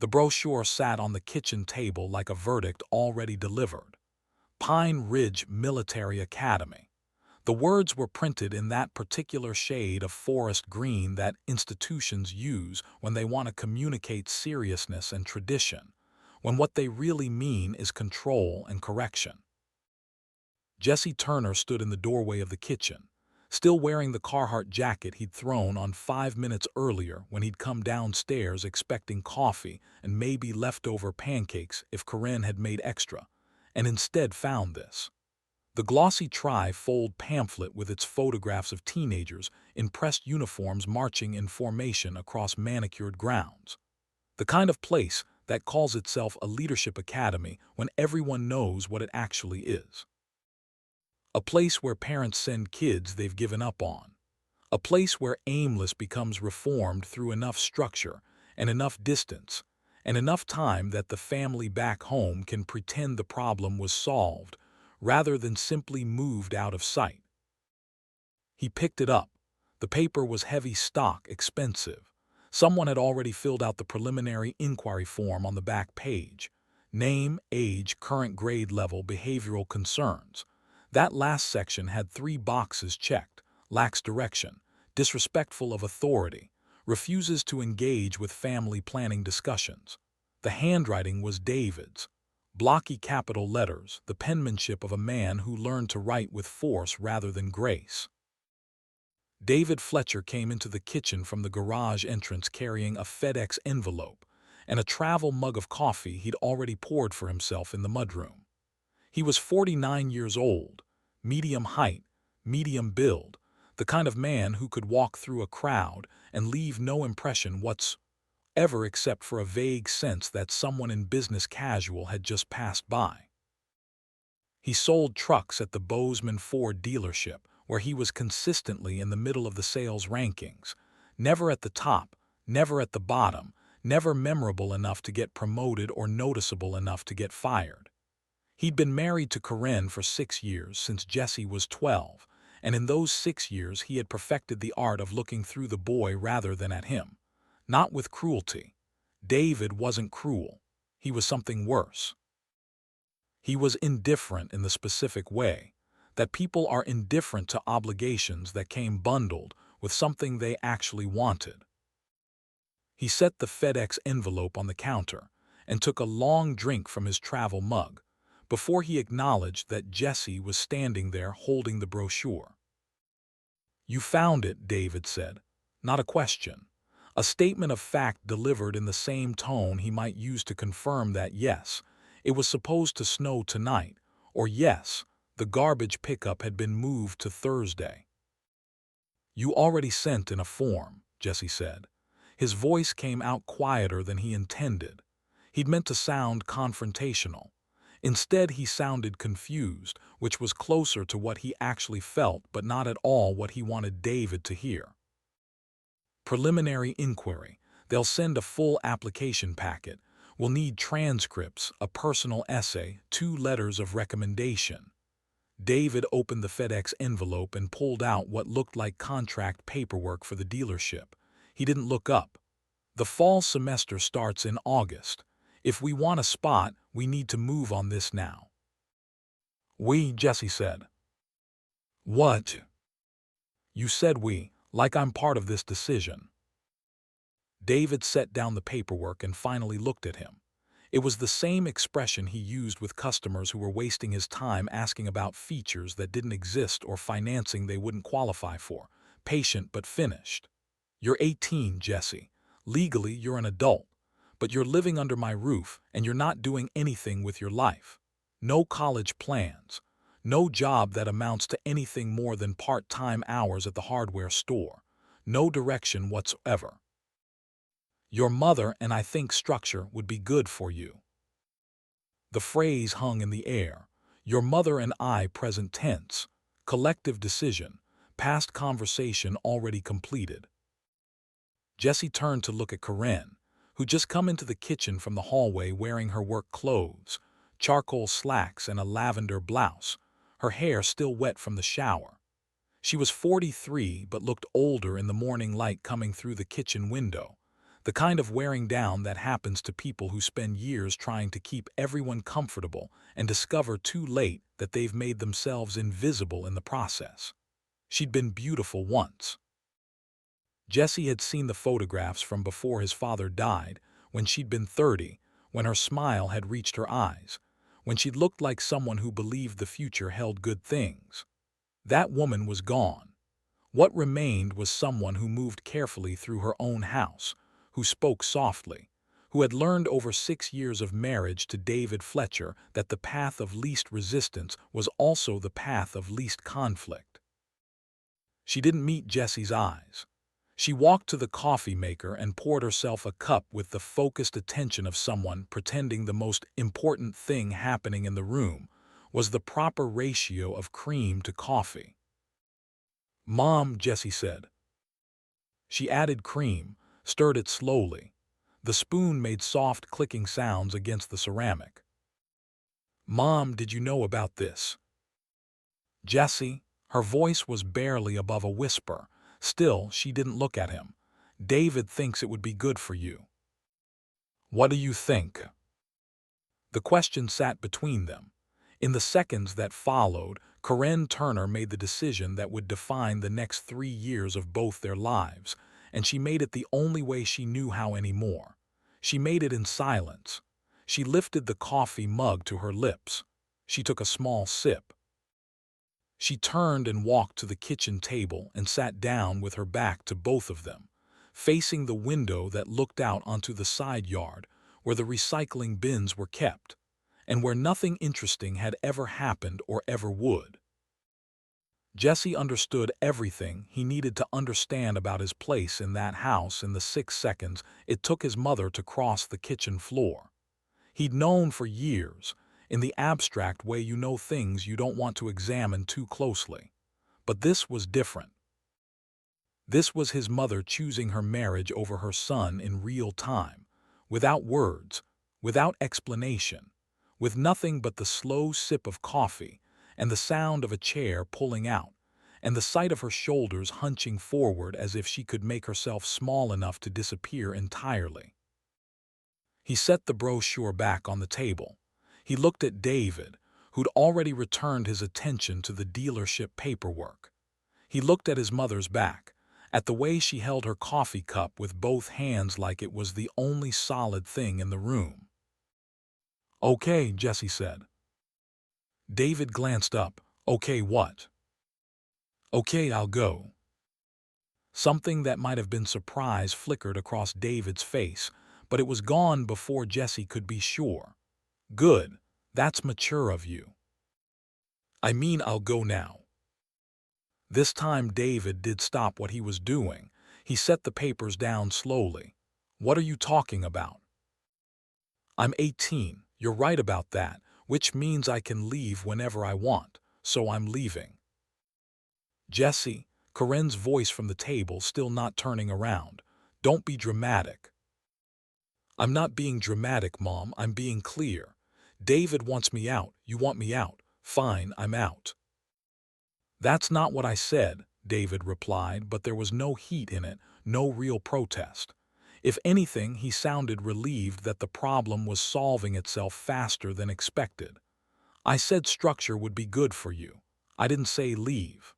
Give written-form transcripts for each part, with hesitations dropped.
The brochure sat on the kitchen table like a verdict already delivered. Pine Ridge Military Academy. The words were printed in that particular shade of forest green that institutions use when they want to communicate seriousness and tradition, when what they really mean is control and correction. Jesse Turner stood in the doorway of the kitchen, still wearing the Carhartt jacket he'd thrown on 5 minutes earlier when he'd come downstairs expecting coffee and maybe leftover pancakes if Corinne had made extra, and instead found this. The glossy tri-fold pamphlet with its photographs of teenagers in pressed uniforms marching in formation across manicured grounds. The kind of place that calls itself a leadership academy when everyone knows what it actually is. A place where parents send kids they've given up on. A place where aimless becomes reformed through enough structure and enough distance and enough time that the family back home can pretend the problem was solved rather than simply moved out of sight. He picked it up. The paper was heavy stock, expensive. Someone had already filled out the preliminary inquiry form on the back page. Name, age, current grade level, behavioral concerns. That last section had 3 boxes checked: lacks direction, disrespectful of authority, refuses to engage with family planning discussions. The handwriting was David's. Blocky capital letters, the penmanship of a man who learned to write with force rather than grace. David Fletcher came into the kitchen from the garage entrance carrying a FedEx envelope and a travel mug of coffee he'd already poured for himself in the mudroom. He was 49 years old, medium height, medium build, the kind of man who could walk through a crowd and leave no impression whatsoever except for a vague sense that someone in business casual had just passed by. He sold trucks at the Bozeman Ford dealership, where he was consistently in the middle of the sales rankings, never at the top, never at the bottom, never memorable enough to get promoted or noticeable enough to get fired. He'd been married to Corinne for 6 years, since Jesse was 12, and in those 6 years he had perfected the art of looking through the boy rather than at him. Not with cruelty. David wasn't cruel. He was something worse. He was indifferent in the specific way that people are indifferent to obligations that came bundled with something they actually wanted. He set the FedEx envelope on the counter and took a long drink from his travel mug before he acknowledged that Jesse was standing there holding the brochure. "You found it," David said. Not a question. A statement of fact delivered in the same tone he might use to confirm that yes, it was supposed to snow tonight, or yes, the garbage pickup had been moved to Thursday. "You already sent in a form," Jesse said. His voice came out quieter than he intended. He'd meant to sound confrontational. Instead, he sounded confused, which was closer to what he actually felt but not at all what he wanted David to hear. "Preliminary inquiry. They'll send a full application packet. We'll need transcripts, a personal essay, 2 letters of recommendation." David opened the FedEx envelope and pulled out what looked like contract paperwork for the dealership. He didn't look up. "The fall semester starts in August. If we want a spot, we need to move on this now." "We," Jesse said. "What?" "You said we, like I'm part of this decision." David set down the paperwork and finally looked at him. It was the same expression he used with customers who were wasting his time asking about features that didn't exist or financing they wouldn't qualify for. Patient but finished. "You're 18, Jesse. Legally, you're an adult. But you're living under my roof and you're not doing anything with your life. No college plans. No job that amounts to anything more than part-time hours at the hardware store. No direction whatsoever. Your mother and I think structure would be good for you." The phrase hung in the air. Your mother and I, present tense. Collective decision. Past conversation already completed. Jesse turned to look at Corinne, who'd just come into the kitchen from the hallway wearing her work clothes, charcoal slacks and a lavender blouse, her hair still wet from the shower. She was 43 but looked older in the morning light coming through the kitchen window. The kind of wearing down that happens to people who spend years trying to keep everyone comfortable and discover too late that they've made themselves invisible in the process. She'd been beautiful once. Jesse had seen the photographs from before his father died, when she'd been 30, when her smile had reached her eyes, when she'd looked like someone who believed the future held good things. That woman was gone. What remained was someone who moved carefully through her own house, who spoke softly, who had learned over 6 years of marriage to David Fletcher that the path of least resistance was also the path of least conflict. She didn't meet Jesse's eyes. She walked to the coffee maker and poured herself a cup with the focused attention of someone pretending the most important thing happening in the room was the proper ratio of cream to coffee. "Mom," Jesse said. She added cream, stirred it slowly. The spoon made soft clicking sounds against the ceramic. "Mom, did you know about this?" Jesse, her voice was barely above a whisper. Still, she didn't look at him. "David thinks it would be good for you." "What do you think?" The question sat between them. In the seconds that followed, Corinne Turner made the decision that would define the next 3 years of both their lives, and she made it the only way she knew how anymore. She made it in silence. She lifted the coffee mug to her lips. She took a small sip. She turned and walked to the kitchen table and sat down with her back to both of them, facing the window that looked out onto the side yard where the recycling bins were kept, and where nothing interesting had ever happened or ever would. Jesse understood everything he needed to understand about his place in that house in the 6 seconds it took his mother to cross the kitchen floor. He'd known for years, in the abstract way you know things you don't want to examine too closely. But this was different. This was his mother choosing her marriage over her son in real time, without words, without explanation, with nothing but the slow sip of coffee and the sound of a chair pulling out, and the sight of her shoulders hunching forward as if she could make herself small enough to disappear entirely. He set the brochure back on the table. He looked at David, who'd already returned his attention to the dealership paperwork. He looked at his mother's back, at the way she held her coffee cup with both hands like it was the only solid thing in the room. "Okay," Jesse said. David glanced up. "Okay, what?" "Okay, I'll go." Something that might have been surprise flickered across David's face, but it was gone before Jesse could be sure. "Good. That's mature of you." "I mean, I'll go now." This time David did stop what he was doing. He set the papers down slowly. "What are you talking about?" "I'm 18. You're right about that, which means I can leave whenever I want, so I'm leaving." "Jesse," Corinne's voice from the table still not turning around, "don't be dramatic." "I'm not being dramatic, Mom. I'm being clear. David wants me out. You want me out. Fine, I'm out." "That's not what I said," David replied, but there was no heat in it, no real protest. If anything, he sounded relieved that the problem was solving itself faster than expected. "I said structure would be good for you. I didn't say leave."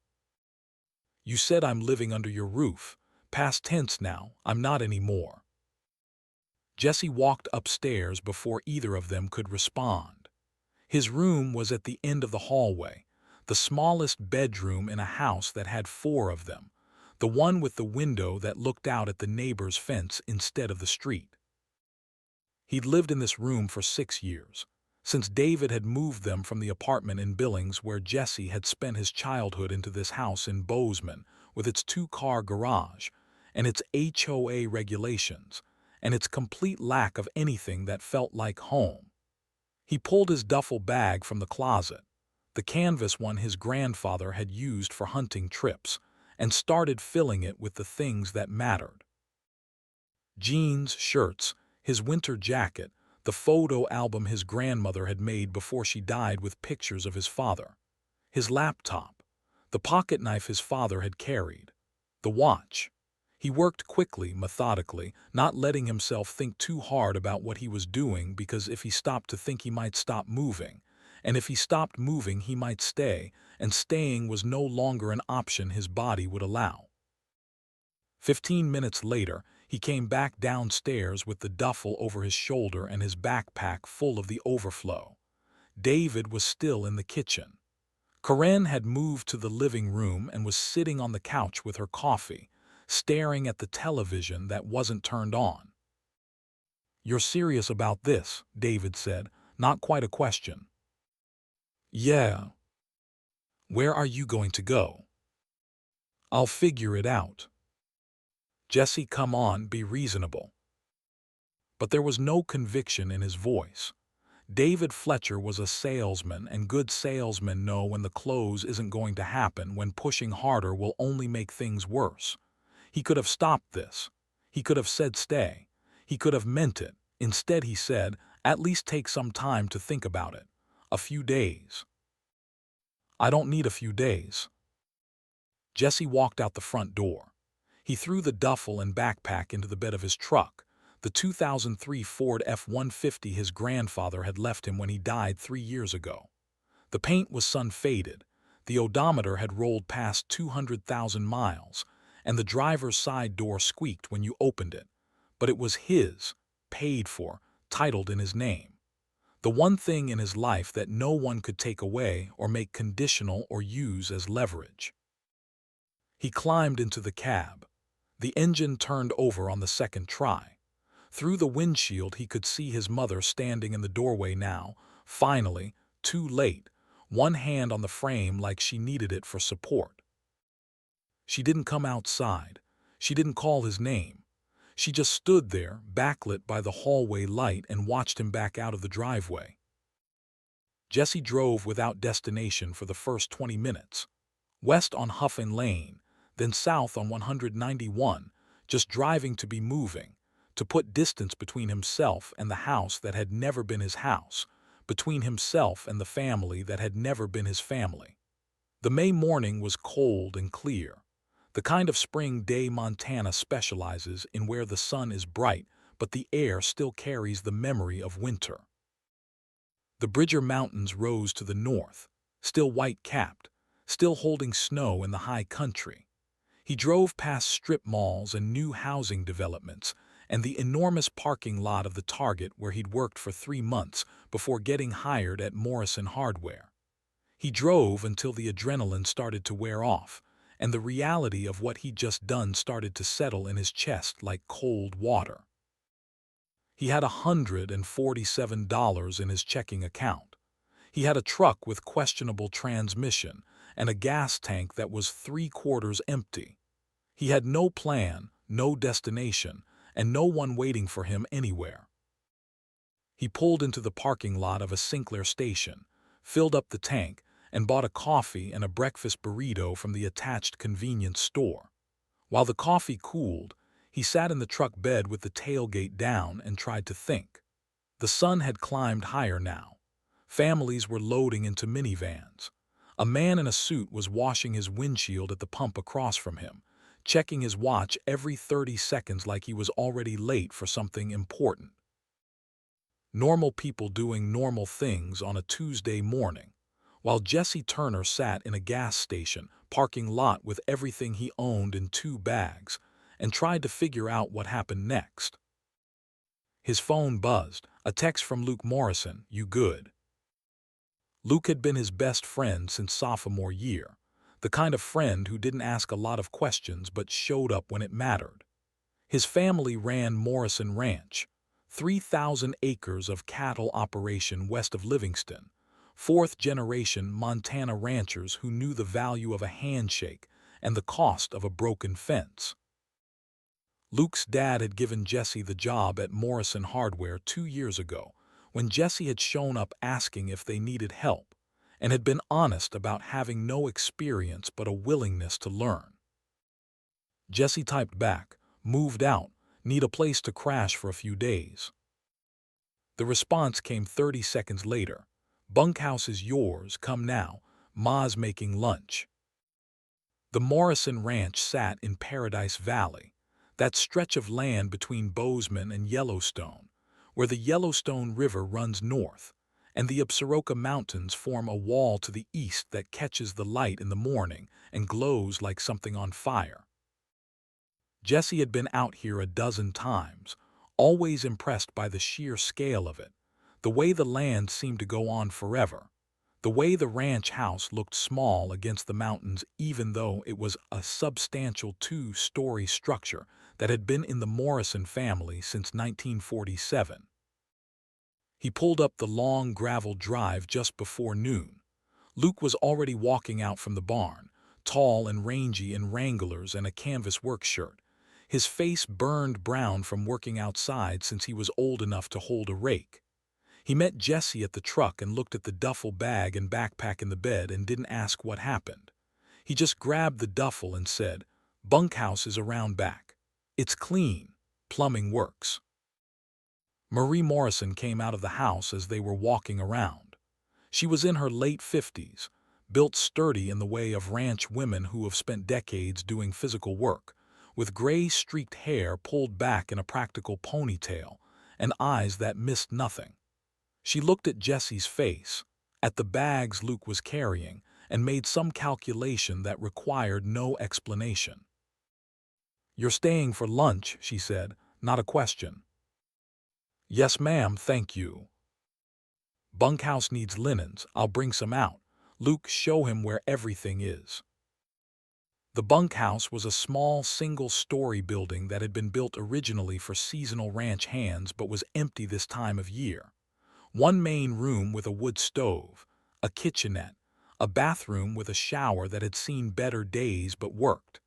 "You said I'm living under your roof. Past tense now, I'm not anymore." Jesse walked upstairs before either of them could respond. His room was at the end of the hallway, the smallest bedroom in a house that had 4 of them, the one with the window that looked out at the neighbor's fence instead of the street. He'd lived in this room for 6 years, since David had moved them from the apartment in Billings where Jesse had spent his childhood into this house in Bozeman with its 2-car garage and its HOA regulations and its complete lack of anything that felt like home. He pulled his duffel bag from the closet, the canvas one his grandfather had used for hunting trips, and started filling it with the things that mattered. Jeans, shirts, his winter jacket, the photo album his grandmother had made before she died with pictures of his father, his laptop, the pocket knife his father had carried, the watch. He worked quickly, methodically, not letting himself think too hard about what he was doing, because if he stopped to think he might stop moving, and if he stopped moving he might stay, and staying was no longer an option his body would allow. 15 minutes later, he came back downstairs with the duffel over his shoulder and his backpack full of the overflow. David was still in the kitchen. Corinne had moved to the living room and was sitting on the couch with her coffee, staring at the television that wasn't turned on. "You're serious about this?" David said, not quite a question. "Yeah." "Where are you going to go?" "I'll figure it out." "Jesse, come on, be reasonable." But there was no conviction in his voice. David Fletcher was a salesman, and good salesmen know when the close isn't going to happen, when pushing harder will only make things worse. He could have stopped this. He could have said stay. He could have meant it. Instead he said, "At least take some time to think about it. A few days." "I don't need a few days." Jesse walked out the front door. He threw the duffel and backpack into the bed of his truck, the 2003 Ford F-150 his grandfather had left him when he died 3 years ago. The paint was sun-faded, the odometer had rolled past 200,000 miles, and the driver's side door squeaked when you opened it. But it was his, paid for, titled in his name. The one thing in his life that no one could take away or make conditional or use as leverage. He climbed into the cab. The engine turned over on the second try. Through the windshield he could see his mother standing in the doorway now, finally, too late, one hand on the frame like she needed it for support. She didn't come outside. She didn't call his name. She just stood there, backlit by the hallway light, and watched him back out of the driveway. Jesse drove without destination for the first 20 minutes. West on Huffin Lane, then south on 191, just driving to be moving, to put distance between himself and the house that had never been his house, between himself and the family that had never been his family. The May morning was cold and clear, the kind of spring day Montana specializes in, where the sun is bright but the air still carries the memory of winter. The Bridger Mountains rose to the north, still white-capped, still holding snow in the high country. He drove past strip malls and new housing developments, and the enormous parking lot of the Target where he'd worked for 3 months before getting hired at Morrison Hardware. He drove until the adrenaline started to wear off, and the reality of what he'd just done started to settle in his chest like cold water. He had $147 in his checking account. He had a truck with questionable transmission and a gas tank that was 3/4 empty. He had no plan, no destination, and no one waiting for him anywhere. He pulled into the parking lot of a Sinclair station, filled up the tank, and bought a coffee and a breakfast burrito from the attached convenience store. While the coffee cooled, he sat in the truck bed with the tailgate down and tried to think. The sun had climbed higher now. Families were loading into minivans. A man in a suit was washing his windshield at the pump across from him, checking his watch every 30 seconds like he was already late for something important. Normal people doing normal things on a Tuesday morning, while Jesse Turner sat in a gas station parking lot with everything he owned in 2 bags and tried to figure out what happened next. His phone buzzed, a text from Luke Morrison, "You good?" Luke had been his best friend since sophomore year, the kind of friend who didn't ask a lot of questions but showed up when it mattered. His family ran Morrison Ranch, 3,000 acres of cattle operation west of Livingston, 4th-generation Montana ranchers who knew the value of a handshake and the cost of a broken fence. Luke's dad had given Jesse the job at Morrison Hardware 2 years ago, when Jesse had shown up asking if they needed help, and had been honest about having no experience but a willingness to learn. Jesse typed back, "Moved out, need a place to crash for a few days." The response came 30 seconds later, "Bunkhouse is yours, come now, Ma's making lunch." The Morrison Ranch sat in Paradise Valley, that stretch of land between Bozeman and Yellowstone, where the Yellowstone River runs north, and the Absaroka Mountains form a wall to the east that catches the light in the morning and glows like something on fire. Jesse had been out here a dozen times, always impressed by the sheer scale of it, the way the land seemed to go on forever, the way the ranch house looked small against the mountains even though it was a substantial two-story structure that had been in the Morrison family since 1947. He pulled up the long gravel drive just before noon. Luke was already walking out from the barn, tall and rangy in Wranglers and a canvas work shirt, his face burned brown from working outside since he was old enough to hold a rake. He met Jesse at the truck and looked at the duffel bag and backpack in the bed and didn't ask what happened. He just grabbed the duffel and said, "Bunkhouse is around back. It's clean. Plumbing works." Marie Morrison came out of the house as they were walking around. She was in her late 50s, built sturdy in the way of ranch women who have spent decades doing physical work, with gray streaked hair pulled back in a practical ponytail and eyes that missed nothing. She looked at Jesse's face, at the bags Luke was carrying, and made some calculation that required no explanation. "You're staying for lunch," she said, not a question. "Yes, ma'am, thank you." "Bunkhouse needs linens. I'll bring some out." Luke show him where everything is. The bunkhouse was a small single-story building that had been built originally for seasonal ranch hands but was empty this time of year. One main room with a wood stove, a kitchenette, a bathroom with a shower that had seen better days but worked,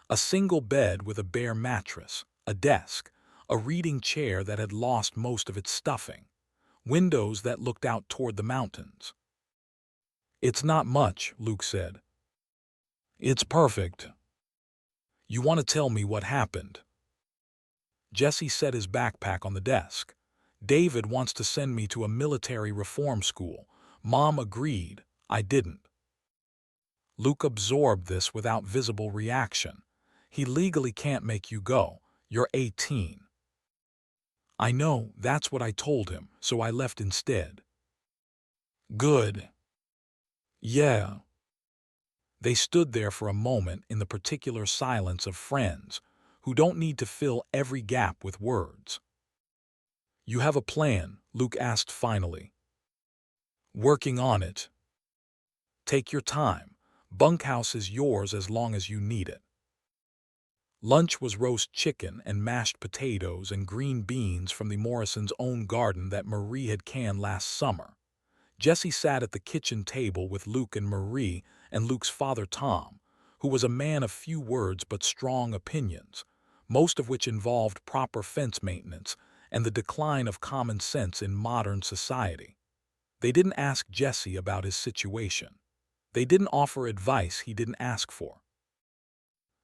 a single bed with a bare mattress, a desk, a reading chair that had lost most of its stuffing, windows that looked out toward the mountains. "It's not much," Luke said. "It's perfect. You want to tell me what happened?" Jesse set his backpack on the desk. "David wants to send me to a military reform school. Mom agreed. I didn't." Luke absorbed this without visible reaction. "He legally can't make you go. You're 18. "I know, that's what I told him, so I left instead." "Good." "Yeah." They stood there for a moment in the particular silence of friends who don't need to fill every gap with words. "You have a plan?" Luke asked finally. "Working on it." "Take your time. Bunkhouse is yours as long as you need it." Lunch was roast chicken and mashed potatoes and green beans from the Morrisons' own garden that Marie had canned last summer. Jesse sat at the kitchen table with Luke and Marie and Luke's father Tom, who was a man of few words but strong opinions, most of which involved proper fence maintenance and the decline of common sense in modern society. They didn't ask Jesse about his situation. They didn't offer advice he didn't ask for.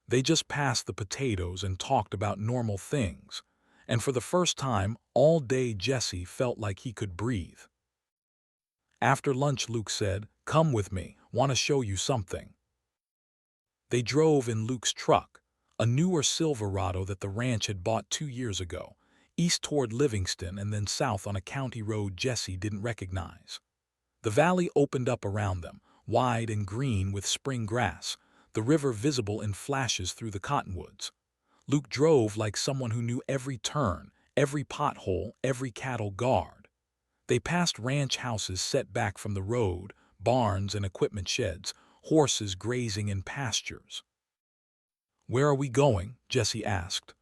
They just passed the potatoes and talked about normal things, and for the first time all day Jesse felt like he could breathe. After lunch, Luke said, "Come with me, want to show you something." They drove in Luke's truck, a newer Silverado that the ranch had bought 2 years ago, east toward Livingston and then south on a county road Jesse didn't recognize. The valley opened up around them, wide and green with spring grass, the river visible in flashes through the cottonwoods. Luke drove like someone who knew every turn, every pothole, every cattle guard. They passed ranch houses set back from the road, barns and equipment sheds, horses grazing in pastures. "Where are we going?" Jesse asked.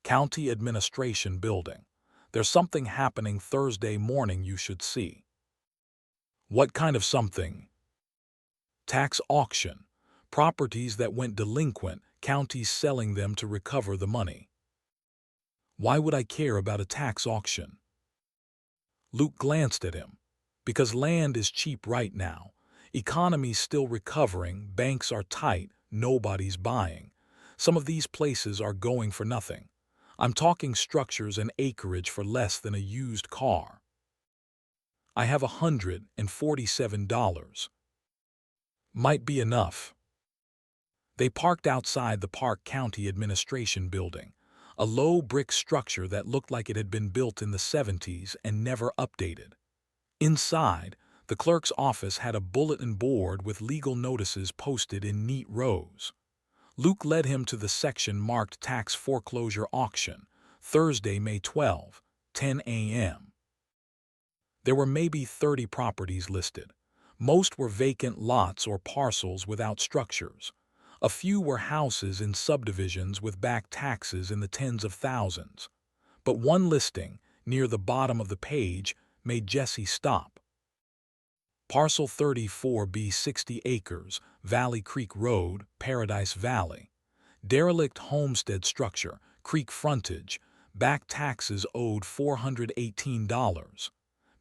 "County Administration Building. There's something happening Thursday morning you should see." "What kind of something?" "Tax auction. Properties that went delinquent, counties selling them to recover the money." "Why would I care about a tax auction?" Luke glanced at him. "Because land is cheap right now. Economy's still recovering, banks are tight, nobody's buying. Some of these places are going for nothing. I'm talking structures and acreage for less than a used car." "I have $147. Might be enough." They parked outside the Park County Administration Building, a low brick structure that looked like it had been built in the 70s and never updated. Inside, the clerk's office had a bulletin board with legal notices posted in neat rows. Luke led him to the section marked Tax Foreclosure Auction, Thursday, May 12, 10 a.m. There were maybe 30 properties listed. Most were vacant lots or parcels without structures. A few were houses in subdivisions with back taxes in the tens of thousands. But one listing, near the bottom of the page, made Jesse stop. Parcel 34B, 60 acres, Valley Creek Road, Paradise Valley. Derelict homestead structure, creek frontage, back taxes owed $418.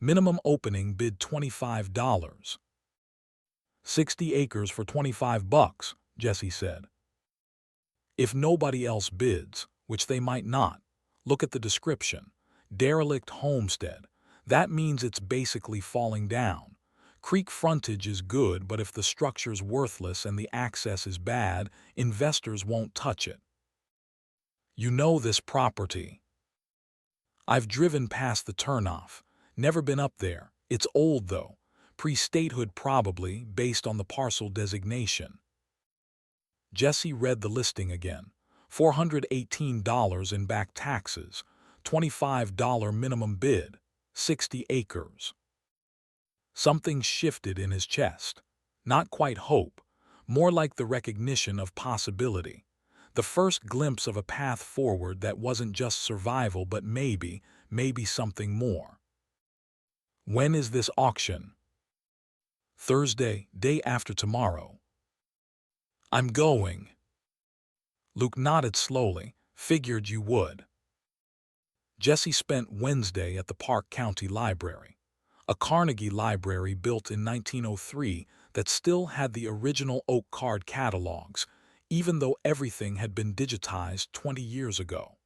Minimum opening bid $25. 60 acres for $25, Jesse said. If nobody else bids, which they might not, look at the description. Derelict homestead. That means it's basically falling down. Creek frontage is good, but if the structure's worthless and the access is bad, investors won't touch it. You know this property. I've driven past the turnoff. Never been up there. It's old, though. Pre-statehood probably, based on the parcel designation. Jesse read the listing again. $418 in back taxes. $25 minimum bid. 60 acres. Something shifted in his chest. Not quite hope. More like the recognition of possibility. The first glimpse of a path forward that wasn't just survival but maybe something more. When is this auction? Thursday, day after tomorrow. I'm going. Luke nodded slowly, figured you would. Jesse spent Wednesday at the Park County Library, a Carnegie library built in 1903 that still had the original oak card catalogs, even though everything had been digitized 20 years ago.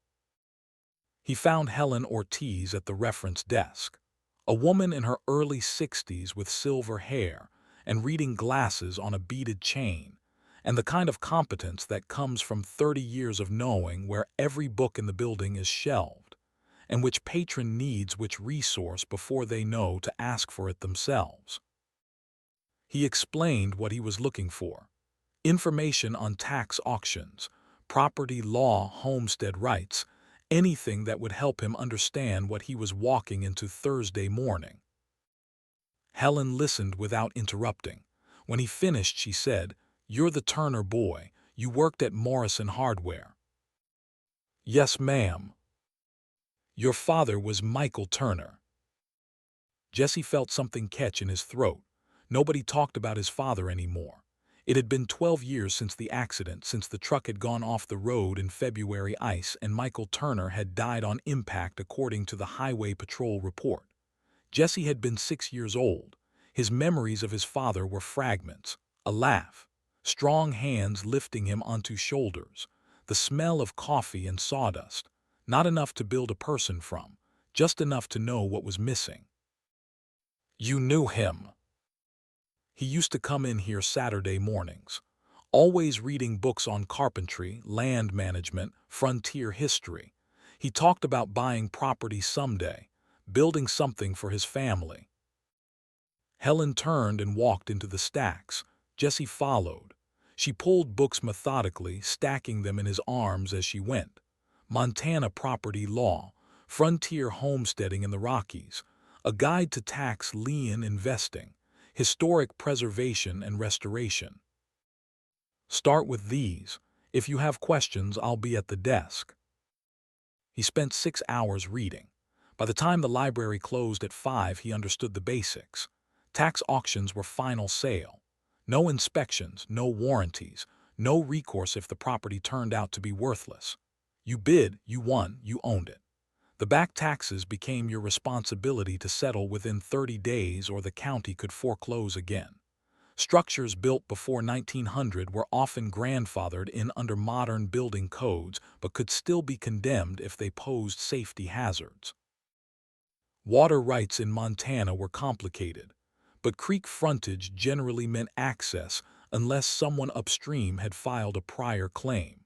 He found Helen Ortiz at the reference desk, a woman in her early 60s with silver hair and reading glasses on a beaded chain, and the kind of competence that comes from 30 years of knowing where every book in the building is shelved, and which patron needs which resource before they know to ask for it themselves. He explained what he was looking for: information on tax auctions, property law, homestead rights, anything that would help him understand what he was walking into Thursday morning. Helen listened without interrupting. When he finished, she said, "You're the Turner boy. You worked at Morrison Hardware." "Yes, ma'am." "Your father was Michael Turner." Jesse felt something catch in his throat. Nobody talked about his father anymore. It had been 12 years since the accident, since the truck had gone off the road in February ice, and Michael Turner had died on impact according to the Highway Patrol report. Jesse had been 6 years old. His memories of his father were fragments: a laugh, strong hands lifting him onto shoulders, the smell of coffee and sawdust, not enough to build a person from, just enough to know what was missing. "You knew him." He used to come in here Saturday mornings, always reading books on carpentry, land management, frontier history. He talked about buying property someday, building something for his family. Helen turned and walked into the stacks. Jesse followed. She pulled books methodically, stacking them in his arms as she went. Montana property law, frontier homesteading in the Rockies, a guide to tax lien investing, historic preservation and restoration. "Start with these. If you have questions, I'll be at the desk." He spent 6 hours reading. By the time the library closed at 5, he understood the basics. Tax auctions were final sale. No inspections, no warranties, no recourse if the property turned out to be worthless. You bid, you won, you owned it. The back taxes became your responsibility to settle within 30 days or the county could foreclose again. Structures built before 1900 were often grandfathered in under modern building codes but could still be condemned if they posed safety hazards. Water rights in Montana were complicated, but creek frontage generally meant access, unless someone upstream had filed a prior claim.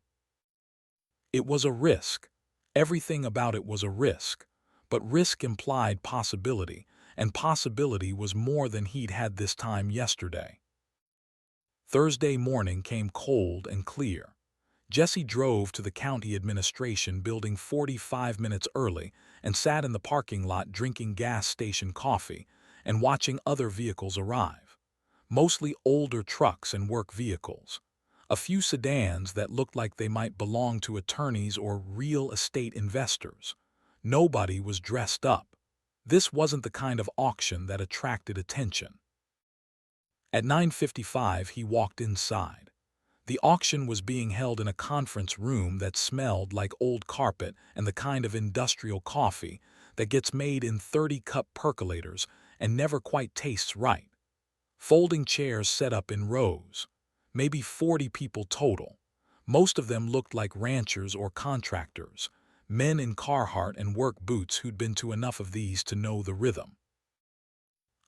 It was a risk. Everything about it was a risk. But risk implied possibility, and possibility was more than he'd had this time yesterday. Thursday morning came cold and clear. Jesse drove to the county administration building 45 minutes early and sat in the parking lot drinking gas station coffee and watching other vehicles arrive. Mostly older trucks and work vehicles. A few sedans that looked like they might belong to attorneys or real estate investors. Nobody was dressed up. This wasn't the kind of auction that attracted attention. At 9:55 he walked inside. The auction was being held in a conference room that smelled like old carpet and the kind of industrial coffee that gets made in 30-cup percolators and never quite tastes right. Folding chairs set up in rows. Maybe 40 people total. Most of them looked like ranchers or contractors, men in Carhartt and work boots who'd been to enough of these to know the rhythm.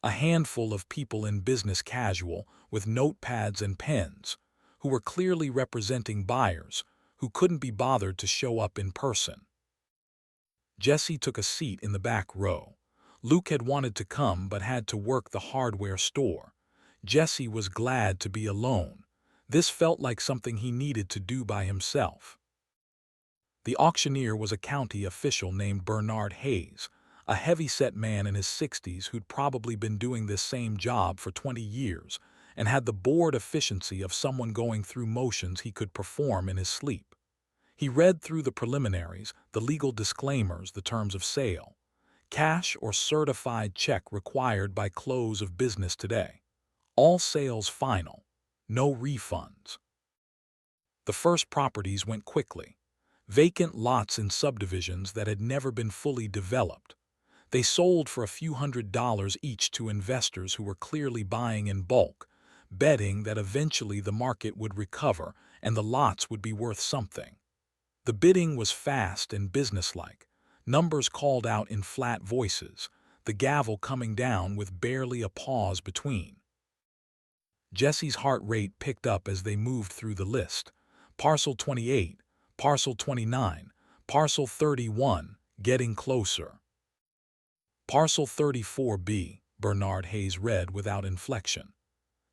A handful of people in business casual with notepads and pens, who were clearly representing buyers who couldn't be bothered to show up in person. Jesse took a seat in the back row. Luke had wanted to come but had to work the hardware store. Jesse was glad to be alone. This felt like something he needed to do by himself. The auctioneer was a county official named Bernard Hayes, a heavy-set man in his 60s who'd probably been doing this same job for 20 years and had the bored efficiency of someone going through motions he could perform in his sleep. He read through the preliminaries, the legal disclaimers, the terms of sale. Cash or certified check required by close of business today. All sales final. No refunds. The first properties went quickly. Vacant lots in subdivisions that had never been fully developed. They sold for a few $100s each to investors who were clearly buying in bulk, betting that eventually the market would recover and the lots would be worth something. The bidding was fast and businesslike. Numbers called out in flat voices, the gavel coming down with barely a pause between. Jesse's heart rate picked up as they moved through the list. Parcel 28, Parcel 29, Parcel 31, getting closer. Parcel 34B, Bernard Hayes read without inflection.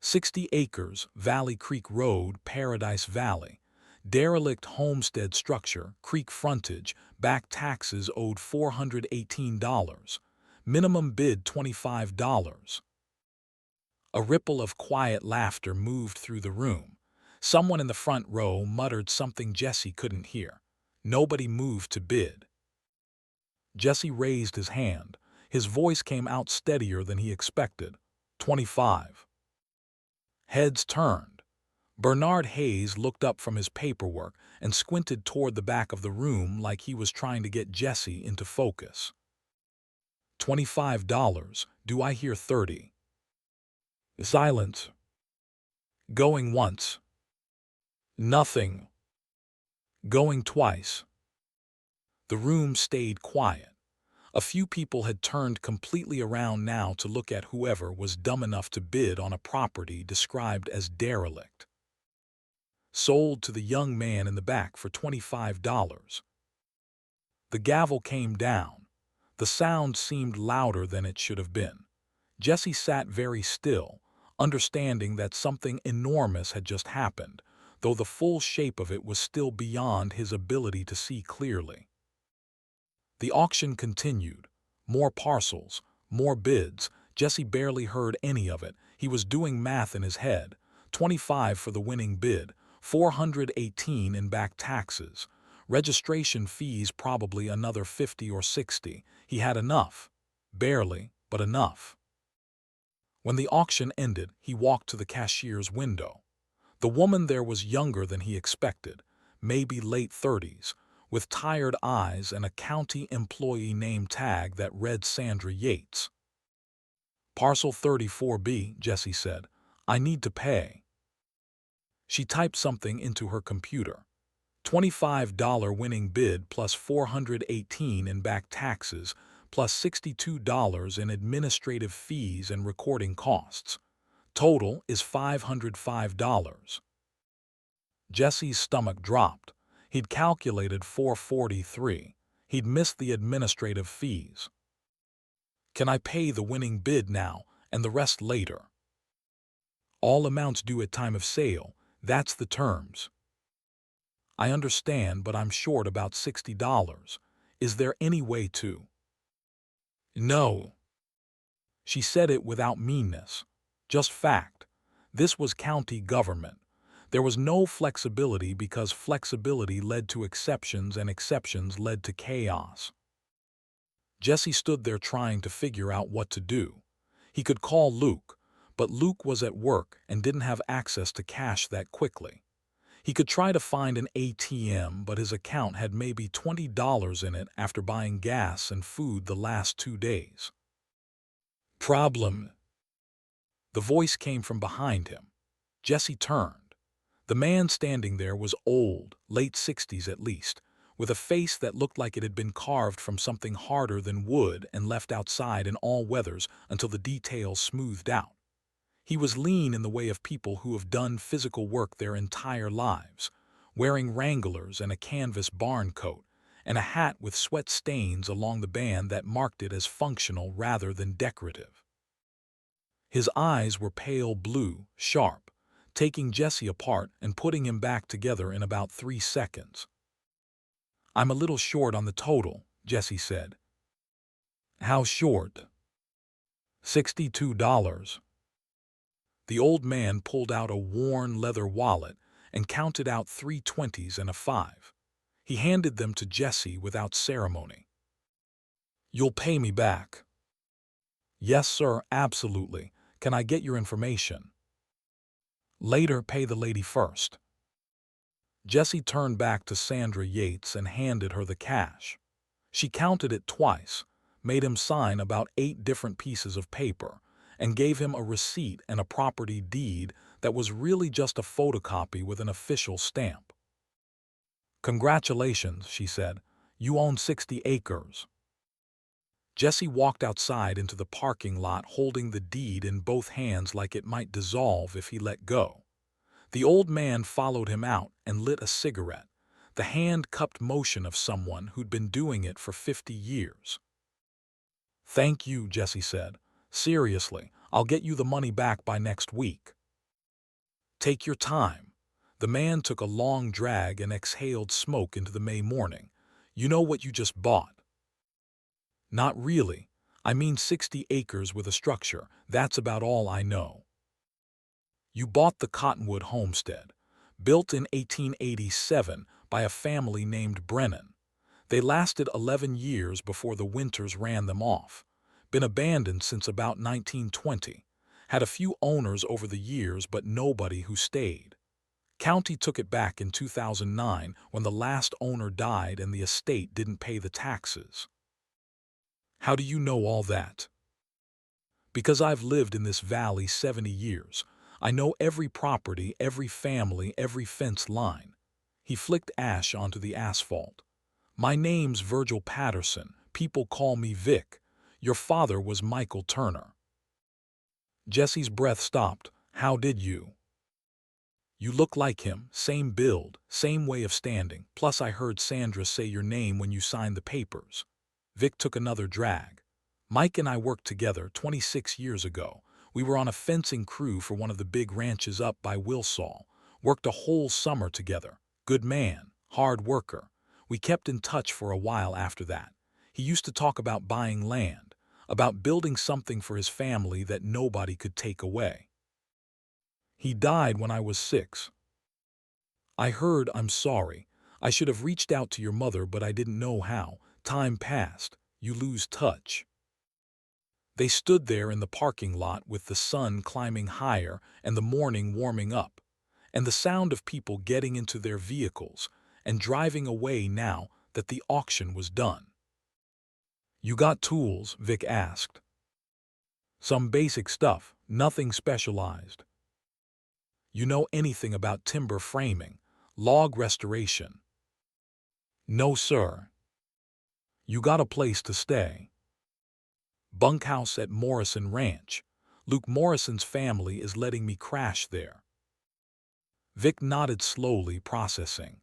60 acres, Valley Creek Road, Paradise Valley. Derelict homestead structure, creek frontage, back taxes owed $418. Minimum bid $25. A ripple of quiet laughter moved through the room. Someone in the front row muttered something Jesse couldn't hear. Nobody moved to bid. Jesse raised his hand. His voice came out steadier than he expected. 25. Heads turned. Bernard Hayes looked up from his paperwork and squinted toward the back of the room like he was trying to get Jesse into focus. $25. Do I hear 30? Silence. Going once. Nothing. Going twice. The room stayed quiet. A few people had turned completely around now to look at whoever was dumb enough to bid on a property described as derelict. Sold to the young man in the back for $25. The gavel came down. The sound seemed louder than it should have been. Jesse sat very still, understanding that something enormous had just happened, though the full shape of it was still beyond his ability to see clearly. The auction continued. More parcels, more bids. Jesse barely heard any of it. He was doing math in his head. 25 for the winning bid, 418 in back taxes. Registration fees probably another 50 or 60. He had enough. Barely, but enough. When the auction ended, he walked to the cashier's window. The woman there was younger than he expected, maybe late 30s, with tired eyes and a county employee name tag that read Sandra Yates. Parcel 34B, Jesse said. I need to pay. She typed something into her computer. $25 winning bid plus 418 in back taxes plus $62 in administrative fees and recording costs. Total is $505. Jesse's stomach dropped. He'd calculated $443. He'd missed the administrative fees. Can I pay the winning bid now and the rest later? All amounts due at time of sale. That's the terms. I understand, but I'm short about $60. Is there any way to? No. She said it without meanness. Just fact. This was county government. There was no flexibility because flexibility led to exceptions and exceptions led to chaos. Jesse stood there trying to figure out what to do. He could call Luke, but Luke was at work and didn't have access to cash that quickly. He could try to find an ATM, but his account had maybe $20 in it after buying gas and food the last 2 days. Problem. The voice came from behind him. Jesse turned. The man standing there was old, late 60s at least, with a face that looked like it had been carved from something harder than wood and left outside in all weathers until the details smoothed out. He was lean in the way of people who have done physical work their entire lives, wearing Wranglers and a canvas barn coat, and a hat with sweat stains along the band that marked it as functional rather than decorative. His eyes were pale blue, sharp, taking Jesse apart and putting him back together in about 3 seconds. I'm a little short on the total, Jesse said. How short? $62. The old man pulled out a worn leather wallet and counted out 3 20s and a 5. He handed them to Jesse without ceremony. You'll pay me back. Yes, sir, absolutely. Can I get your information? Later, pay the lady first. Jesse turned back to Sandra Yates and handed her the cash. She counted it twice, made him sign about 8 different pieces of paper, and gave him a receipt and a property deed that was really just a photocopy with an official stamp. Congratulations, she said. You own 60 acres. Jesse walked outside into the parking lot holding the deed in both hands like it might dissolve if he let go. The old man followed him out and lit a cigarette, the hand-cupped motion of someone who'd been doing it for 50 years. Thank you, Jesse said. Seriously, I'll get you the money back by next week. Take your time. The man took a long drag and exhaled smoke into the May morning. You know what you just bought? Not really. I mean 60 acres with a structure. That's about all I know. You bought the Cottonwood homestead, built in 1887 by a family named Brennan. They lasted 11 years before the winters ran them off. Been abandoned since about 1920. Had a few owners over the years, but nobody who stayed. County took it back in 2009 when the last owner died and the estate didn't pay the taxes. How do you know all that? Because I've lived in this valley 70 years. I know every property, every family, every fence line. He flicked ash onto the asphalt. My name's Virgil Patterson. People call me Vic. Your father was Michael Turner. Jesse's breath stopped. How did you? You look like him, same build, same way of standing. Plus I heard Sandra say your name when you signed the papers. Vic took another drag. Mike and I worked together 26 years ago. We were on a fencing crew for one of the big ranches up by Wilsall. Worked a whole summer together. Good man, hard worker. We kept in touch for a while after that. He used to talk about buying land, about building something for his family that nobody could take away. He died when I was 6. I heard. I'm sorry. I should have reached out to your mother, but I didn't know how. Time passed. You lose touch. They stood there in the parking lot with the sun climbing higher and the morning warming up, and the sound of people getting into their vehicles and driving away now that the auction was done. You got tools? Vic asked. Some basic stuff, nothing specialized. You know anything about timber framing, log restoration? No, sir. You got a place to stay? Bunkhouse at Morrison Ranch. Luke Morrison's family is letting me crash there. Vic nodded slowly, processing.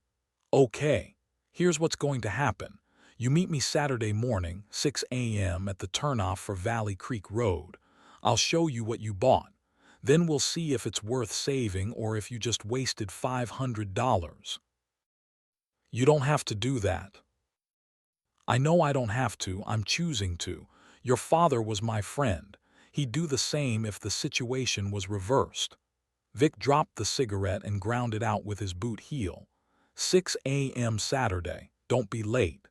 Okay, here's what's going to happen. You meet me Saturday morning, 6 a.m. at the turnoff for Valley Creek Road. I'll show you what you bought. Then we'll see if it's worth saving or if you just wasted $500. You don't have to do that. I know I don't have to, I'm choosing to. Your father was my friend. He'd do the same if the situation was reversed. Vic dropped the cigarette and ground it out with his boot heel. 6 a.m. Saturday, don't be late.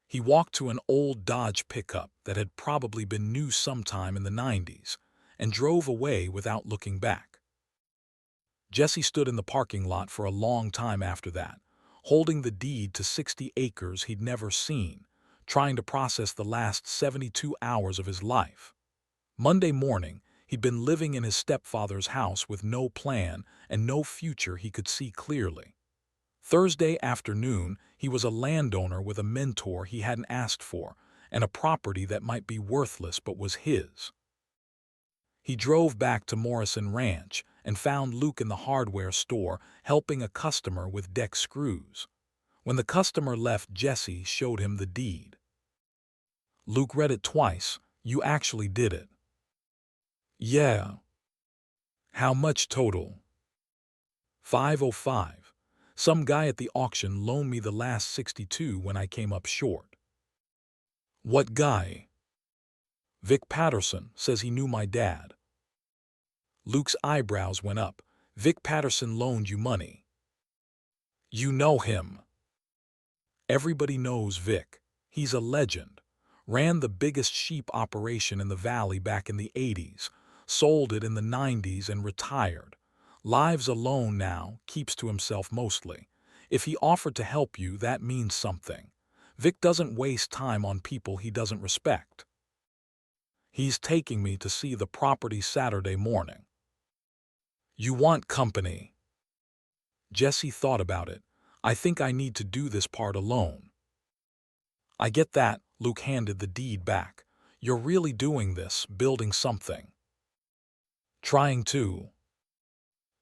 He walked to an old Dodge pickup that had probably been new sometime in the 90s and drove away without looking back. Jesse stood in the parking lot for a long time after that, holding the deed to 60 acres he'd never seen, trying to process the last 72 hours of his life. Monday morning, he'd been living in his stepfather's house with no plan and no future he could see clearly. Thursday afternoon, he was a landowner with a mentor he hadn't asked for and a property that might be worthless but was his. He drove back to Morrison Ranch and found Luke in the hardware store helping a customer with deck screws. When the customer left, Jesse showed him the deed. Luke read it twice. You actually did it. Yeah. How much total? $505. Some guy at the auction loaned me the last 62 when I came up short. What guy? Vic Patterson says he knew my dad. Luke's eyebrows went up. Vic Patterson loaned you money. You know him. Everybody knows Vic. He's a legend. Ran the biggest sheep operation in the valley back in the 80s, sold it in the 90s and retired. Lives alone now, keeps to himself mostly. If he offered to help you, that means something. Vic doesn't waste time on people he doesn't respect. He's taking me to see the property Saturday morning. You want company? Jesse thought about it. I think I need to do this part alone. I get that. Luke handed the deed back. You're really doing this, building something. Trying to.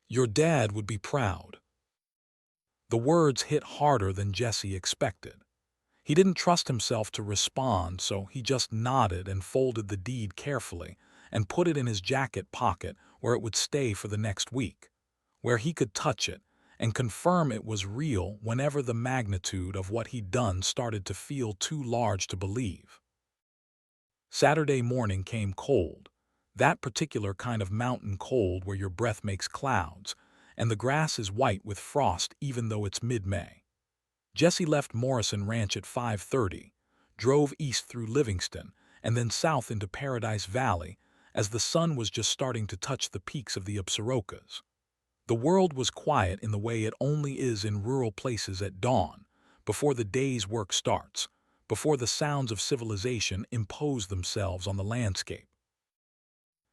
Your dad would be proud. The words hit harder than Jesse expected. He didn't trust himself to respond, so he just nodded and folded the deed carefully and put it in his jacket pocket where it would stay for the next week, where he could touch it and confirm it was real whenever the magnitude of what he'd done started to feel too large to believe. Saturday morning came cold, that particular kind of mountain cold where your breath makes clouds, and the grass is white with frost even though it's mid-May. Jesse left Morrison Ranch at 5:30, drove east through Livingston, and then south into Paradise Valley as the sun was just starting to touch the peaks of the Absarokas. The world was quiet in the way it only is in rural places at dawn, before the day's work starts, before the sounds of civilization impose themselves on the landscape.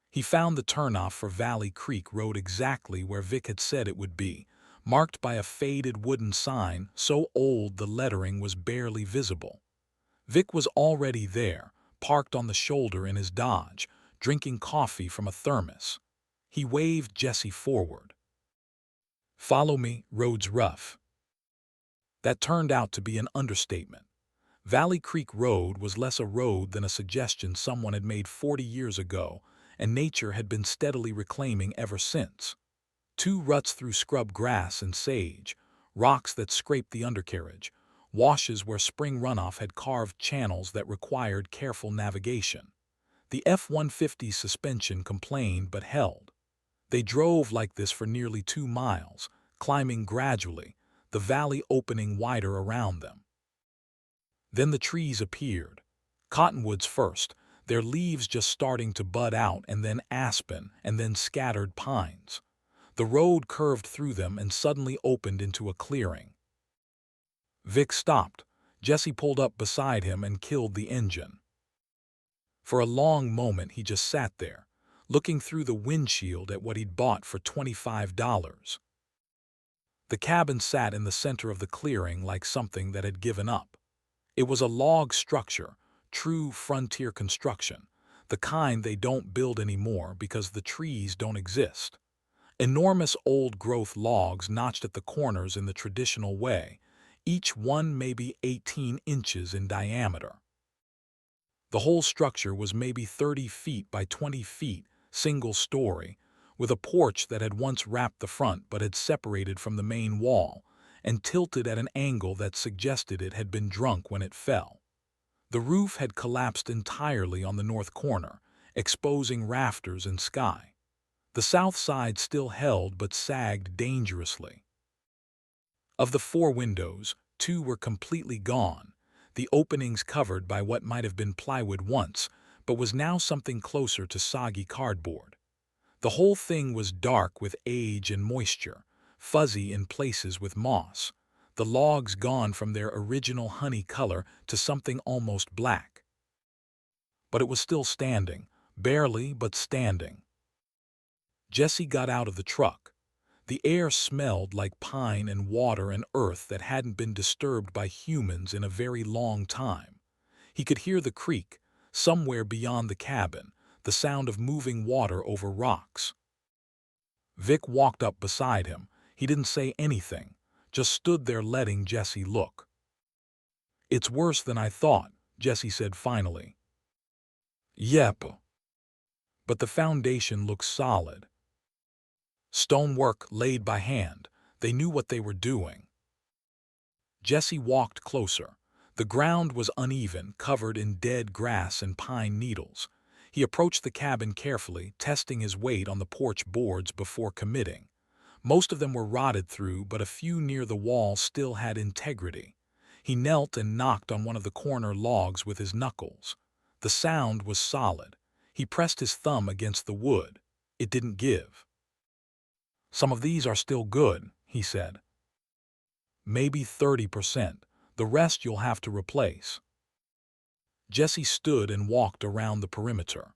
He found the turnoff for Valley Creek Road exactly where Vic had said it would be, marked by a faded wooden sign so old the lettering was barely visible. Vic was already there, parked on the shoulder in his Dodge, drinking coffee from a thermos. He waved Jesse forward. Follow me, road's rough. That turned out to be an understatement. Valley Creek Road was less a road than a suggestion someone had made 40 years ago, and nature had been steadily reclaiming ever since. 2 ruts through scrub grass and sage, rocks that scraped the undercarriage, washes where spring runoff had carved channels that required careful navigation. The F-150's suspension complained but held. They drove like this for nearly 2 miles, climbing gradually, the valley opening wider around them. Then the trees appeared. Cottonwoods first, their leaves just starting to bud out, and then aspen, and then scattered pines. The road curved through them and suddenly opened into a clearing. Vic stopped. Jesse pulled up beside him and killed the engine. For a long moment he just sat there, looking through the windshield at what he'd bought for $25. The cabin sat in the center of the clearing like something that had given up. It was a log structure, true frontier construction, the kind they don't build anymore because the trees don't exist. Enormous old-growth logs notched at the corners in the traditional way, each one maybe 18 inches in diameter. The whole structure was maybe 30 feet by 20 feet, single story, with a porch that had once wrapped the front but had separated from the main wall and tilted at an angle that suggested it had been drunk when it fell. The roof had collapsed entirely on the north corner, exposing rafters and sky. The south side still held but sagged dangerously. Of the 4 windows, 2 were completely gone, the openings covered by what might have been plywood once, but was now something closer to soggy cardboard. The whole thing was dark with age and moisture, fuzzy in places with moss, the logs gone from their original honey color to something almost black. But it was still standing, barely but standing. Jesse got out of the truck. The air smelled like pine and water and earth that hadn't been disturbed by humans in a very long time. He could hear the creek, somewhere beyond the cabin, the sound of moving water over rocks. Vic walked up beside him. He didn't say anything, just stood there letting Jesse look. "It's worse than I thought," Jesse said finally. "Yep. But the foundation looks solid. Stonework laid by hand. They knew what they were doing." Jesse walked closer. The ground was uneven, covered in dead grass and pine needles. He approached the cabin carefully, testing his weight on the porch boards before committing. Most of them were rotted through, but a few near the wall still had integrity. He knelt and knocked on one of the corner logs with his knuckles. The sound was solid. He pressed his thumb against the wood. It didn't give. "Some of these are still good," he said. "Maybe 30%. The rest you'll have to replace." Jesse stood and walked around the perimeter.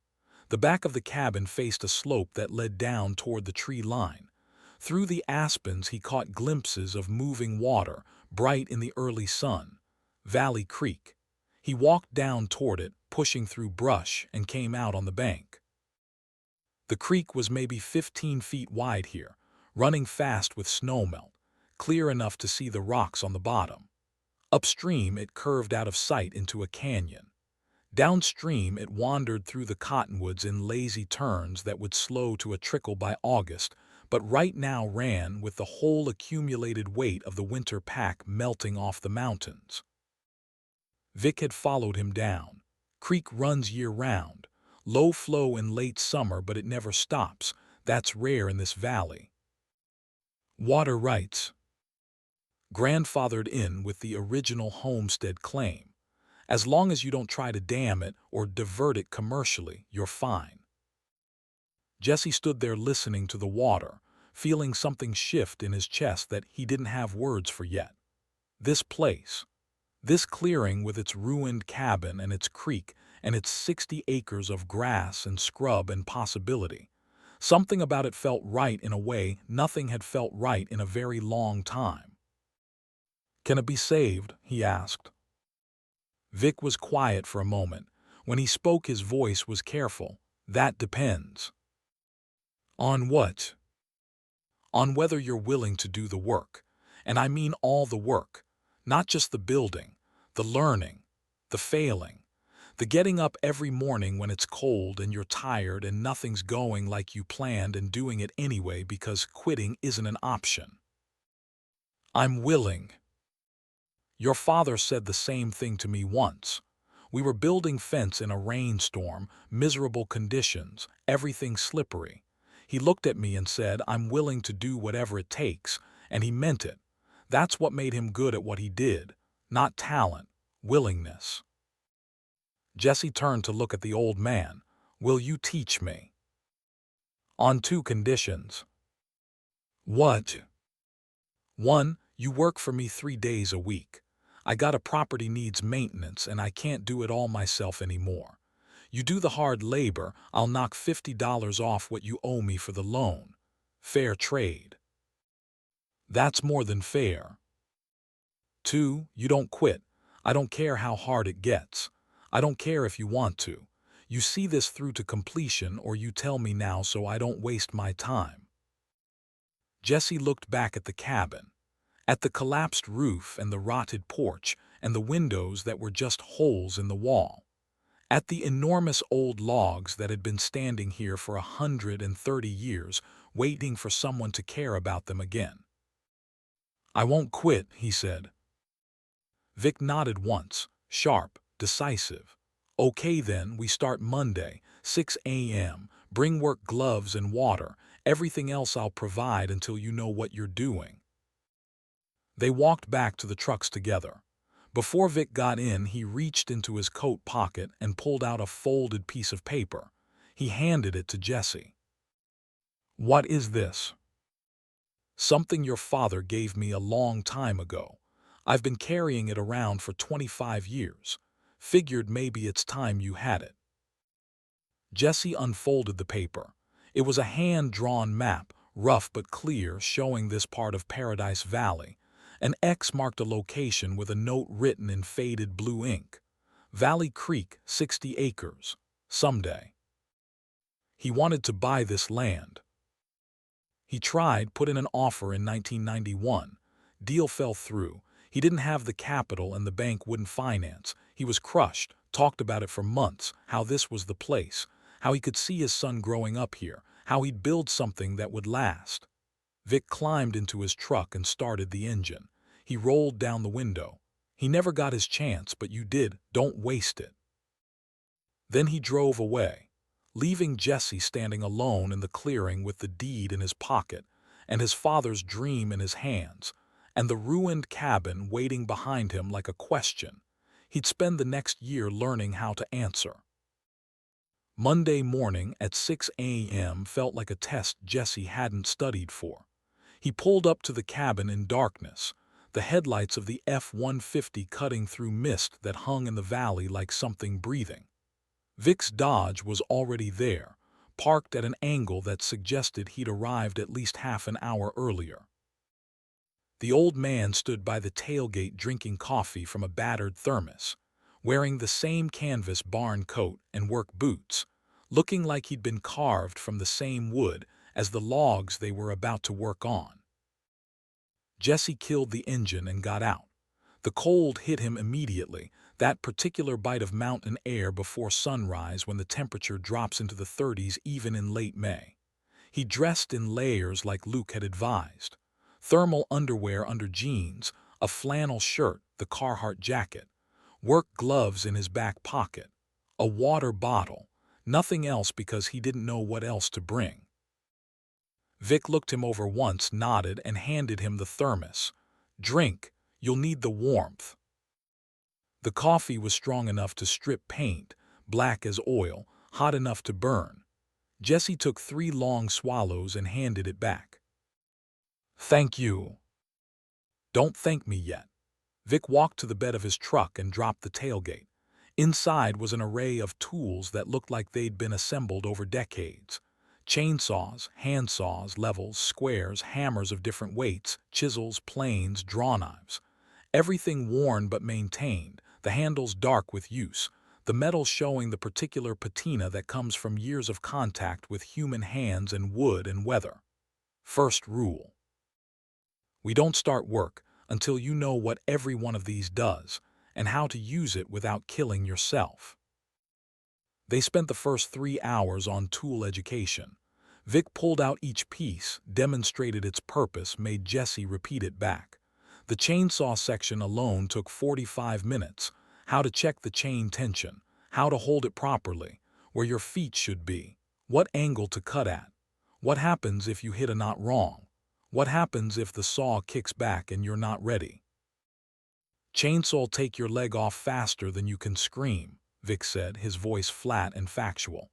The back of the cabin faced a slope that led down toward the tree line. Through the aspens he caught glimpses of moving water, bright in the early sun. Valley Creek. He walked down toward it, pushing through brush, and came out on the bank. The creek was maybe 15 feet wide here, running fast with snowmelt, clear enough to see the rocks on the bottom. Upstream it curved out of sight into a canyon. Downstream it wandered through the cottonwoods in lazy turns that would slow to a trickle by August, but right now ran with the whole accumulated weight of the winter pack melting off the mountains. Vic had followed him down. Creek runs year-round. Low flow in late summer, but it never stops. That's rare in this valley. Water rights. Grandfathered in with the original homestead claim. As long as you don't try to dam it or divert it commercially, you're fine. Jesse stood there listening to the water, feeling something shift in his chest that he didn't have words for yet. This place, this clearing with its ruined cabin and its creek and its 60 acres of grass and scrub and possibility. Something about it felt right in a way nothing had felt right in a very long time. "Can it be saved?" he asked. Vic was quiet for a moment. When he spoke, his voice was careful. "That depends." "On what?" "On whether you're willing to do the work. And I mean all the work. Not just the building, the learning, the failing, the getting up every morning when it's cold and you're tired and nothing's going like you planned and doing it anyway because quitting isn't an option." "I'm willing." "Your father said the same thing to me once. We were building fence in a rainstorm, miserable conditions, everything slippery. He looked at me and said, 'I'm willing to do whatever it takes,' and he meant it. That's what made him good at what he did. Not talent, willingness." Jesse turned to look at the old man. "Will you teach me?" "On 2 conditions." "What?" "1, you work for me 3 days a week. I got a property needs maintenance and I can't do it all myself anymore. You do the hard labor, I'll knock $50 off what you owe me for the loan. Fair trade." "That's more than fair." 2, you don't quit. I don't care how hard it gets. I don't care if you want to. You see this through to completion, or you tell me now so I don't waste my time." Jesse looked back at the cabin, at the collapsed roof and the rotted porch and the windows that were just holes in the wall, at the enormous old logs that had been standing here for 130 years, waiting for someone to care about them again. "I won't quit," he said. Vic nodded once, sharp, decisive. "Okay then, we start Monday, 6 a.m. Bring work gloves and water. Everything else I'll provide until you know what you're doing." They walked back to the trucks together. Before Vic got in, he reached into his coat pocket and pulled out a folded piece of paper. He handed it to Jesse. "What is this?" "Something your father gave me a long time ago. I've been carrying it around for 25 years. Figured maybe it's time you had it." Jesse unfolded the paper. It was a hand-drawn map, rough but clear, showing this part of Paradise Valley. An X marked a location with a note written in faded blue ink. "Valley Creek, 60 acres. Someday." He wanted to buy this land. He put in an offer in 1991. Deal fell through. He didn't have the capital and the bank wouldn't finance. He was crushed, talked about it for months, how this was the place, how he could see his son growing up here, how he'd build something that would last. Vic climbed into his truck and started the engine. He rolled down the window. "He never got his chance, but you did. Don't waste it." Then he drove away, leaving Jesse standing alone in the clearing with the deed in his pocket and his father's dream in his hands, and the ruined cabin waiting behind him like a question he'd spend the next year learning how to answer. Monday morning at 6 a.m. felt like a test Jesse hadn't studied for. He pulled up to the cabin in darkness, the headlights of the F-150 cutting through mist that hung in the valley like something breathing. Vic's Dodge was already there, parked at an angle that suggested he'd arrived at least half an hour earlier. The old man stood by the tailgate drinking coffee from a battered thermos, wearing the same canvas barn coat and work boots, looking like he'd been carved from the same wood as the logs they were about to work on. Jesse killed the engine and got out. The cold hit him immediately, that particular bite of mountain air before sunrise when the temperature drops into the 30s even in late May. He dressed in layers like Luke had advised. Thermal underwear under jeans, a flannel shirt, the Carhartt jacket, work gloves in his back pocket, a water bottle, nothing else because he didn't know what else to bring. Vic looked him over once, nodded, and handed him the thermos. "Drink, you'll need the warmth." The coffee was strong enough to strip paint, black as oil, hot enough to burn. Jesse took 3 long swallows and handed it back. "Thank you." "Don't thank me yet." Vic walked to the bed of his truck and dropped the tailgate. Inside was an array of tools that looked like they'd been assembled over decades. Chainsaws, handsaws, levels, squares, hammers of different weights, chisels, planes, draw knives. Everything worn but maintained, the handles dark with use, the metal showing the particular patina that comes from years of contact with human hands and wood and weather. First rule: we don't start work until you know what every one of these does and how to use it without killing yourself. They spent the first 3 hours on tool education. Vic pulled out each piece, demonstrated its purpose, made Jesse repeat it back. The chainsaw section alone took 45 minutes. How to check the chain tension, how to hold it properly, where your feet should be, what angle to cut at. What happens if you hit a knot wrong? What happens if the saw kicks back and you're not ready? "Chainsaw take your leg off faster than you can scream," Vic said, his voice flat and factual.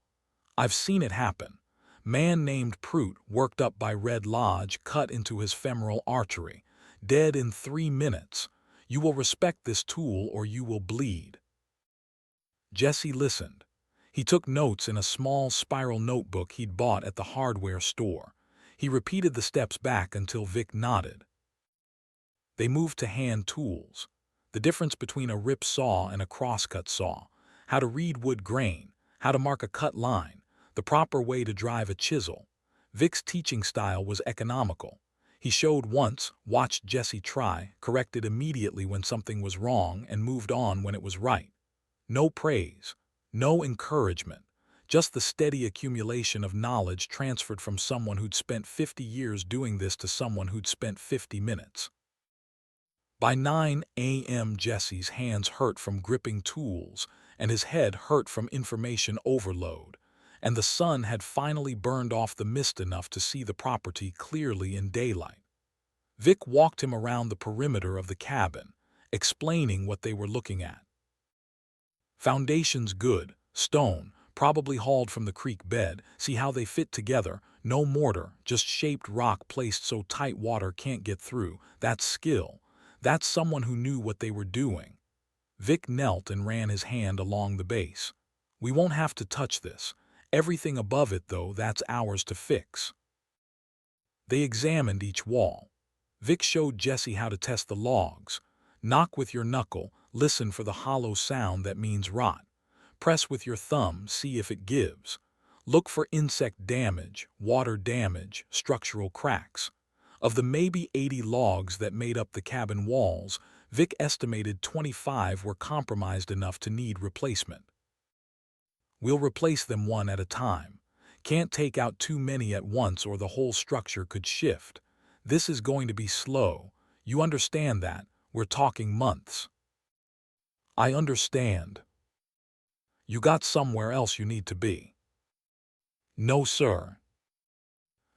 "I've seen it happen. Man named Prout, worked up by Red Lodge, cut into his femoral artery. Dead in 3 minutes. You will respect this tool or you will bleed." Jesse listened. He took notes in a small spiral notebook he'd bought at the hardware store. He repeated the steps back until Vic nodded. They moved to hand tools. The difference between a rip saw and a crosscut saw, how to read wood grain, how to mark a cut line, the proper way to drive a chisel. Vic's teaching style was economical. He showed once, watched Jesse try, corrected immediately when something was wrong, and moved on when it was right. No praise, no encouragement, just the steady accumulation of knowledge transferred from someone who'd spent 50 years doing this to someone who'd spent 50 minutes. By 9 a.m. Jesse's hands hurt from gripping tools, and his head hurt from information overload, and the sun had finally burned off the mist enough to see the property clearly in daylight. Vic walked him around the perimeter of the cabin, explaining what they were looking at. Foundations good, stone, probably hauled from the creek bed. See how they fit together, no mortar, just shaped rock placed so tight water can't get through. That's skill. That's someone who knew what they were doing. Vic knelt and ran his hand along the base. We won't have to touch this. Everything above it, though, that's ours to fix. They examined each wall. Vic showed Jesse how to test the logs. Knock with your knuckle, listen for the hollow sound that means rot. Press with your thumb, see if it gives. Look for insect damage, water damage, structural cracks. Of the maybe 80 logs that made up the cabin walls, Vic estimated 25 were compromised enough to need replacement. We'll replace them one at a time. Can't take out too many at once or the whole structure could shift. This is going to be slow. You understand that? We're talking months. I understand. You got somewhere else you need to be? No, sir.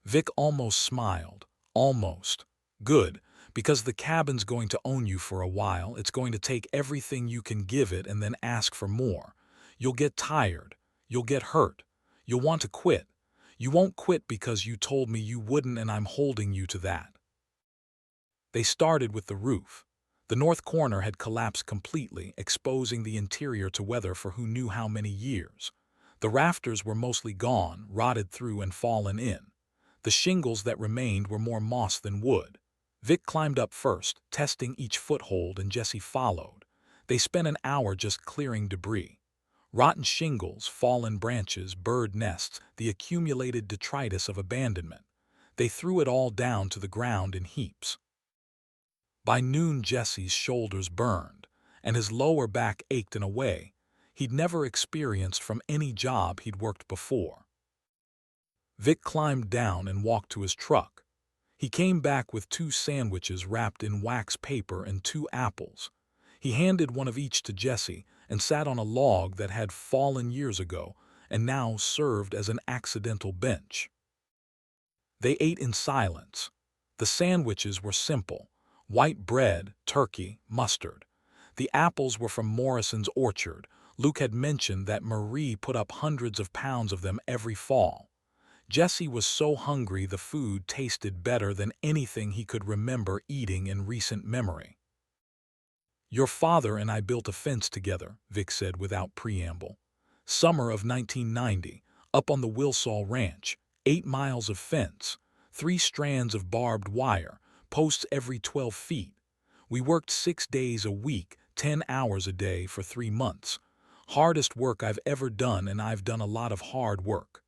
Vic almost smiled. Almost. Good, because the cabin's going to own you for a while. It's going to take everything you can give it and then ask for more. You'll get tired. You'll get hurt. You'll want to quit. You won't quit because you told me you wouldn't, and I'm holding you to that. They started with the roof. The north corner had collapsed completely, exposing the interior to weather for who knew how many years. The rafters were mostly gone, rotted through and fallen in. The shingles that remained were more moss than wood. Vic climbed up first, testing each foothold, and Jesse followed. They spent an hour just clearing debris. Rotten shingles, fallen branches, bird nests, the accumulated detritus of abandonment. They threw it all down to the ground in heaps. By noon, Jesse's shoulders burned, and his lower back ached in a way he'd never experienced from any job he'd worked before. Vic climbed down and walked to his truck. He came back with 2 sandwiches wrapped in wax paper and 2 apples. He handed one of each to Jesse and sat on a log that had fallen years ago and now served as an accidental bench. They ate in silence. The sandwiches were simple: white bread, turkey, mustard. The apples were from Morrison's orchard. Luke had mentioned that Marie put up hundreds of pounds of them every fall. Jesse was so hungry the food tasted better than anything he could remember eating in recent memory. Your father and I built a fence together, Vic said without preamble. Summer of 1990, up on the Wilsall Ranch, 8 miles of fence, 3 strands of barbed wire, posts every 12 feet. We worked 6 days a week, 10 hours a day for 3 months. Hardest work I've ever done, and I've done a lot of hard work.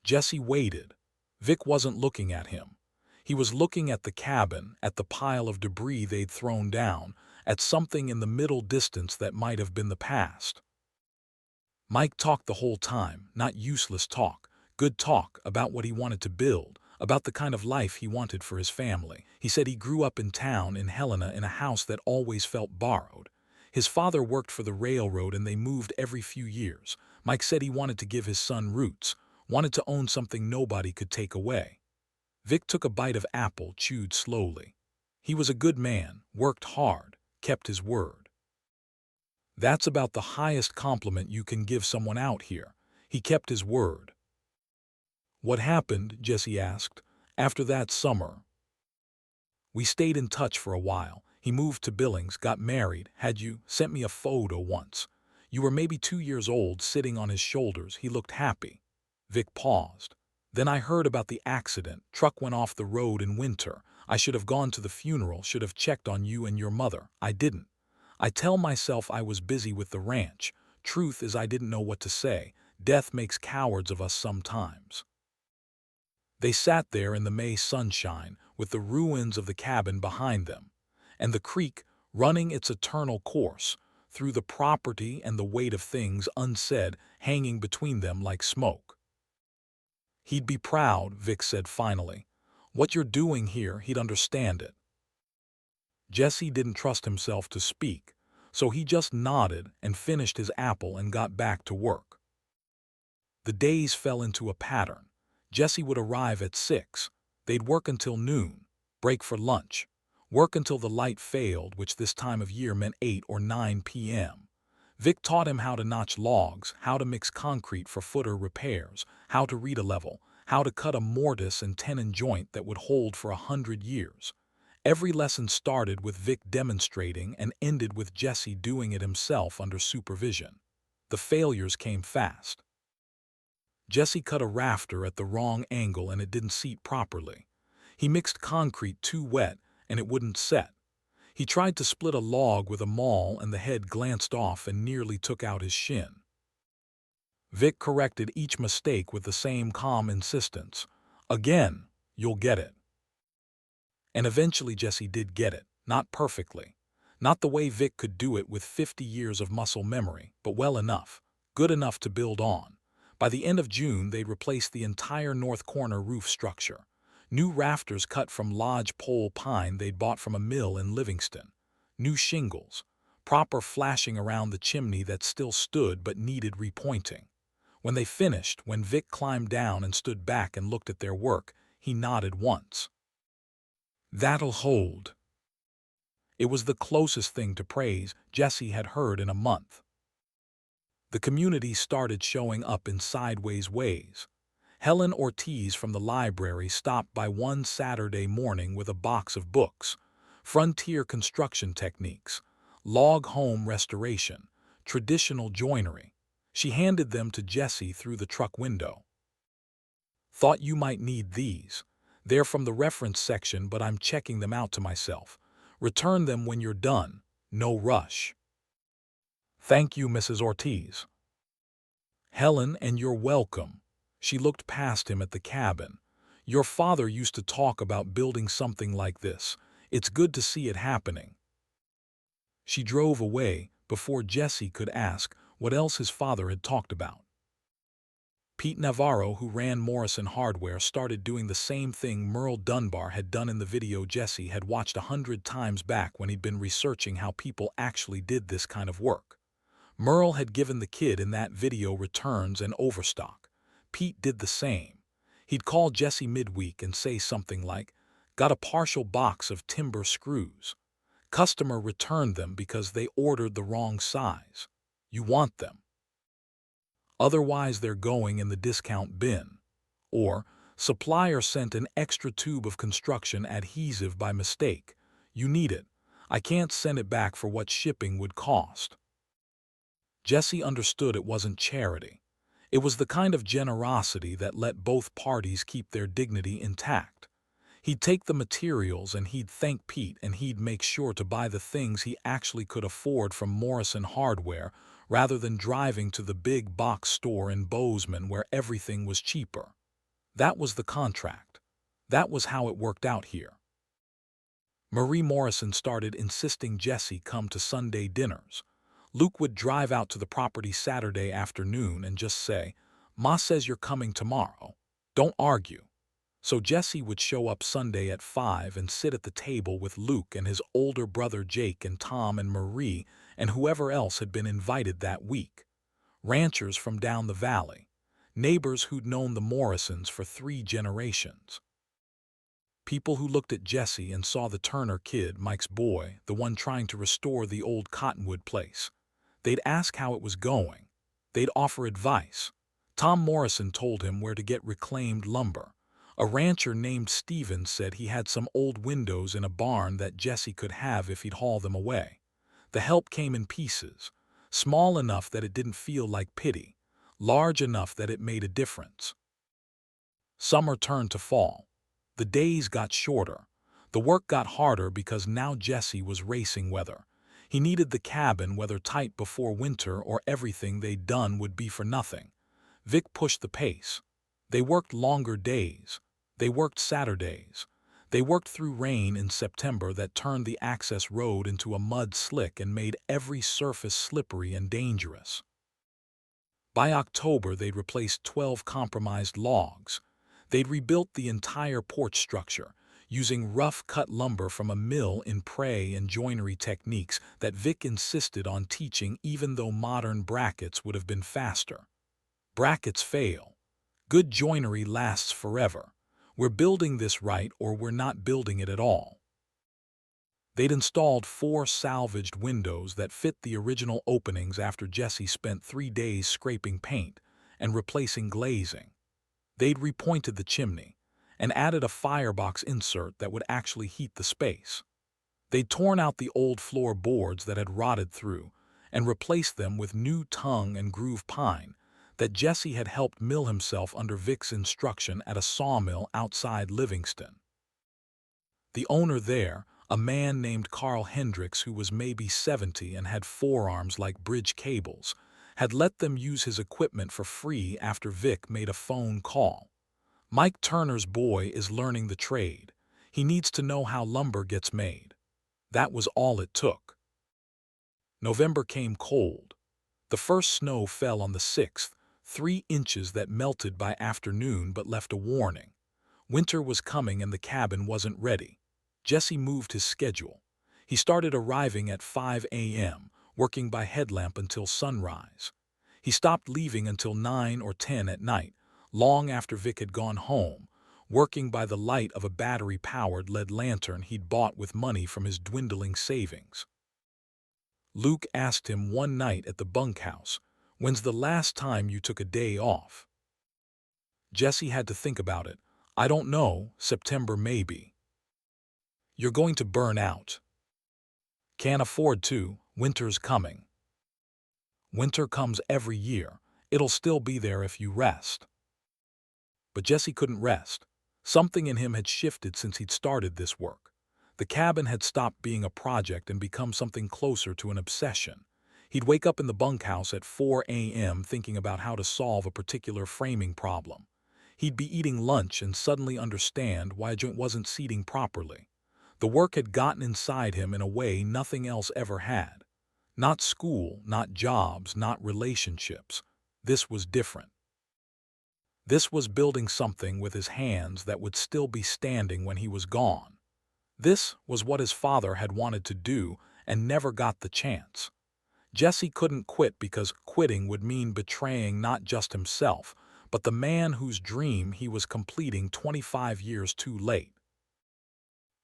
Jesse waited. Vic wasn't looking at him. He was looking at the cabin, at the pile of debris they'd thrown down, at something in the middle distance that might have been the past. Mike talked the whole time, not useless talk, good talk about what he wanted to build, about the kind of life he wanted for his family. He said he grew up in town in Helena in a house that always felt borrowed. His father worked for the railroad and they moved every few years. Mike said he wanted to give his son roots, wanted to own something nobody could take away. Vic took a bite of apple, chewed slowly. He was a good man, worked hard, kept his word. That's about the highest compliment you can give someone out here. He kept his word. What happened, Jesse asked, after that summer? We stayed in touch for a while. He moved to Billings, got married, had you, sent me a photo once. You were maybe 2 years old, sitting on his shoulders. He looked happy. Vic paused. Then I heard about the accident. Truck went off the road in winter. I should have gone to the funeral, should have checked on you and your mother. I didn't. I tell myself I was busy with the ranch, Truth is I didn't know what to say. Death makes cowards of us sometimes. They sat there in the May sunshine, with the ruins of the cabin behind them, and the creek running its eternal course through the property and the weight of things unsaid hanging between them like smoke. "He'd be proud," Vic said finally. "What you're doing here, he'd understand it." Jesse didn't trust himself to speak, so he just nodded and finished his apple and got back to work. The days fell into a pattern. Jesse would arrive at 6. They'd work until noon, break for lunch, work until the light failed, which this time of year meant 8 or 9 p.m. Vic taught him how to notch logs, how to mix concrete for footer repairs, how to read a level, how to cut a mortise and tenon joint that would hold for 100 years. Every lesson started with Vic demonstrating and ended with Jesse doing it himself under supervision. The failures came fast. Jesse cut a rafter at the wrong angle and it didn't seat properly. He mixed concrete too wet and it wouldn't set. He tried to split a log with a maul and the head glanced off and nearly took out his shin. Vic corrected each mistake with the same calm insistence. "Again, you'll get it." And eventually Jesse did get it, not perfectly. Not the way Vic could do it with 50 years of muscle memory, but well enough, good enough to build on. By the end of June, they'd replaced the entire north corner roof structure. New rafters cut from lodge pole pine they'd bought from a mill in Livingston. New shingles, proper flashing around the chimney that still stood but needed repointing. When they finished, when Vic climbed down and stood back and looked at their work, he nodded once. "That'll hold." It was the closest thing to praise Jesse had heard in a month. The community started showing up in sideways ways. Helen Ortiz from the library stopped by one Saturday morning with a box of books, frontier construction techniques, log home restoration, traditional joinery. She handed them to Jesse through the truck window. "Thought you might need these. They're from the reference section, but I'm checking them out to myself. Return them when you're done. No rush." "Thank you, Mrs. Ortiz." "Helen, and you're welcome." She looked past him at the cabin. "Your father used to talk about building something like this. It's good to see it happening." She drove away before Jesse could ask what else his father had talked about. Pete Navarro, who ran Morrison Hardware, started doing the same thing Merle Dunbar had done in the video Jesse had watched 100 times back when he'd been researching how people actually did this kind of work. Merle had given the kid in that video returns and overstock. Pete did the same. He'd call Jesse midweek and say something like, "Got a partial box of timber screws. Customer returned them because they ordered the wrong size. You want them. Otherwise they're going in the discount bin." Or, "Supplier sent an extra tube of construction adhesive by mistake. You need it. I can't send it back for what shipping would cost." Jesse understood it wasn't charity. It was the kind of generosity that let both parties keep their dignity intact. He'd take the materials and he'd thank Pete and he'd make sure to buy the things he actually could afford from Morrison Hardware rather than driving to the big box store in Bozeman where everything was cheaper. That was the contract. That was how it worked out here. Marie Morrison started insisting Jesse come to Sunday dinners. Luke would drive out to the property Saturday afternoon and just say, "Ma says you're coming tomorrow. Don't argue." So Jesse would show up Sunday at 5 and sit at the table with Luke and his older brother Jake and Tom and Marie and whoever else had been invited that week. Ranchers from down the valley. Neighbors who'd known the Morrisons for 3 generations. People who looked at Jesse and saw the Turner kid, Mike's boy, the one trying to restore the old Cottonwood place. They'd ask how it was going. They'd offer advice. Tom Morrison told him where to get reclaimed lumber. A rancher named Steven said he had some old windows in a barn that Jesse could have if he'd haul them away. The help came in pieces, small enough that it didn't feel like pity, large enough that it made a difference. Summer turned to fall. The days got shorter. The work got harder because now Jesse was racing weather. He needed the cabin weather-tight before winter or everything they'd done would be for nothing. Vic pushed the pace. They worked longer days. They worked Saturdays. They worked through rain in September that turned the access road into a mud slick and made every surface slippery and dangerous. By October, they'd replaced 12 compromised logs. They'd rebuilt the entire porch structure, using rough-cut lumber from a mill in pray and joinery techniques that Vic insisted on teaching even though modern brackets would have been faster. Brackets fail. Good joinery lasts forever. We're building this right or we're not building it at all. They'd installed 4 salvaged windows that fit the original openings after Jesse spent 3 days scraping paint and replacing glazing. They'd repointed the chimney and added a firebox insert that would actually heat the space. They'd torn out the old floor boards that had rotted through and replaced them with new tongue and groove pine that Jesse had helped mill himself under Vic's instruction at a sawmill outside Livingston. The owner there, a man named Carl Hendricks who was maybe 70 and had forearms like bridge cables, had let them use his equipment for free after Vic made a phone call. Mike Turner's boy is learning the trade. He needs to know how lumber gets made. That was all it took. November came cold. The first snow fell on the 6th, 3 inches that melted by afternoon but left a warning. Winter was coming and the cabin wasn't ready. Jesse moved his schedule. He started arriving at 5 a.m., working by headlamp until sunrise. He stopped leaving until 9 or 10 at night, long after Vic had gone home, working by the light of a battery-powered lead lantern he'd bought with money from his dwindling savings. Luke asked him one night at the bunkhouse, "When's the last time you took a day off?" Jesse had to think about it. "I don't know, September maybe." "You're going to burn out." "Can't afford to, winter's coming." "Winter comes every year. It'll still be there if you rest." But Jesse couldn't rest. Something in him had shifted since he'd started this work. The cabin had stopped being a project and become something closer to an obsession. He'd wake up in the bunkhouse at 4 a.m. thinking about how to solve a particular framing problem. He'd be eating lunch and suddenly understand why a joint wasn't seating properly. The work had gotten inside him in a way nothing else ever had. Not school, not jobs, not relationships. This was different. This was building something with his hands that would still be standing when he was gone. This was what his father had wanted to do and never got the chance. Jesse couldn't quit because quitting would mean betraying not just himself, but the man whose dream he was completing 25 years too late.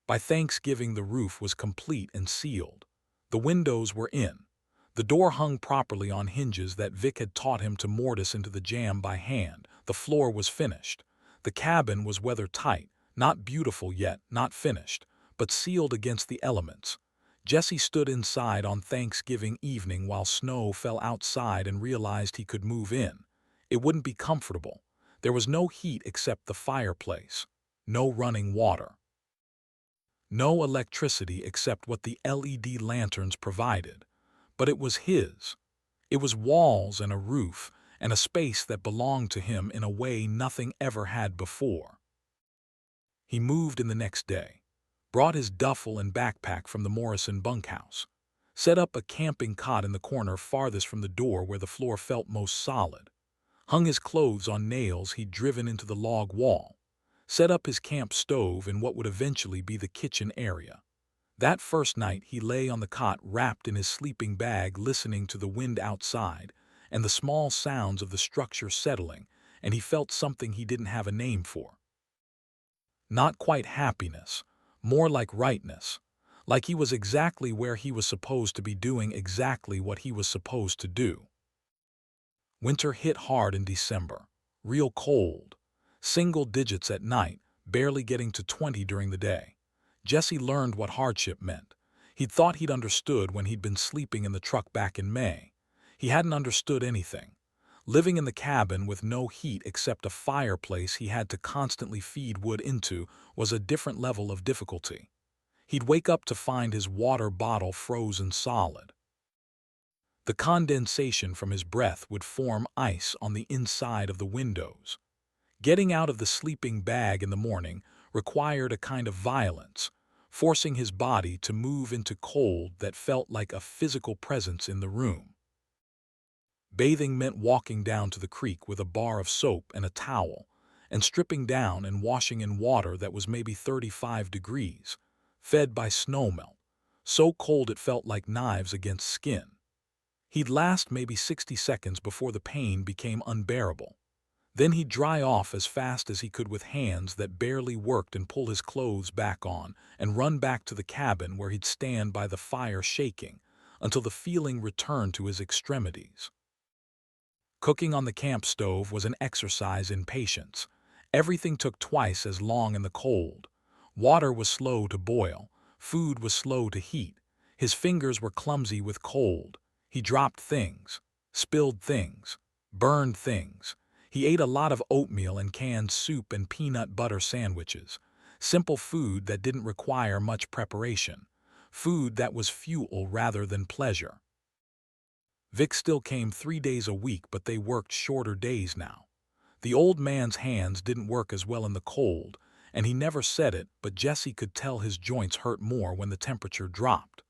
By Thanksgiving, the roof was complete and sealed. The windows were in. The door hung properly on hinges that Vic had taught him to mortise into the jamb by hand. The floor was finished. The cabin was weather-tight, not beautiful yet, not finished, but sealed against the elements. Jesse stood inside on Thanksgiving evening while snow fell outside and realized he could move in. It wouldn't be comfortable. There was no heat except the fireplace. No running water. No electricity except what the LED lanterns provided. But it was his. It was walls and a roof and a space that belonged to him in a way nothing ever had before. He moved in the next day, brought his duffel and backpack from the Morrison bunkhouse, set up a camping cot in the corner farthest from the door where the floor felt most solid, hung his clothes on nails he'd driven into the log wall, set up his camp stove in what would eventually be the kitchen area. That first night he lay on the cot wrapped in his sleeping bag listening to the wind outside and the small sounds of the structure settling, and he felt something he didn't have a name for. Not quite happiness, more like rightness, like he was exactly where he was supposed to be doing exactly what he was supposed to do. Winter hit hard in December, real cold, single digits at night, barely getting to 20 during the day. Jesse learned what hardship meant. He'd thought he'd understood when he'd been sleeping in the truck back in May. He hadn't understood anything. Living in the cabin with no heat except a fireplace he had to constantly feed wood into was a different level of difficulty. He'd wake up to find his water bottle frozen solid. The condensation from his breath would form ice on the inside of the windows. Getting out of the sleeping bag in the morning required a kind of violence, forcing his body to move into cold that felt like a physical presence in the room. Bathing meant walking down to the creek with a bar of soap and a towel, and stripping down and washing in water that was maybe 35 degrees, fed by snowmelt, so cold it felt like knives against skin. He'd last maybe 60 seconds before the pain became unbearable. Then he'd dry off as fast as he could with hands that barely worked and pull his clothes back on and run back to the cabin where he'd stand by the fire shaking until the feeling returned to his extremities. Cooking on the camp stove was an exercise in patience. Everything took twice as long in the cold. Water was slow to boil. Food was slow to heat. His fingers were clumsy with cold. He dropped things, spilled things, burned things. He ate a lot of oatmeal and canned soup and peanut butter sandwiches. Simple food that didn't require much preparation. Food that was fuel rather than pleasure. Vic still came 3 days a week, but they worked shorter days now. The old man's hands didn't work as well in the cold, and he never said it, but Jesse could tell his joints hurt more when the temperature dropped.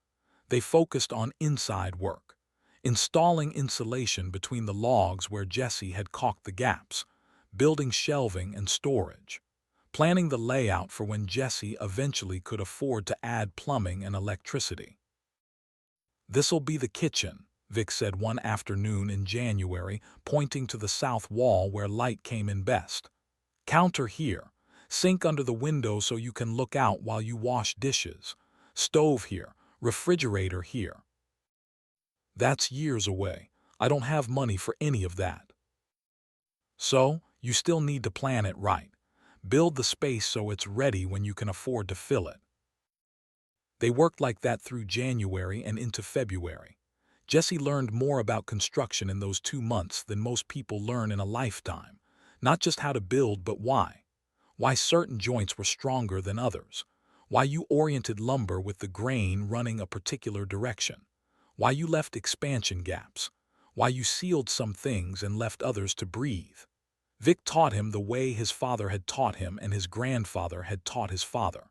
They focused on inside work, installing insulation between the logs where Jesse had caulked the gaps, building shelving and storage, planning the layout for when Jesse eventually could afford to add plumbing and electricity. "This'll be the kitchen," Vic said one afternoon in January, pointing to the south wall where light came in best. "Counter here. Sink under the window so you can look out while you wash dishes. Stove here. Refrigerator here." "That's years away. I don't have money for any of that." "So, you still need to plan it right. Build the space so it's ready when you can afford to fill it." They worked like that through January and into February. Jesse learned more about construction in those 2 months than most people learn in a lifetime. Not just how to build, but why. Why certain joints were stronger than others. Why you oriented lumber with the grain running a particular direction. Why you left expansion gaps. Why you sealed some things and left others to breathe. Vic taught him the way his father had taught him and his grandfather had taught his father.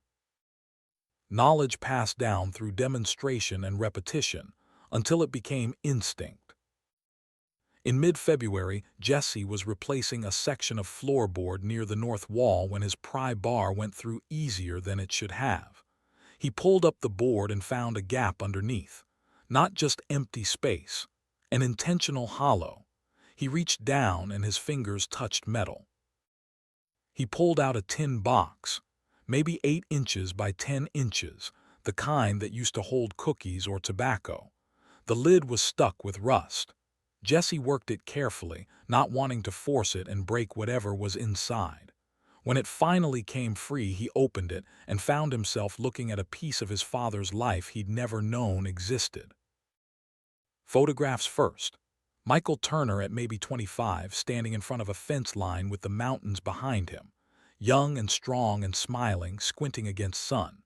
Knowledge passed down through demonstration and repetition, until it became instinct. In mid-February, Jesse was replacing a section of floorboard near the north wall when his pry bar went through easier than it should have. He pulled up the board and found a gap underneath. Not just empty space, an intentional hollow. He reached down and his fingers touched metal. He pulled out a tin box, maybe 8 inches by 10 inches, the kind that used to hold cookies or tobacco. The lid was stuck with rust. Jesse worked it carefully, not wanting to force it and break whatever was inside. When it finally came free, he opened it and found himself looking at a piece of his father's life he'd never known existed. Photographs first. Michael Turner at maybe 25, standing in front of a fence line with the mountains behind him. Young and strong and smiling, squinting against sun.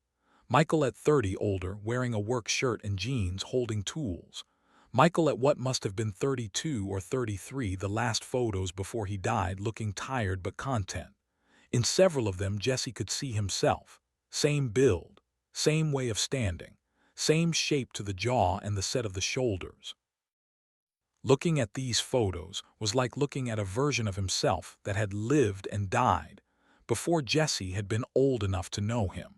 Michael at 30, older, wearing a work shirt and jeans, holding tools. Michael at what must have been 32 or 33, the last photos before he died, looking tired but content. In several of them, Jesse could see himself. Same build, same way of standing, same shape to the jaw and the set of the shoulders. Looking at these photos was like looking at a version of himself that had lived and died before Jesse had been old enough to know him.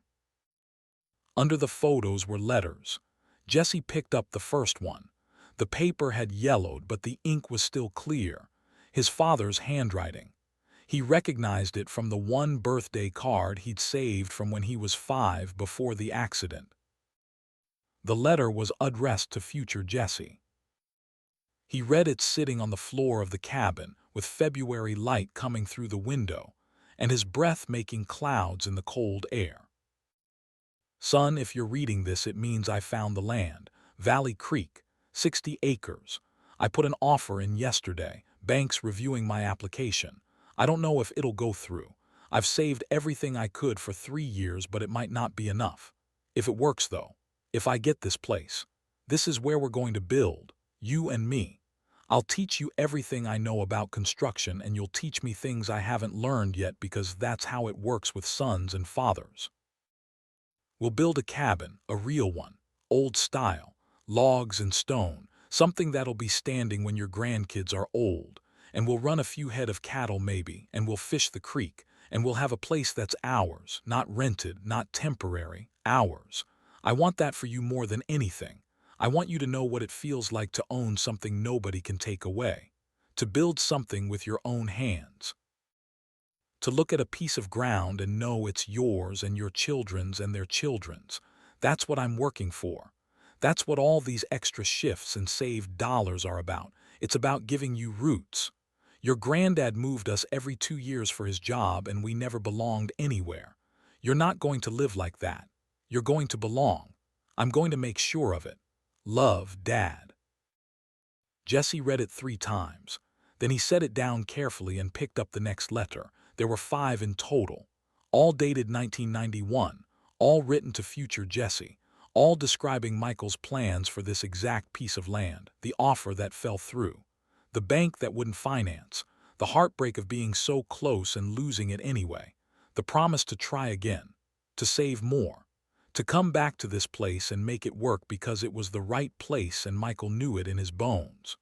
Under the photos were letters. Jesse picked up the first one. The paper had yellowed, but the ink was still clear. His father's handwriting. He recognized it from the one birthday card he'd saved from when he was 5 before the accident. The letter was addressed to future Jesse. He read it sitting on the floor of the cabin, with February light coming through the window, and his breath making clouds in the cold air. "Son, if you're reading this, it means I found the land. Valley Creek, 60 acres. I put an offer in yesterday. Bank's reviewing my application. I don't know if it'll go through. I've saved everything I could for 3 years, but it might not be enough. If it works, though, if I get this place, this is where we're going to build, you and me. I'll teach you everything I know about construction, and you'll teach me things I haven't learned yet, because that's how it works with sons and fathers. We'll build a cabin, a real one, old style, logs and stone, something that'll be standing when your grandkids are old. And we'll run a few head of cattle maybe, and we'll fish the creek, and we'll have a place that's ours, not rented, not temporary, ours. I want that for you more than anything. I want you to know what it feels like to own something nobody can take away, to build something with your own hands, to look at a piece of ground and know it's yours and your children's and their children's. That's what I'm working for. That's what all these extra shifts and saved dollars are about. It's about giving you roots. Your granddad moved us every 2 years for his job, and we never belonged anywhere. You're not going to live like that. You're going to belong. I'm going to make sure of it. Love, Dad. Jesse read it 3 times. Then he set it down carefully and picked up the next letter. There were 5 in total, all dated 1991, all written to future Jesse, all describing Michael's plans for this exact piece of land, the offer that fell through, the bank that wouldn't finance, the heartbreak of being so close and losing it anyway, the promise to try again, to save more, to come back to this place and make it work because it was the right place and Michael knew it in his bones.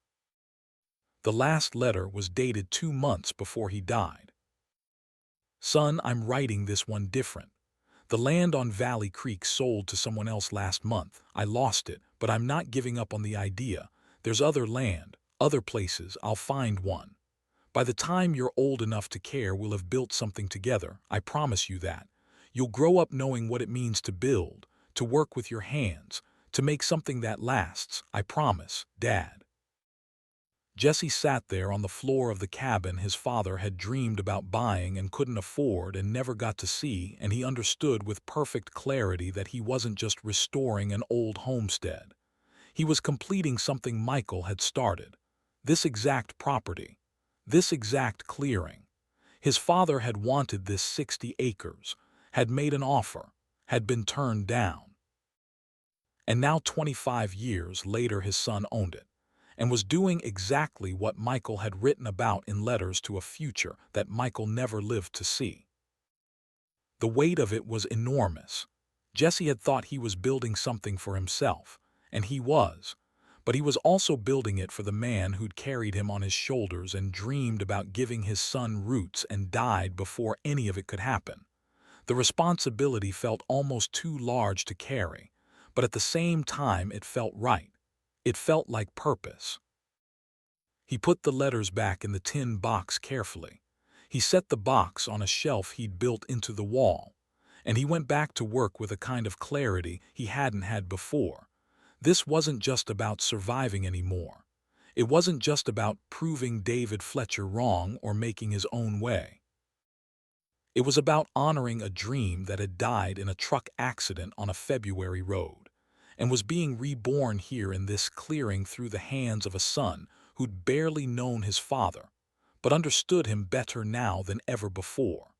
The last letter was dated 2 months before he died. Son, I'm writing this one different. The land on Valley Creek sold to someone else last month. I lost it, but I'm not giving up on the idea. There's other land, other places. I'll find one. By the time you're old enough to care, we'll have built something together. I promise you that. You'll grow up knowing what it means to build, to work with your hands, to make something that lasts. I promise, Dad. Jesse sat there on the floor of the cabin his father had dreamed about buying and couldn't afford and never got to see, and he understood with perfect clarity that he wasn't just restoring an old homestead. He was completing something Michael had started. This exact property. This exact clearing. His father had wanted this 60 acres, had made an offer, had been turned down. And now 25 years later his son owned it, and was doing exactly what Michael had written about in letters to a future that Michael never lived to see. The weight of it was enormous. Jesse had thought he was building something for himself, and he was, but he was also building it for the man who'd carried him on his shoulders and dreamed about giving his son roots and died before any of it could happen. The responsibility felt almost too large to carry, but at the same time it felt right. It felt like purpose. He put the letters back in the tin box carefully. He set the box on a shelf he'd built into the wall, and he went back to work with a kind of clarity he hadn't had before. This wasn't just about surviving anymore. It wasn't just about proving David Fletcher wrong or making his own way. It was about honoring a dream that had died in a truck accident on a February road, and was being reborn here in this clearing through the hands of a son who'd barely known his father, but understood him better now than ever before.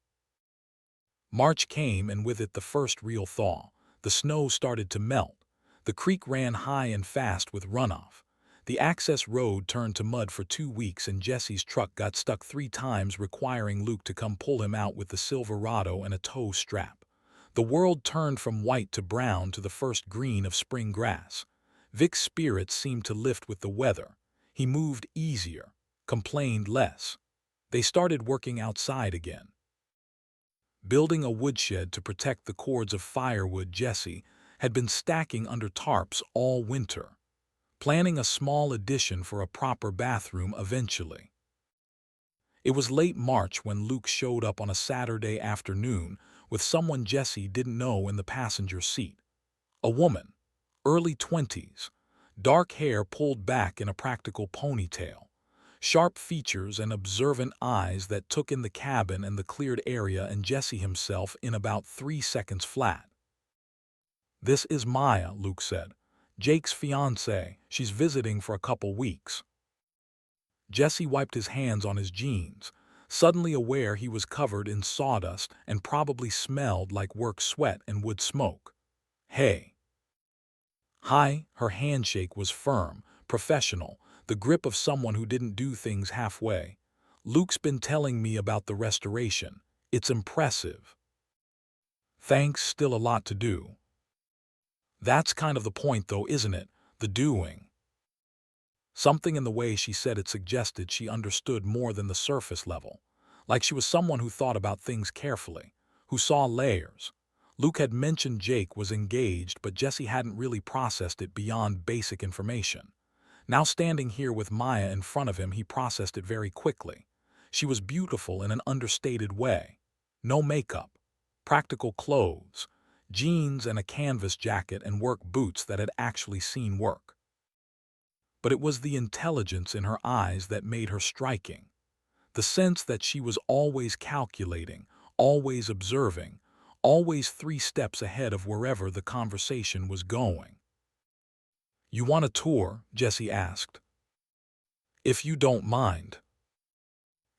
March came, and with it the first real thaw. The snow started to melt. The creek ran high and fast with runoff. The access road turned to mud for 2 weeks, and Jesse's truck got stuck 3 times, requiring Luke to come pull him out with the Silverado and a tow strap. The world turned from white to brown to the first green of spring grass. Vic's spirits seemed to lift with the weather. He moved easier, complained less. They started working outside again. Building a woodshed to protect the cords of firewood Jesse had been stacking under tarps all winter, planning a small addition for a proper bathroom eventually. It was late March when Luke showed up on a Saturday afternoon with someone Jesse didn't know in the passenger seat. A woman, early 20s, dark hair pulled back in a practical ponytail, sharp features and observant eyes that took in the cabin and the cleared area and Jesse himself in about 3 seconds flat. "This is Maya," Luke said. "Jake's fiancée. She's visiting for a couple weeks." Jesse wiped his hands on his jeans, suddenly aware he was covered in sawdust and probably smelled like work sweat and wood smoke. Hey. Hi, her handshake was firm, professional, the grip of someone who didn't do things halfway. Luke's been telling me about the restoration. It's impressive. Thanks, still a lot to do. That's kind of the point though, isn't it? The doing. Something in the way she said it suggested she understood more than the surface level. Like she was someone who thought about things carefully, who saw layers. Luke had mentioned Jake was engaged, but Jesse hadn't really processed it beyond basic information. Now standing here with Maya in front of him, he processed it very quickly. She was beautiful in an understated way. No makeup, practical clothes, jeans and a canvas jacket and work boots that had actually seen work. But it was the intelligence in her eyes that made her striking. The sense that she was always calculating, always observing, always 3 steps ahead of wherever the conversation was going. "You want a tour?" Jesse asked. "If you don't mind."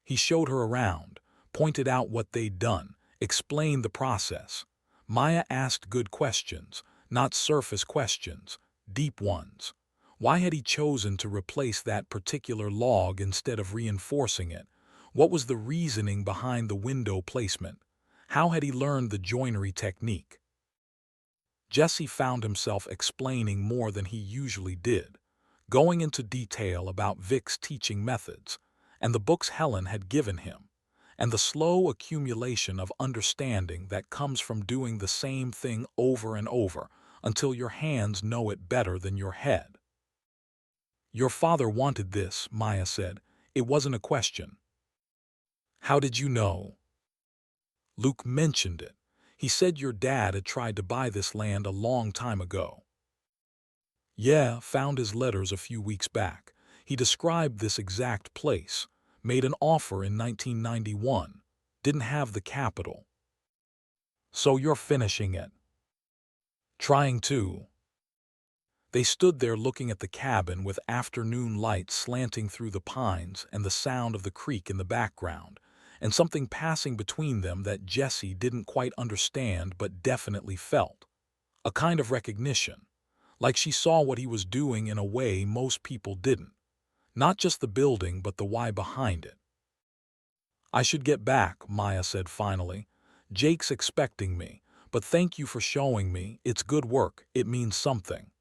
He showed her around, pointed out what they'd done, explained the process. Maya asked good questions, not surface questions, deep ones. Why had he chosen to replace that particular log instead of reinforcing it? What was the reasoning behind the window placement? How had he learned the joinery technique? Jesse found himself explaining more than he usually did, going into detail about Vic's teaching methods, and the books Helen had given him, and the slow accumulation of understanding that comes from doing the same thing over and over until your hands know it better than your head. "Your father wanted this," Maya said. "It wasn't a question." "How did you know?" "Luke mentioned it. He said your dad had tried to buy this land a long time ago." "Yeah, found his letters a few weeks back. He described this exact place. Made an offer in 1991. Didn't have the capital." "So you're finishing it?" "Trying to." They stood there looking at the cabin with afternoon light slanting through the pines and the sound of the creek in the background, and something passing between them that Jesse didn't quite understand but definitely felt. A kind of recognition. Like she saw what he was doing in a way most people didn't. Not just the building, but the why behind it. "I should get back," Maya said finally. "Jake's expecting me, but thank you for showing me. It's good work. It means something."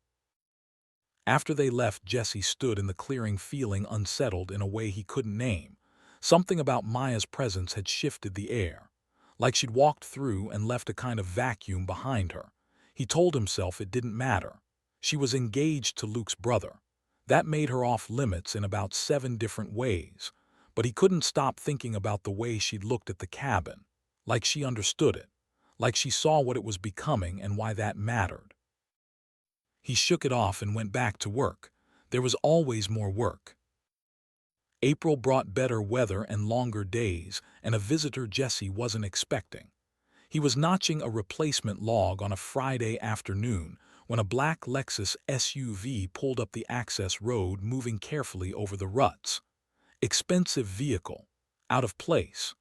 After they left, Jesse stood in the clearing feeling unsettled in a way he couldn't name. Something about Maya's presence had shifted the air. Like she'd walked through and left a kind of vacuum behind her. He told himself it didn't matter. She was engaged to Luke's brother. That made her off limits in about 7 different ways. But he couldn't stop thinking about the way she'd looked at the cabin. Like she understood it. Like she saw what it was becoming and why that mattered. He shook it off and went back to work. There was always more work. April brought better weather and longer days, and a visitor Jesse wasn't expecting. He was notching a replacement log on a Friday afternoon when a black Lexus SUV pulled up the access road, moving carefully over the ruts. Expensive vehicle. Out of place.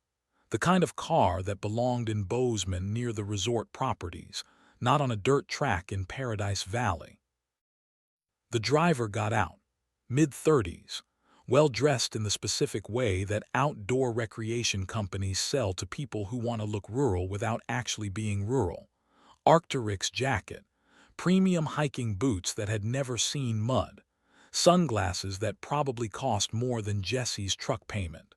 The kind of car that belonged in Bozeman near the resort properties, not on a dirt track in Paradise Valley. The driver got out, mid-30s, well-dressed in the specific way that outdoor recreation companies sell to people who want to look rural without actually being rural. Arc'teryx jacket, premium hiking boots that had never seen mud, sunglasses that probably cost more than Jesse's truck payment.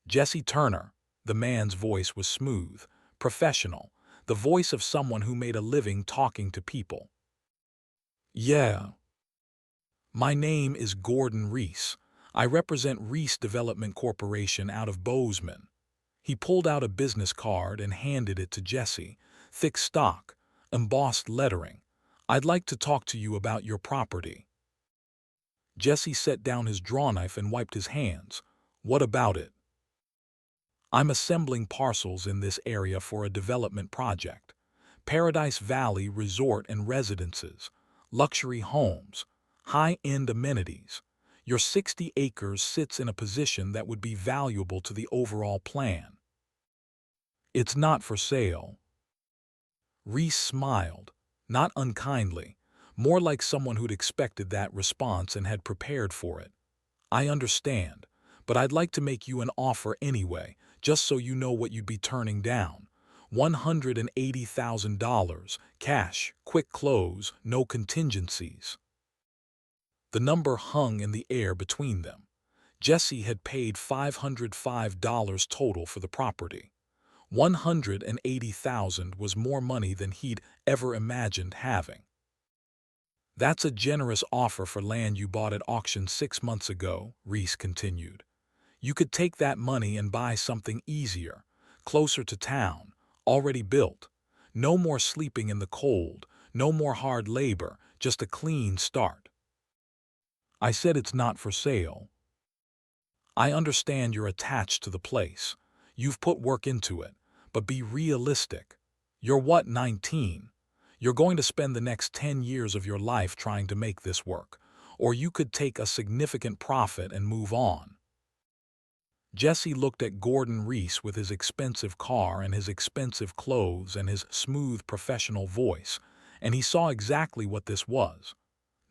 "Jesse Turner," the man's voice was smooth, professional, the voice of someone who made a living talking to people. "Yeah. My name is Gordon Reese. I represent Reese Development Corporation out of Bozeman." He pulled out a business card and handed it to Jesse. "Thick stock, embossed lettering. I'd like to talk to you about your property." Jesse set down his drawknife and wiped his hands. "What about it?" "I'm assembling parcels in this area for a development project. Paradise Valley resort and residences, luxury homes, high-end amenities. Your 60 acres sits in a position that would be valuable to the overall plan." "It's not for sale." Reese smiled. Not unkindly, more like someone who'd expected that response and had prepared for it. I understand, but I'd like to make you an offer anyway, just so you know what you'd be turning down. $180,000, cash, quick close, no contingencies. The number hung in the air between them. Jesse had paid $505 total for the property. $180,000 was more money than he'd ever imagined having. That's a generous offer for land you bought at auction 6 months ago, Reese continued. You could take that money and buy something easier, closer to town, already built. No more sleeping in the cold, no more hard labor, just a clean start. I said it's not for sale. I understand you're attached to the place. You've put work into it, but be realistic. You're what, 19? You're going to spend the next 10 years of your life trying to make this work, or you could take a significant profit and move on. Jesse looked at Gordon Reese with his expensive car and his expensive clothes and his smooth professional voice, and he saw exactly what this was.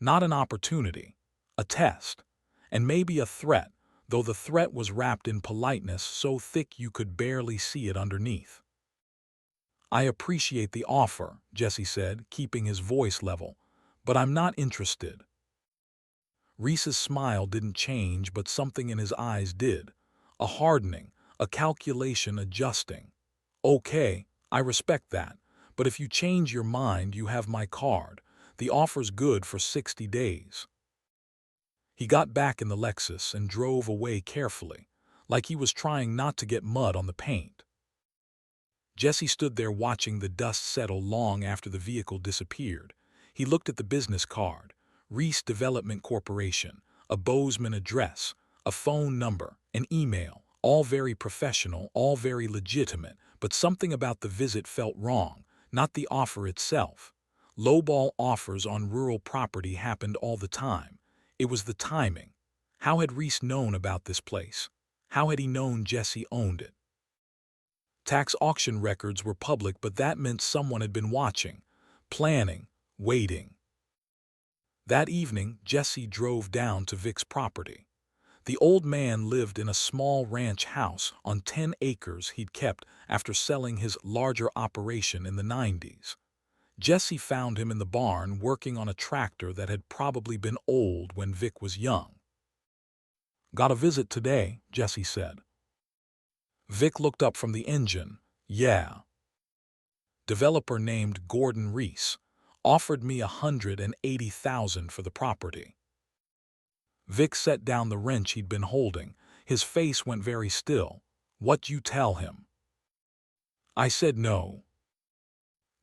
Not an opportunity, a test, and maybe a threat, though the threat was wrapped in politeness so thick you could barely see it underneath. I appreciate the offer, Jesse said, keeping his voice level, but I'm not interested. Reese's smile didn't change, but something in his eyes did. A hardening, a calculation adjusting. Okay, I respect that, but if you change your mind, you have my card. The offer's good for 60 days. He got back in the Lexus and drove away carefully, like he was trying not to get mud on the paint. Jesse stood there watching the dust settle long after the vehicle disappeared. He looked at the business card, Reese Development Corporation, a Bozeman address, a phone number, an email, all very professional, all very legitimate, but something about the visit felt wrong, not the offer itself. Lowball offers on rural property happened all the time. It was the timing. How had Reese known about this place? How had he known Jesse owned it? Tax auction records were public, but that meant someone had been watching, planning, waiting. That evening, Jesse drove down to Vic's property. The old man lived in a small ranch house on 10 acres he'd kept after selling his larger operation in the 90s. Jesse found him in the barn working on a tractor that had probably been old when Vic was young. Got a visit today, Jesse said. Vic looked up from the engine. Yeah. Developer named Gordon Reese offered me $180,000 for the property. Vic set down the wrench he'd been holding. His face went very still. What'd you tell him? I said no.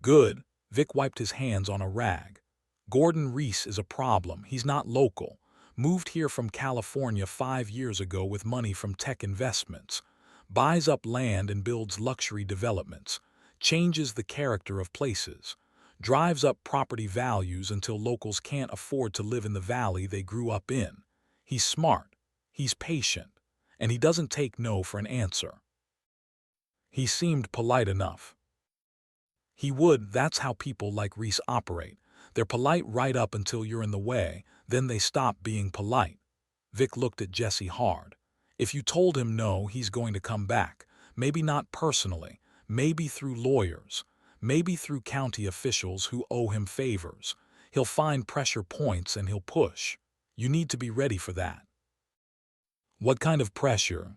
Good. Vic wiped his hands on a rag. Gordon Reese is a problem. He's not local. Moved here from California 5 years ago with money from tech investments. Buys up land and builds luxury developments. Changes the character of places. Drives up property values until locals can't afford to live in the valley they grew up in. He's smart. He's patient. And he doesn't take no for an answer. He seemed polite enough. That's how people like Reese operate. They're polite right up until you're in the way, then they stop being polite. Vic looked at Jesse hard. If you told him no, he's going to come back. Maybe not personally, maybe through lawyers, maybe through county officials who owe him favors. He'll find pressure points and he'll push. You need to be ready for that. What kind of pressure?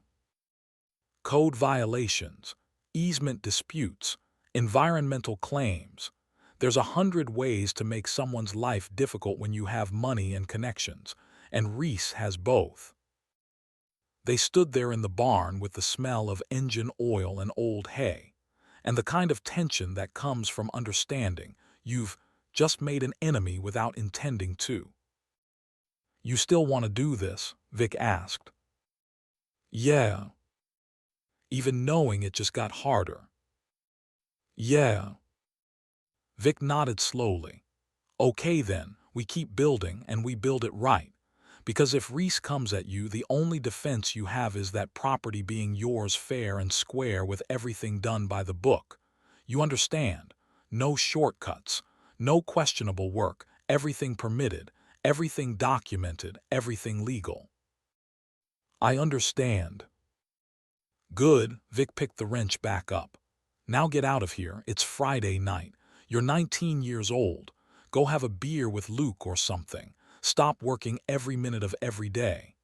Code violations, easement disputes, environmental claims. There's 100 ways to make someone's life difficult when you have money and connections, and Reese has both. They stood there in the barn with the smell of engine oil and old hay, and the kind of tension that comes from understanding you've just made an enemy without intending to. You still want to do this? Vic asked. Yeah. Even knowing it just got harder. Yeah. Vic nodded slowly. Okay then, we keep building and we build it right. Because if Reese comes at you, the only defense you have is that property being yours fair and square with everything done by the book. You understand? No shortcuts, No questionable work, everything permitted, everything documented, everything legal. I understand. Good, Vic picked the wrench back up. Now get out of here, it's Friday night. You're 19 years old. Go have a beer with Luke or something. Stop working every minute of every day.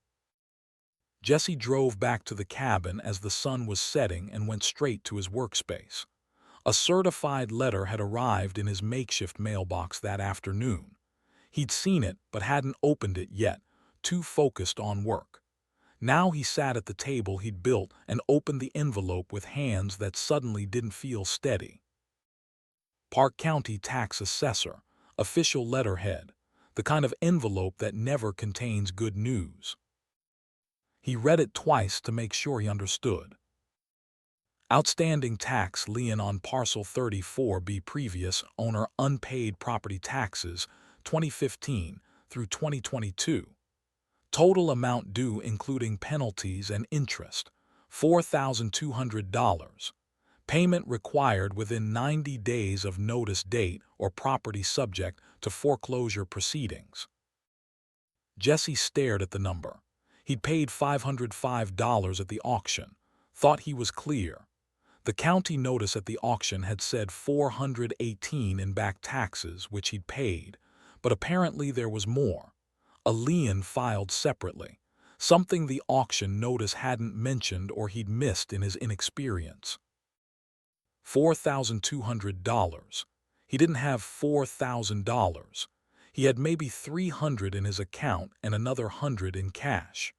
Jesse drove back to the cabin as the sun was setting and went straight to his workspace. A certified letter had arrived in his makeshift mailbox that afternoon. He'd seen it but hadn't opened it yet, too focused on work. Now he sat at the table he'd built and opened the envelope with hands that suddenly didn't feel steady. Park County Tax Assessor, official letterhead, the kind of envelope that never contains good news. He read it twice to make sure he understood. Outstanding tax lien on parcel 34B, previous owner unpaid property taxes 2015 through 2022. Total amount due including penalties and interest, $4,200. Payment required within 90 days of notice date or property subject to foreclosure proceedings. Jesse stared at the number. He'd paid $505 at the auction, thought he was clear. The county notice at the auction had said $418 in back taxes, which he'd paid, but apparently there was more. A lien filed separately, something the auction notice hadn't mentioned or he'd missed in his inexperience. $4,200. He didn't have $4,000. He had maybe $300 in his account and another $100 in cash.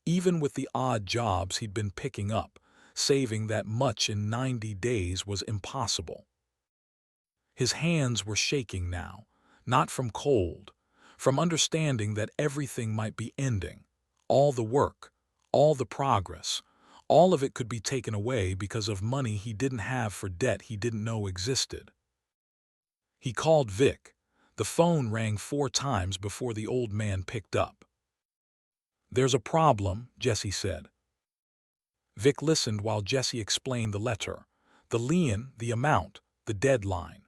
Even with the odd jobs he'd been picking up, saving that much in 90 days was impossible. His hands were shaking now, not from cold, from understanding that everything might be ending. All the work, all the progress, all of it could be taken away because of money he didn't have for debt he didn't know existed. He called Vic. The phone rang 4 times before the old man picked up. "There's a problem," Jesse said. Vic listened while Jesse explained the letter, the lien, the amount, the deadline.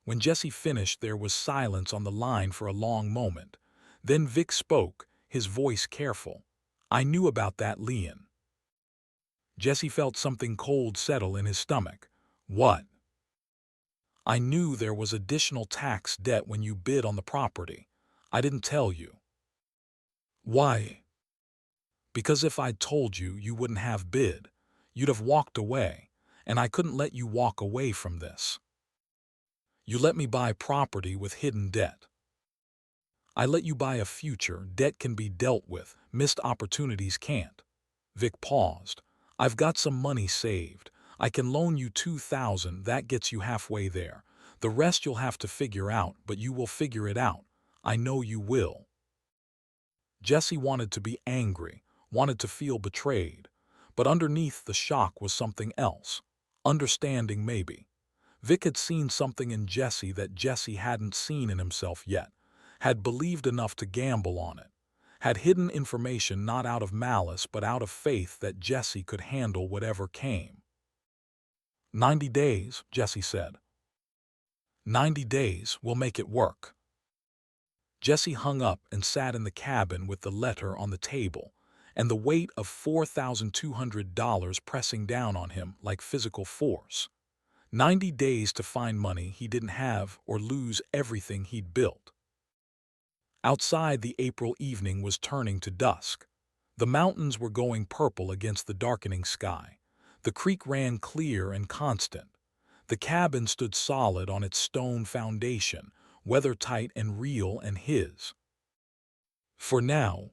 When Jesse finished, there was silence on the line for a long moment. Then Vic spoke, his voice careful. "I knew about that lien." Jesse felt something cold settle in his stomach. "What?" "I knew there was additional tax debt when you bid on the property. I didn't tell you." "Why?" "Because if I'd told you, you wouldn't have bid. You'd have walked away, and I couldn't let you walk away from this. You let me buy property with hidden debt. I let you buy a future. Debt can be dealt with, missed opportunities can't." Vic paused. "I've got some money saved. I can loan you $2,000, that gets you halfway there. The rest you'll have to figure out, but you will figure it out. I know you will." Jesse wanted to be angry, wanted to feel betrayed, but underneath the shock was something else. Understanding, maybe. Vic had seen something in Jesse that Jesse hadn't seen in himself yet, had believed enough to gamble on it, had hidden information not out of malice but out of faith that Jesse could handle whatever came. 90 days, Jesse said. 90 days, we'll make it work." Jesse hung up and sat in the cabin with the letter on the table, and the weight of $4,200 pressing down on him like physical force. 90 days to find money he didn't have or lose everything he'd built. Outside, the April evening was turning to dusk. The mountains were going purple against the darkening sky. The creek ran clear and constant. The cabin stood solid on its stone foundation, weather-tight and real and his. For now.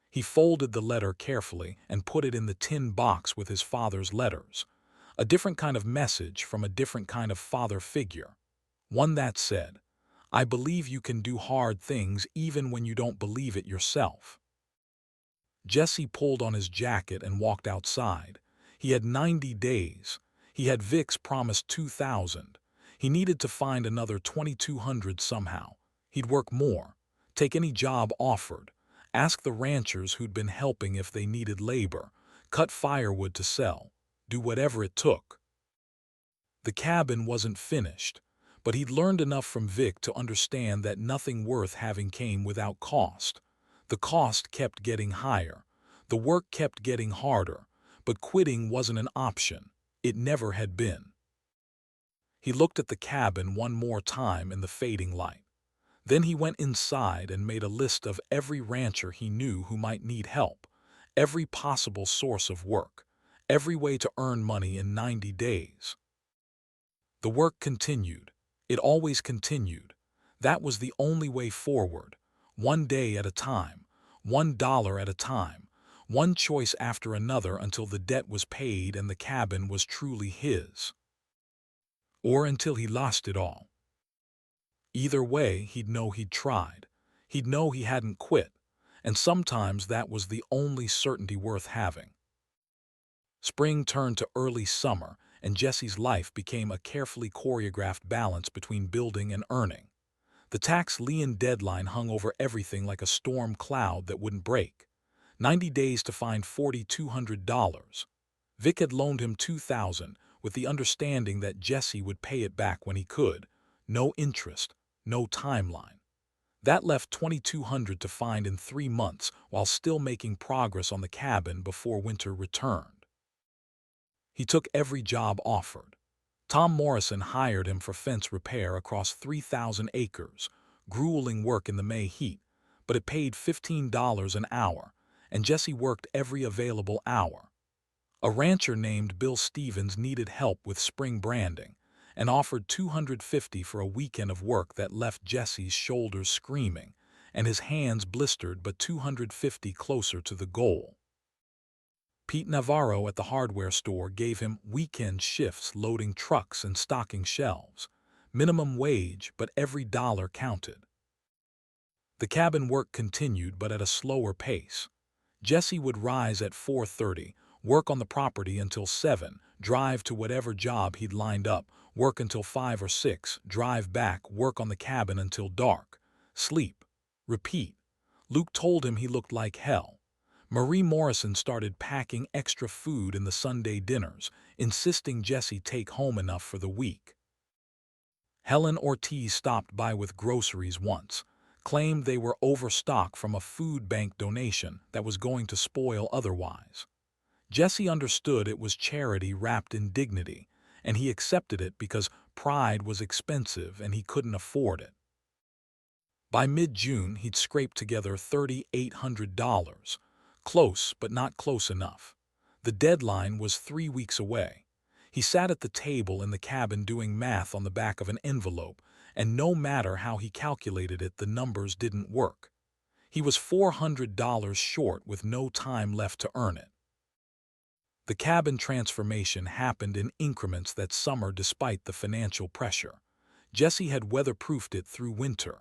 He folded the letter carefully and put it in the tin box with his father's letters. A different kind of message from a different kind of father figure. One that said, "I believe you can do hard things even when you don't believe it yourself." Jesse pulled on his jacket and walked outside. He had 90 days. He had Vic's promised $2,000. He needed to find another $2,200 somehow. He'd work more, take any job offered, ask the ranchers who'd been helping if they needed labor, cut firewood to sell, do whatever it took. The cabin wasn't finished, But he'd learned enough from Vic to understand that nothing worth having came without cost. The cost kept getting higher. The work kept getting harder. But quitting wasn't an option. It never had been. He looked at the cabin one more time in the fading light. Then he went inside and made a list of every rancher he knew who might need help, every possible source of work, every way to earn money in 90 days. The work continued. It always continued. That was the only way forward, one day at a time, $1 at a time, one choice after another until the debt was paid and the cabin was truly his. Or until he lost it all. Either way, he'd know he'd tried. He'd know he hadn't quit, and sometimes that was the only certainty worth having. Spring turned to early summer, and Jesse's life became a carefully choreographed balance between building and earning. The tax lien deadline hung over everything like a storm cloud that wouldn't break. 90 days to find $4,200. Vic had loaned him $2,000 with the understanding that Jesse would pay it back when he could. No interest, no timeline. That left $2,200 to find in 3 months while still making progress on the cabin before winter returned. He took every job offered. Tom Morrison hired him for fence repair across 3,000 acres, grueling work in the May heat, but it paid $15 an hour, and Jesse worked every available hour. A rancher named Bill Stevens needed help with spring branding and offered $250 for a weekend of work that left Jesse's shoulders screaming and his hands blistered, but $250 closer to the goal. Pete Navarro at the hardware store gave him weekend shifts loading trucks and stocking shelves. Minimum wage, but every dollar counted. The cabin work continued, but at a slower pace. Jesse would rise at 4:30, work on the property until 7, drive to whatever job he'd lined up, work until 5 or 6, drive back, work on the cabin until dark, sleep, repeat. Luke told him he looked like hell. Marie Morrison started packing extra food in the Sunday dinners, insisting Jesse take home enough for the week. Helen Ortiz stopped by with groceries once, claimed they were overstocked from a food bank donation that was going to spoil otherwise. Jesse understood it was charity wrapped in dignity, and he accepted it because pride was expensive and he couldn't afford it. By mid-June, he'd scraped together $3,800. Close, but not close enough. The deadline was 3 weeks away. He sat at the table in the cabin doing math on the back of an envelope, and no matter how he calculated it, the numbers didn't work. He was $400 short with no time left to earn it. The cabin transformation happened in increments that summer despite the financial pressure. Jesse had weatherproofed it through winter.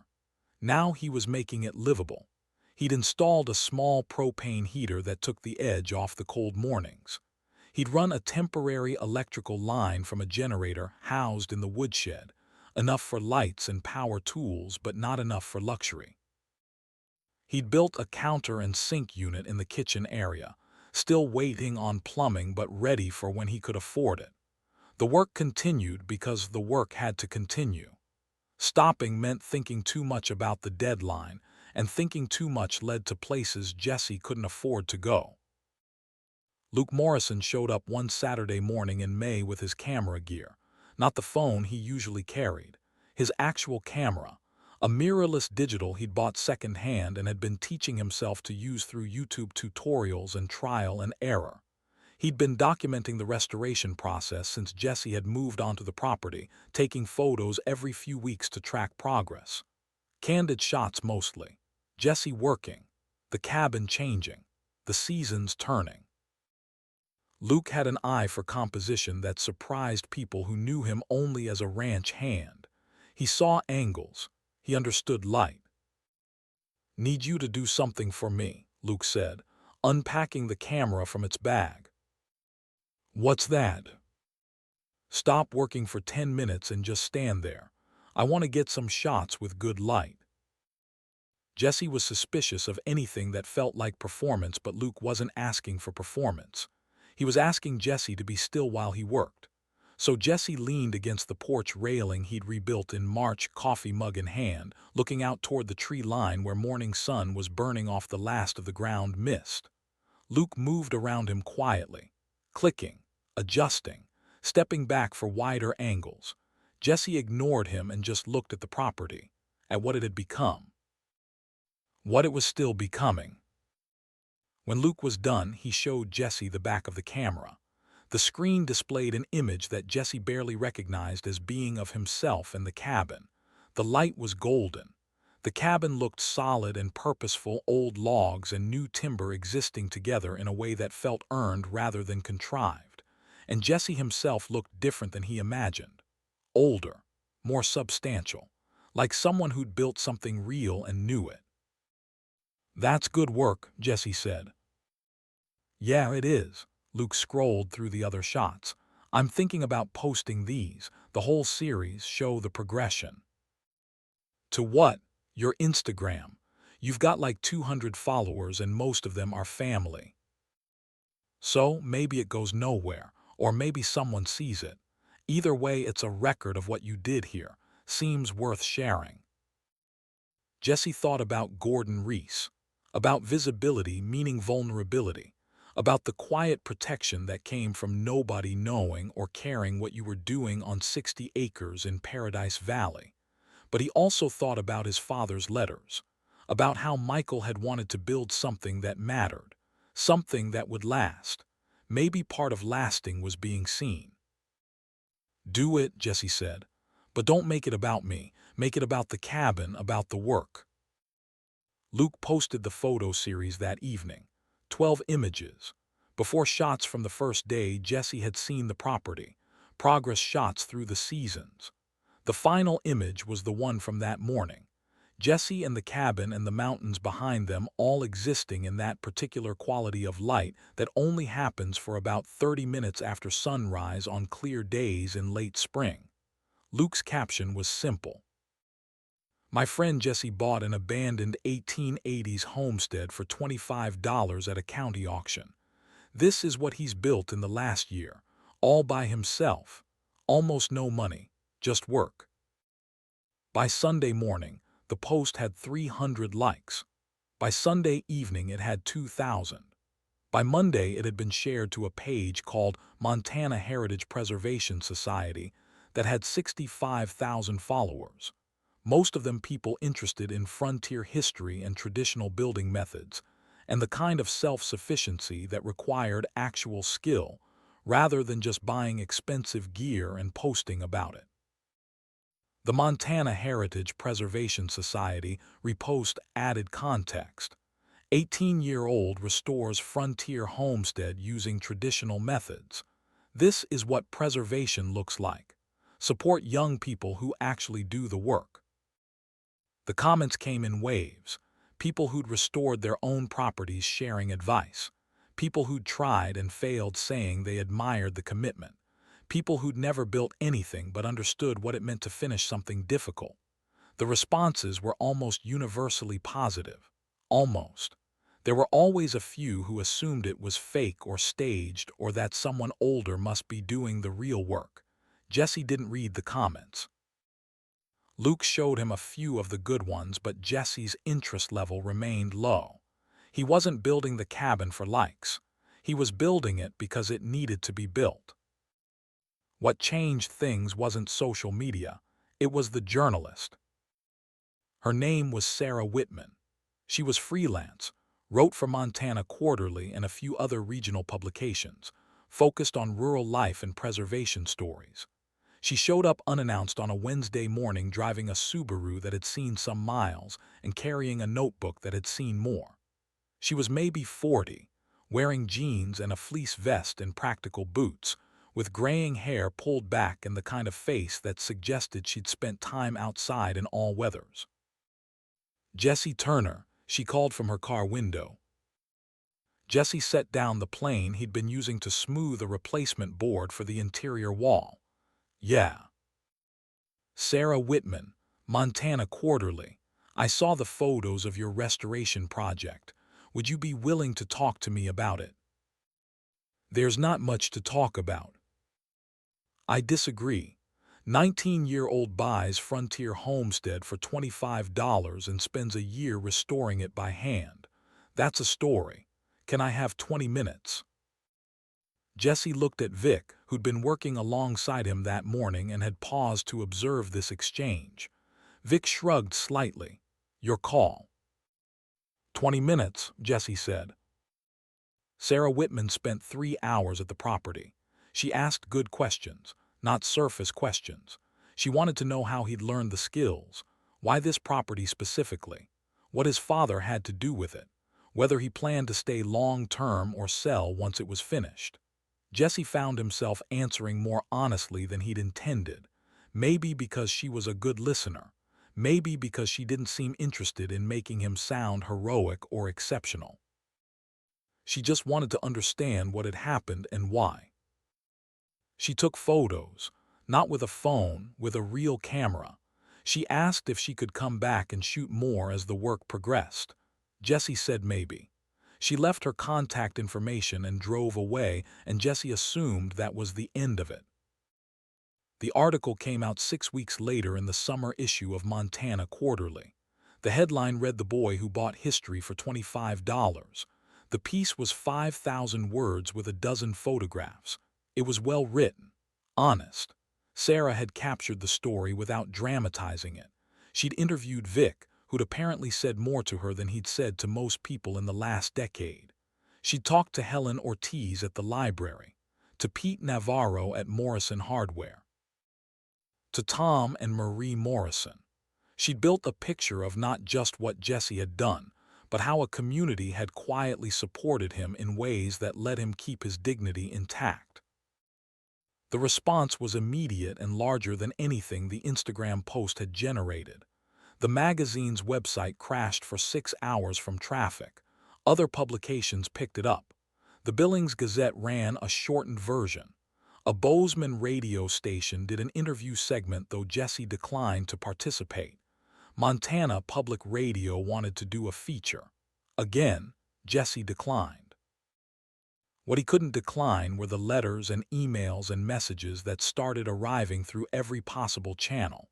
Now he was making it livable. He'd installed a small propane heater that took the edge off the cold mornings. He'd run a temporary electrical line from a generator housed in the woodshed, enough for lights and power tools but not enough for luxury. He'd built a counter and sink unit in the kitchen area, still waiting on plumbing but ready for when he could afford it. The work continued because the work had to continue. Stopping meant thinking too much about the deadline, and thinking too much led to places Jesse couldn't afford to go. Luke Morrison showed up one Saturday morning in May with his camera gear, not the phone he usually carried, his actual camera, a mirrorless digital he'd bought secondhand and had been teaching himself to use through YouTube tutorials and trial and error. He'd been documenting the restoration process since Jesse had moved onto the property, taking photos every few weeks to track progress. Candid shots mostly. Jesse working, the cabin changing, the seasons turning. Luke had an eye for composition that surprised people who knew him only as a ranch hand. He saw angles. He understood light. "Need you to do something for me," Luke said, unpacking the camera from its bag. "What's that?" "Stop working for 10 minutes and just stand there. I want to get some shots with good light." Jesse was suspicious of anything that felt like performance, but Luke wasn't asking for performance. He was asking Jesse to be still while he worked. So Jesse leaned against the porch railing he'd rebuilt in March, coffee mug in hand, looking out toward the tree line where morning sun was burning off the last of the ground mist. Luke moved around him quietly, clicking, adjusting, stepping back for wider angles. Jesse ignored him and just looked at the property, at what it had become, what it was still becoming. When Luke was done, he showed Jesse the back of the camera. The screen displayed an image that Jesse barely recognized as being of himself and the cabin. The light was golden. The cabin looked solid and purposeful, old logs and new timber existing together in a way that felt earned rather than contrived. And Jesse himself looked different than he imagined. Older, more substantial, like someone who'd built something real and knew it. "That's good work," Jesse said. "Yeah, it is." Luke scrolled through the other shots. "I'm thinking about posting these, the whole series, show the progression." "To what?" "Your Instagram. You've got like 200 followers and most of them are family. So maybe it goes nowhere, or maybe someone sees it. Either way, it's a record of what you did here. Seems worth sharing." Jesse thought about Gordon Reese, about visibility meaning vulnerability, about the quiet protection that came from nobody knowing or caring what you were doing on 60 acres in Paradise Valley. But he also thought about his father's letters, about how Michael had wanted to build something that mattered, something that would last. Maybe part of lasting was being seen. "Do it," Jesse said, "but don't make it about me. Make it about the cabin, about the work." Luke posted the photo series that evening, 12 images. Before shots from the first day, Jesse had seen the property, progress shots through the seasons. The final image was the one from that morning. Jesse and the cabin and the mountains behind them all existing in that particular quality of light that only happens for about 30 minutes after sunrise on clear days in late spring. Luke's caption was simple. "My friend Jesse bought an abandoned 1880s homestead for $25 at a county auction. This is what he's built in the last year, all by himself. Almost no money, just work." By Sunday morning, the post had 300 likes. By Sunday evening, it had 2,000. By Monday, it had been shared to a page called Montana Heritage Preservation Society that had 65,000 followers. Most of them people interested in frontier history and traditional building methods, and the kind of self-sufficiency that required actual skill, rather than just buying expensive gear and posting about it. The Montana Heritage Preservation Society repost added context. 18-year-old restores frontier homestead using traditional methods. This is what preservation looks like. Support young people who actually do the work. The comments came in waves. People who'd restored their own properties sharing advice. People who'd tried and failed saying they admired the commitment. People who'd never built anything but understood what it meant to finish something difficult. The responses were almost universally positive. Almost. There were always a few who assumed it was fake or staged or that someone older must be doing the real work. Jesse didn't read the comments. Luke showed him a few of the good ones, but Jesse's interest level remained low. He wasn't building the cabin for likes. He was building it because it needed to be built. What changed things wasn't social media. It was the journalist. Her name was Sarah Whitman. She was freelance, wrote for Montana Quarterly and a few other regional publications, focused on rural life and preservation stories. She showed up unannounced on a Wednesday morning driving a Subaru that had seen some miles and carrying a notebook that had seen more. She was maybe 40, wearing jeans and a fleece vest and practical boots, with graying hair pulled back and the kind of face that suggested she'd spent time outside in all weathers. "Jesse Turner," she called from her car window. Jesse set down the plane he'd been using to smooth a replacement board for the interior wall. "Yeah." "Sarah Whitman, Montana Quarterly. I saw the photos of your restoration project. Would you be willing to talk to me about it?" "There's not much to talk about." I disagree. 19-year-old buys Frontier Homestead for $25 and spends a year restoring it by hand. That's a story. Can I have 20 minutes? Jesse looked at Vic, who'd been working alongside him that morning and had paused to observe this exchange. Vic shrugged slightly. Your call. 20 minutes, Jesse said. Sarah Whitman spent 3 hours at the property. She asked good questions, not surface questions. She wanted to know how he'd learned the skills, why this property specifically, what his father had to do with it, whether he planned to stay long-term or sell once it was finished. Jesse found himself answering more honestly than he'd intended, maybe because she was a good listener, maybe because she didn't seem interested in making him sound heroic or exceptional. She just wanted to understand what had happened and why. She took photos, not with a phone, with a real camera. She asked if she could come back and shoot more as the work progressed. Jesse said maybe. She left her contact information and drove away, and Jesse assumed that was the end of it. The article came out 6 weeks later in the summer issue of Montana Quarterly. The headline read "The Boy Who Bought History for $25. The piece was 5,000 words with a dozen photographs. It was well written, honest. Sarah had captured the story without dramatizing it. She'd interviewed Vic, who'd apparently said more to her than he'd said to most people in the last decade. She'd talked to Helen Ortiz at the library, to Pete Navarro at Morrison Hardware, to Tom and Marie Morrison. She'd built a picture of not just what Jesse had done, but how a community had quietly supported him in ways that let him keep his dignity intact. The response was immediate and larger than anything the Instagram post had generated. The magazine's website crashed for 6 hours from traffic. Other publications picked it up. The Billings Gazette ran a shortened version. A Bozeman radio station did an interview segment, though Jesse declined to participate. Montana Public Radio wanted to do a feature. Again, Jesse declined. What he couldn't decline were the letters and emails and messages that started arriving through every possible channel.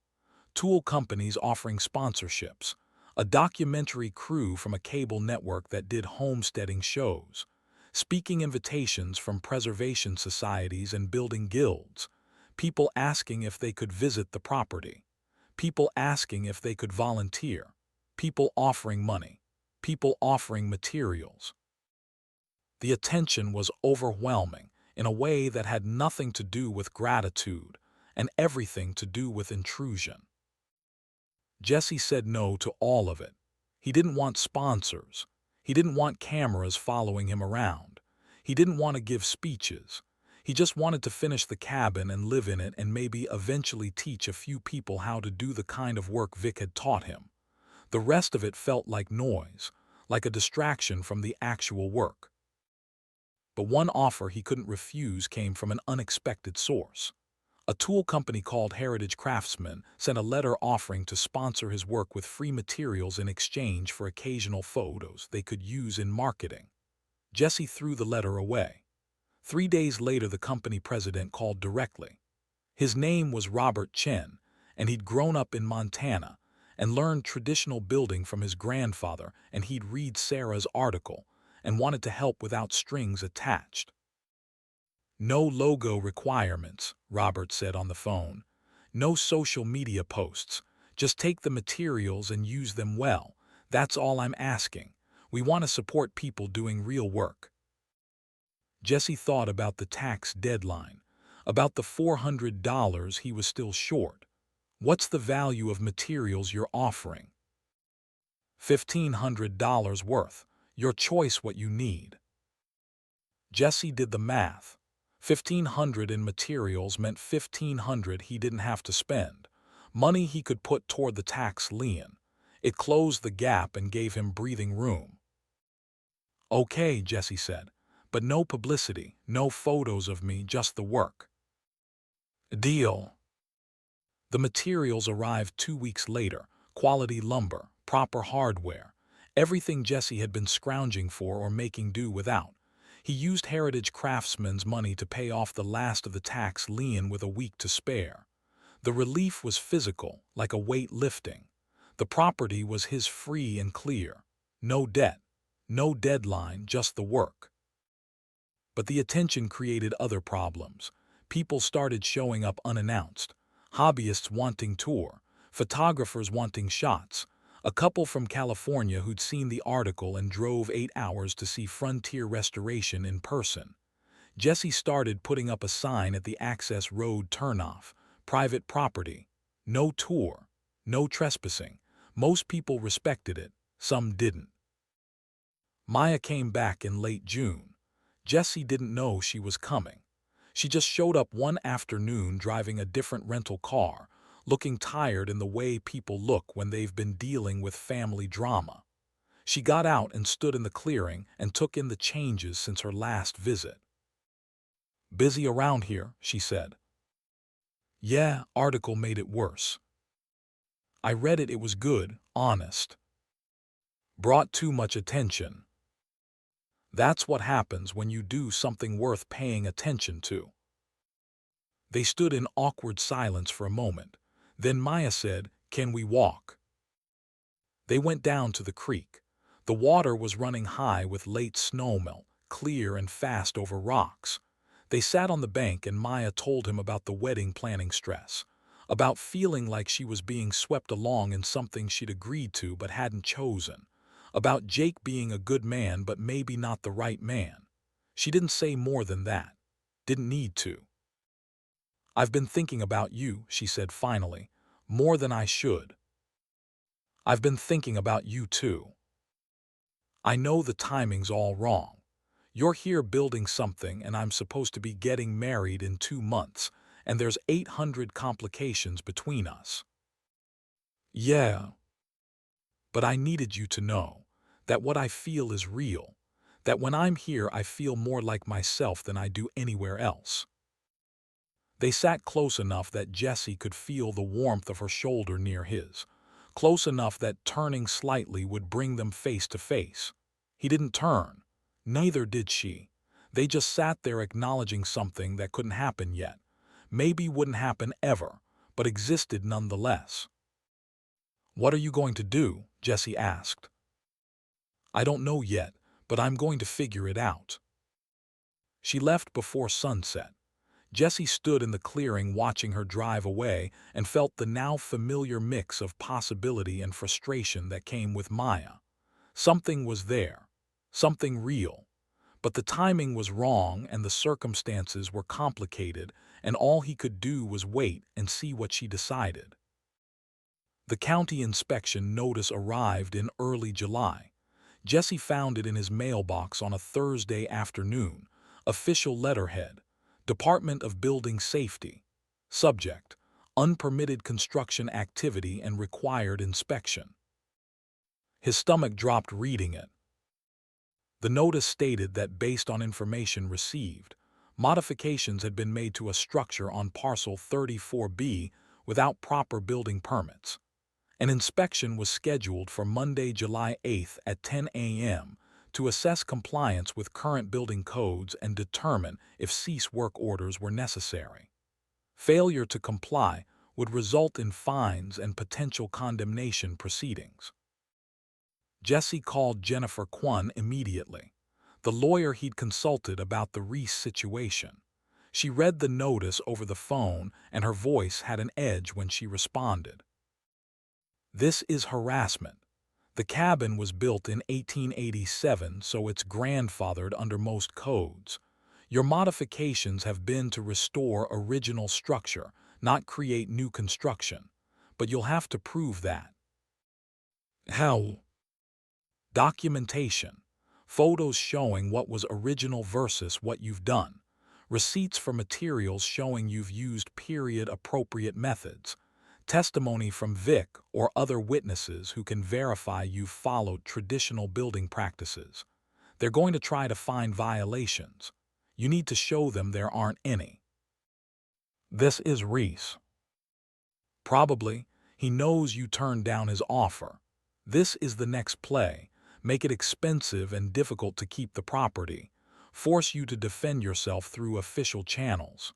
Tool companies offering sponsorships, a documentary crew from a cable network that did homesteading shows, speaking invitations from preservation societies and building guilds, people asking if they could visit the property, people asking if they could volunteer, people offering money, people offering materials. The attention was overwhelming in a way that had nothing to do with gratitude and everything to do with intrusion. Jesse said no to all of it. He didn't want sponsors. He didn't want cameras following him around. He didn't want to give speeches. He just wanted to finish the cabin and live in it and maybe eventually teach a few people how to do the kind of work Vic had taught him. The rest of it felt like noise, like a distraction from the actual work. But one offer he couldn't refuse came from an unexpected source. A tool company called Heritage Craftsmen sent a letter offering to sponsor his work with free materials in exchange for occasional photos they could use in marketing. Jesse threw the letter away. 3 days later, the company president called directly. His name was Robert Chen, and he'd grown up in Montana and learned traditional building from his grandfather, and he'd read Sarah's article and wanted to help without strings attached. No logo requirements, Robert said on the phone. No social media posts. Just take the materials and use them well. That's all I'm asking. We want to support people doing real work. Jesse thought about the tax deadline, about the $400 he was still short. What's the value of materials you're offering? $1,500 worth. Your choice what you need. Jesse did the math. $1,500 in materials meant $1,500 he didn't have to spend, money he could put toward the tax lien. It closed the gap and gave him breathing room. Okay, Jesse said, but no publicity, no photos of me, just the work. Deal. The materials arrived 2 weeks later, quality lumber, proper hardware, everything Jesse had been scrounging for or making do without. He used Heritage Craftsman's money to pay off the last of the tax lien with a week to spare. The relief was physical, like a weight lifting. The property was his free and clear. No debt, no deadline, just the work. But the attention created other problems. People started showing up unannounced. Hobbyists wanting tour, photographers wanting shots. A couple from California who'd seen the article and drove 8 hours to see Frontier Restoration in person. Jesse started putting up a sign at the access road turnoff. Private property. No tour. No trespassing. Most people respected it. Some didn't. Maya came back in late June. Jesse didn't know she was coming. She just showed up one afternoon driving a different rental car, looking tired in the way people look when they've been dealing with family drama. She got out and stood in the clearing and took in the changes since her last visit. "Busy around here," she said. "Yeah, article made it worse. I read it was good, honest. Brought too much attention. That's what happens when you do something worth paying attention to." They stood in awkward silence for a moment. Then Maya said, "Can we walk?" They went down to the creek. The water was running high with late snowmelt, clear and fast over rocks. They sat on the bank and Maya told him about the wedding planning stress, about feeling like she was being swept along in something she'd agreed to but hadn't chosen, about Jake being a good man but maybe not the right man. She didn't say more than that. Didn't need to. "I've been thinking about you," she said finally, "more than I should. I've been thinking about you too. I know the timing's all wrong. You're here building something and I'm supposed to be getting married in 2 months, and there's 800 complications between us. Yeah. But I needed you to know that what I feel is real, that when I'm here I feel more like myself than I do anywhere else." They sat close enough that Jesse could feel the warmth of her shoulder near his, close enough that turning slightly would bring them face to face. He didn't turn. Neither did she. They just sat there acknowledging something that couldn't happen yet, maybe wouldn't happen ever, but existed nonetheless. "What are you going to do?" Jesse asked. "I don't know yet, but I'm going to figure it out." She left before sunset. Jesse stood in the clearing watching her drive away and felt the now familiar mix of possibility and frustration that came with Maya. Something was there, something real, but the timing was wrong and the circumstances were complicated, and all he could do was wait and see what she decided. The county inspection notice arrived in early July. Jesse found it in his mailbox on a Thursday afternoon. Official letterhead. Department of Building Safety. Subject: unpermitted construction activity and required inspection. His stomach dropped reading it. The notice stated that based on information received, modifications had been made to a structure on parcel 34B without proper building permits. An inspection was scheduled for Monday, July 8th at 10 a.m. to assess compliance with current building codes and determine if cease work orders were necessary. Failure to comply would result in fines and potential condemnation proceedings. Jesse called Jennifer Kwon immediately, the lawyer he'd consulted about the Reese situation. She read the notice over the phone and her voice had an edge when she responded. "This is harassment. The cabin was built in 1887, so it's grandfathered under most codes. Your modifications have been to restore original structure, not create new construction. But you'll have to prove that." "How?" "Documentation. Photos showing what was original versus what you've done. Receipts for materials showing you've used period-appropriate methods. Testimony from Vic or other witnesses who can verify you've followed traditional building practices. They're going to try to find violations. You need to show them there aren't any." "This is Reese." "Probably. He knows you turned down his offer. This is the next play. Make it expensive and difficult to keep the property. force you to defend yourself through official channels.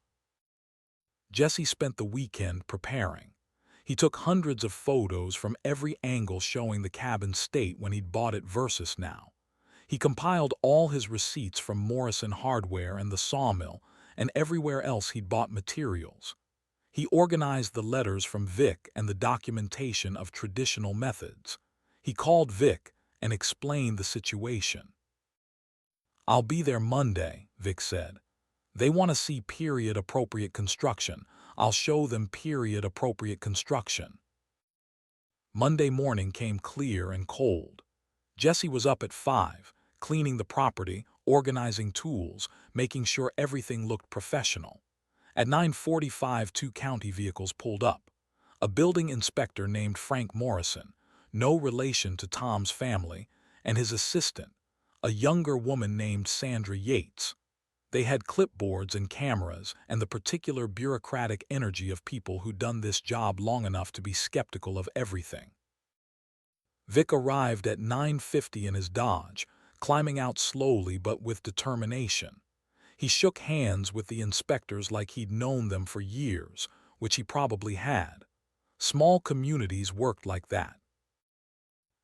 Jesse spent the weekend preparing. He took hundreds of photos from every angle showing the cabin's state when he'd bought it versus now. He compiled all his receipts from Morrison Hardware and the sawmill and everywhere else he'd bought materials. He organized the letters from Vic and the documentation of traditional methods. He called Vic and explained the situation. "I'll be there Monday," Vic said. "They want to see period-appropriate construction. I'll show them period-appropriate construction." Monday morning came clear and cold. Jesse was up at 5, cleaning the property, organizing tools, making sure everything looked professional. At 9:45, 2 county vehicles pulled up. A building inspector named Frank Morrison, no relation to Tom's family, and his assistant, a younger woman named Sandra Yates. They had clipboards and cameras and the particular bureaucratic energy of people who'd done this job long enough to be skeptical of everything. Vic arrived at 9:50 in his Dodge, climbing out slowly but with determination. He shook hands with the inspectors like he'd known them for years, which he probably had. Small communities worked like that.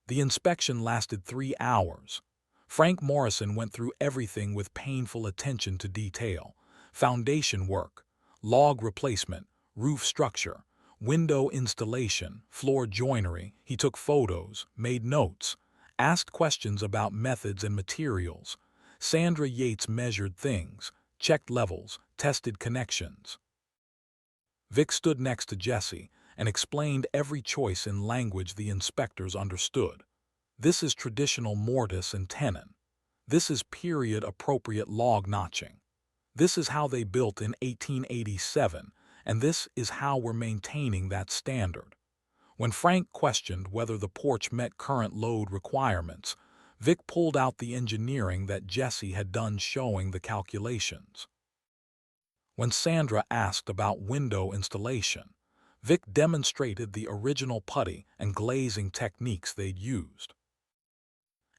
The inspection lasted 3 hours. Frank Morrison went through everything with painful attention to detail: foundation work, log replacement, roof structure, window installation, floor joinery. He took photos, made notes, asked questions about methods and materials. Sandra Yates measured things, checked levels, tested connections. Vic stood next to Jesse and explained every choice in language the inspectors understood. "This is traditional mortise and tenon. This is period-appropriate log notching. This is how they built in 1887, and this is how we're maintaining that standard." When Frank questioned whether the porch met current load requirements, Vic pulled out the engineering that Jesse had done showing the calculations. When Sandra asked about window installation, Vic demonstrated the original putty and glazing techniques they'd used.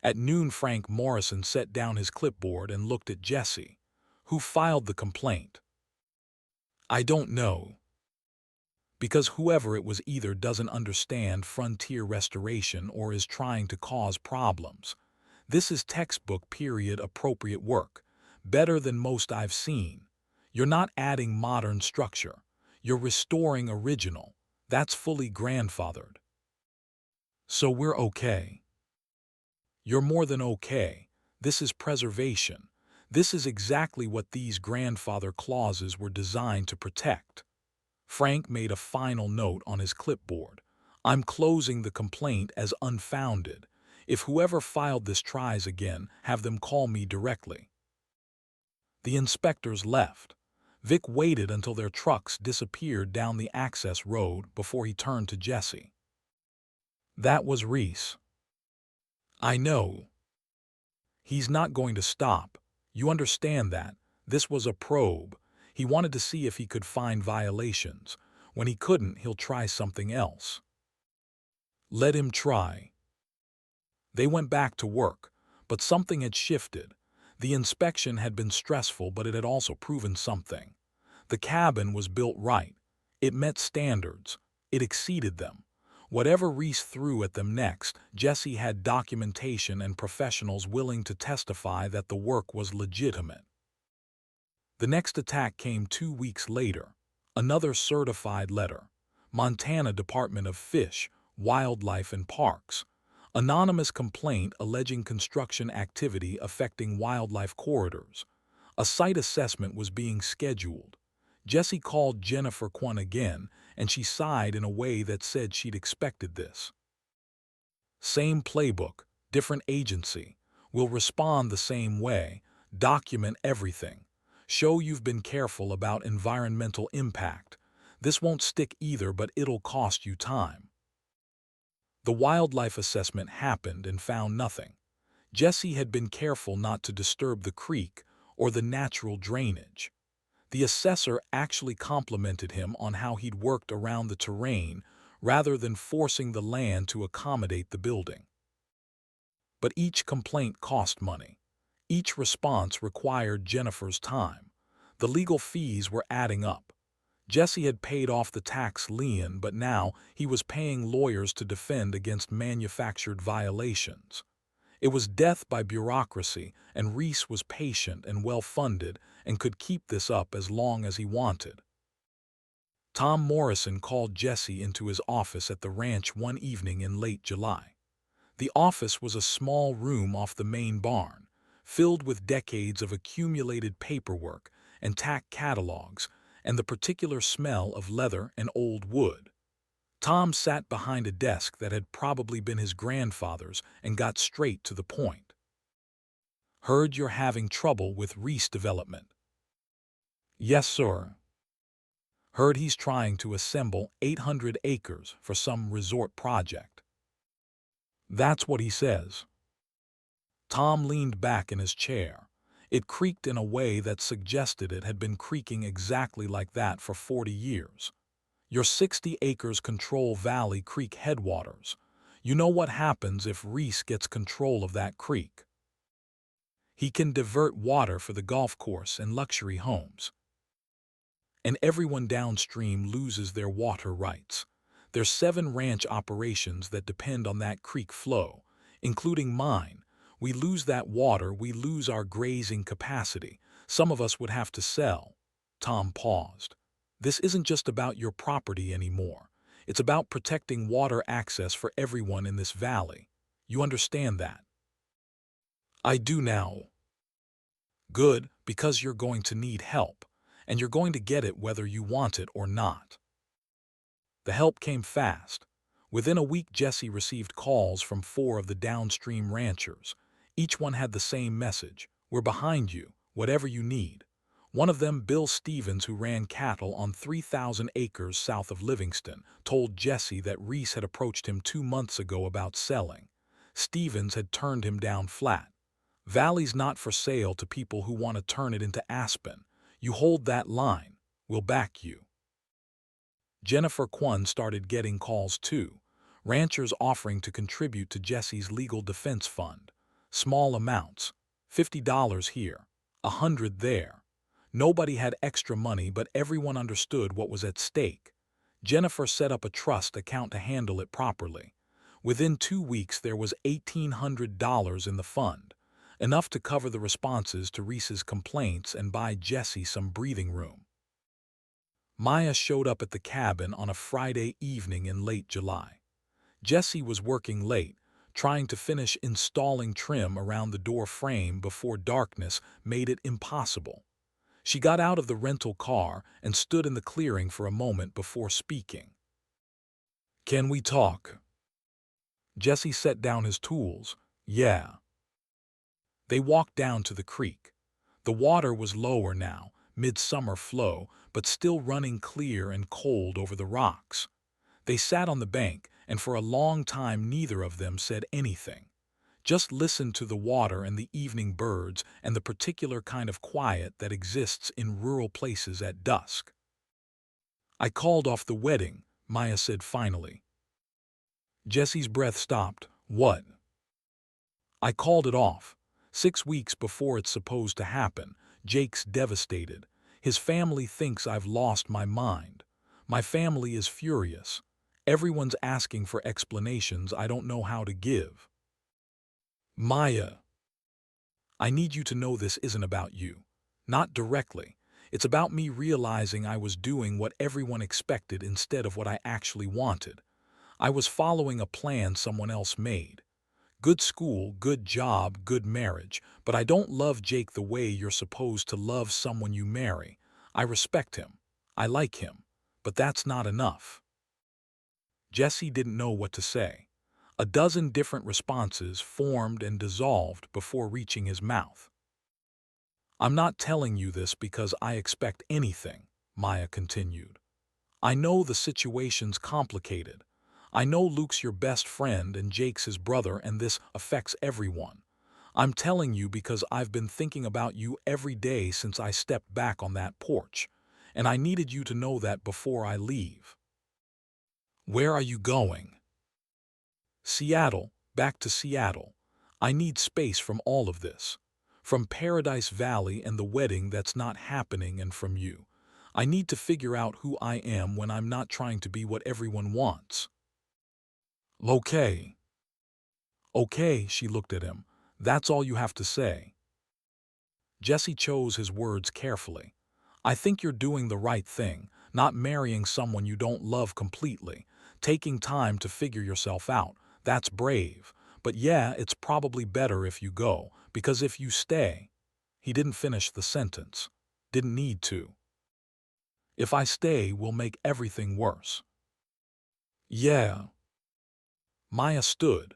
At noon, Frank Morrison set down his clipboard and looked at Jesse. "Who filed the complaint?" "I don't know. Because whoever it was either doesn't understand frontier restoration or is trying to cause problems. This is textbook period-appropriate work, better than most I've seen. You're not adding modern structure. You're restoring original. That's fully grandfathered. So we're okay." "You're more than okay. This is preservation. This is exactly what these grandfather clauses were designed to protect." Frank made a final note on his clipboard. "I'm closing the complaint as unfounded. If whoever filed this tries again, have them call me directly." The inspectors left. Vic waited until their trucks disappeared down the access road before he turned to Jesse. "That was Reese." "I know. He's not going to stop. You understand that. This was a probe. He wanted to see if he could find violations. When he couldn't, he'll try something else." "Let him try." They went back to work, but something had shifted. The inspection had been stressful, but it had also proven something. The cabin was built right. It met standards. It exceeded them. Whatever Reese threw at them next, Jesse had documentation and professionals willing to testify that the work was legitimate. The next attack came 2 weeks later. Another certified letter. Montana Department of Fish, Wildlife and Parks. Anonymous complaint alleging construction activity affecting wildlife corridors. A site assessment was being scheduled. Jesse called Jennifer Kwon again, and she sighed in a way that said she'd expected this. "Same playbook, different agency. We'll respond the same way. Document everything. Show you've been careful about environmental impact. This won't stick either, but it'll cost you time." The wildlife assessment happened and found nothing. Jesse had been careful not to disturb the creek or the natural drainage. The assessor actually complimented him on how he'd worked around the terrain rather than forcing the land to accommodate the building. But each complaint cost money. Each response required Jennifer's time. The legal fees were adding up. Jesse had paid off the tax lien, but now he was paying lawyers to defend against manufactured violations. It was death by bureaucracy, and Reese was patient and well-funded and could keep this up as long as he wanted. Tom Morrison called Jesse into his office at the ranch one evening in late July. The office was a small room off the main barn, filled with decades of accumulated paperwork and tack catalogs and the particular smell of leather and old wood. Tom sat behind a desk that had probably been his grandfather's and got straight to the point. "Heard you're having trouble with Reese development." "Yes, sir." "Heard he's trying to assemble 800 acres for some resort project." "That's what he says." Tom leaned back in his chair. It creaked in a way that suggested it had been creaking exactly like that for 40 years. Your 60 acres control Valley Creek headwaters. You know what happens if Reese gets control of that creek. He can divert water for the golf course and luxury homes. And everyone downstream loses their water rights. There's 7 ranch operations that depend on that creek flow, including mine. We lose that water, we lose our grazing capacity. Some of us would have to sell. Tom paused. This isn't just about your property anymore. It's about protecting water access for everyone in this valley. You understand that? I do now. Good, because you're going to need help, and you're going to get it whether you want it or not. The help came fast. Within a week, Jesse received calls from 4 of the downstream ranchers. Each one had the same message: "We're behind you, whatever you need." One of them, Bill Stevens, who ran cattle on 3,000 acres south of Livingston, told Jesse that Reese had approached him 2 months ago about selling. Stevens had turned him down flat. "Valley's not for sale to people who want to turn it into Aspen. You hold that line, we'll back you." Jennifer Kwon started getting calls too, ranchers offering to contribute to Jesse's legal defense fund. Small amounts, $50 here, $100 there. Nobody had extra money, but everyone understood what was at stake. Jennifer set up a trust account to handle it properly. Within 2 weeks, there was $1,800 in the fund, enough to cover the responses to Reese's complaints and buy Jesse some breathing room. Maya showed up at the cabin on a Friday evening in late July. Jesse was working late, trying to finish installing trim around the door frame before darkness made it impossible. She got out of the rental car and stood in the clearing for a moment before speaking. "Can we talk?" Jesse set down his tools. "Yeah." They walked down to the creek. The water was lower now, midsummer flow, but still running clear and cold over the rocks. They sat on the bank, and for a long time neither of them said anything. Just listened to the water and the evening birds and the particular kind of quiet that exists in rural places at dusk. "I called off the wedding," Maya said finally. Jesse's breath stopped. "What?" "I called it off. 6 weeks before it's supposed to happen. Jake's devastated. His family thinks I've lost my mind. My family is furious. Everyone's asking for explanations I don't know how to give." "Maya, I need you to know this isn't about you. Not directly. It's about me realizing I was doing what everyone expected instead of what I actually wanted. I was following a plan someone else made. Good school, good job, good marriage, but I don't love Jake the way you're supposed to love someone you marry. I respect him. I like him. But that's not enough." Jesse didn't know what to say. A dozen different responses formed and dissolved before reaching his mouth. "I'm not telling you this because I expect anything," Maya continued. "I know the situation's complicated. I know Luke's your best friend and Jake's his brother, and this affects everyone. I'm telling you because I've been thinking about you every day since I stepped back on that porch, and I needed you to know that before I leave." "Where are you going?" "Seattle, back to Seattle. I need space from all of this. From Paradise Valley and the wedding that's not happening, and from you. I need to figure out who I am when I'm not trying to be what everyone wants. Okay. Okay, she looked at him. That's all you have to say. Jesse chose his words carefully. I think you're doing the right thing, not marrying someone you don't love completely, taking time to figure yourself out. That's brave. But yeah, it's probably better if you go, because if you stay. He didn't finish the sentence. Didn't need to. If I stay, we'll make everything worse. Yeah. Maya stood.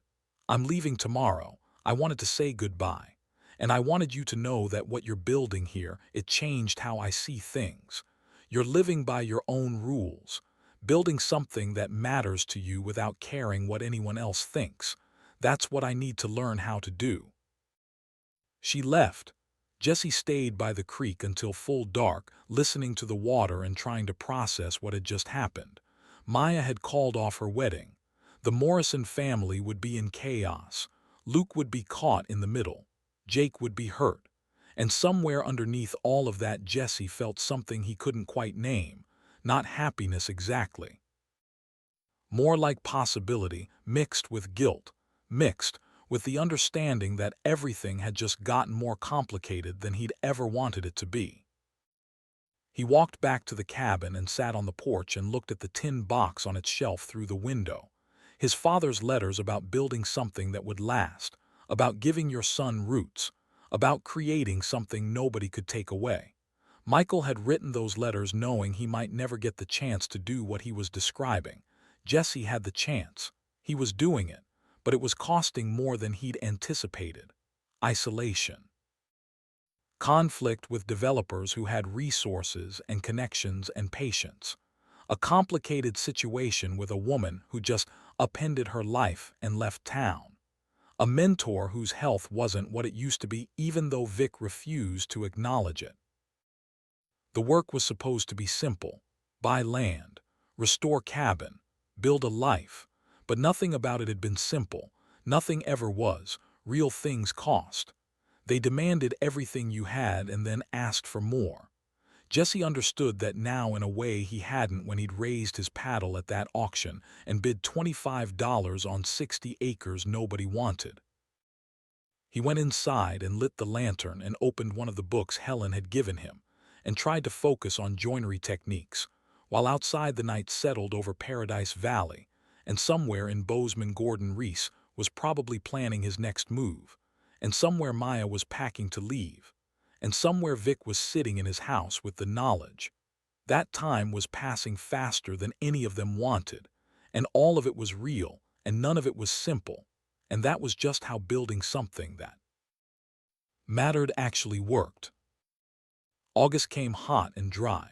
I'm leaving tomorrow. I wanted to say goodbye. And I wanted you to know that what you're building here, it changed how I see things. You're living by your own rules, building something that matters to you without caring what anyone else thinks. That's what I need to learn how to do. She left. Jesse stayed by the creek until full dark, listening to the water and trying to process what had just happened. Maya had called off her wedding. The Morrison family would be in chaos. Luke would be caught in the middle. Jake would be hurt. And somewhere underneath all of that, Jesse felt something he couldn't quite name. Not happiness exactly. More like possibility, mixed with guilt. Mixed with the understanding that everything had just gotten more complicated than he'd ever wanted it to be. He walked back to the cabin and sat on the porch and looked at the tin box on its shelf through the window. His father's letters about building something that would last, about giving your son roots, about creating something nobody could take away. Michael had written those letters knowing he might never get the chance to do what he was describing. Jesse had the chance. He was doing it, but it was costing more than he'd anticipated. Isolation. Conflict with developers who had resources and connections and patience. A complicated situation with a woman who just upended her life and left town. A mentor whose health wasn't what it used to be, even though Vic refused to acknowledge it. The work was supposed to be simple. Buy land, restore cabin, build a life. But nothing about it had been simple. Nothing ever was. Real things cost. They demanded everything you had and then asked for more. Jesse understood that now in a way he hadn't when he'd raised his paddle at that auction and bid $25 on 60 acres nobody wanted. He went inside and lit the lantern and opened one of the books Helen had given him and tried to focus on joinery techniques, while outside the night settled over Paradise Valley, and somewhere in Bozeman Gordon Reese was probably planning his next move, and somewhere Maya was packing to leave, and somewhere Vic was sitting in his house with the knowledge. That time was passing faster than any of them wanted, and all of it was real, and none of it was simple, and that was just how building something that mattered actually worked. August came hot and dry,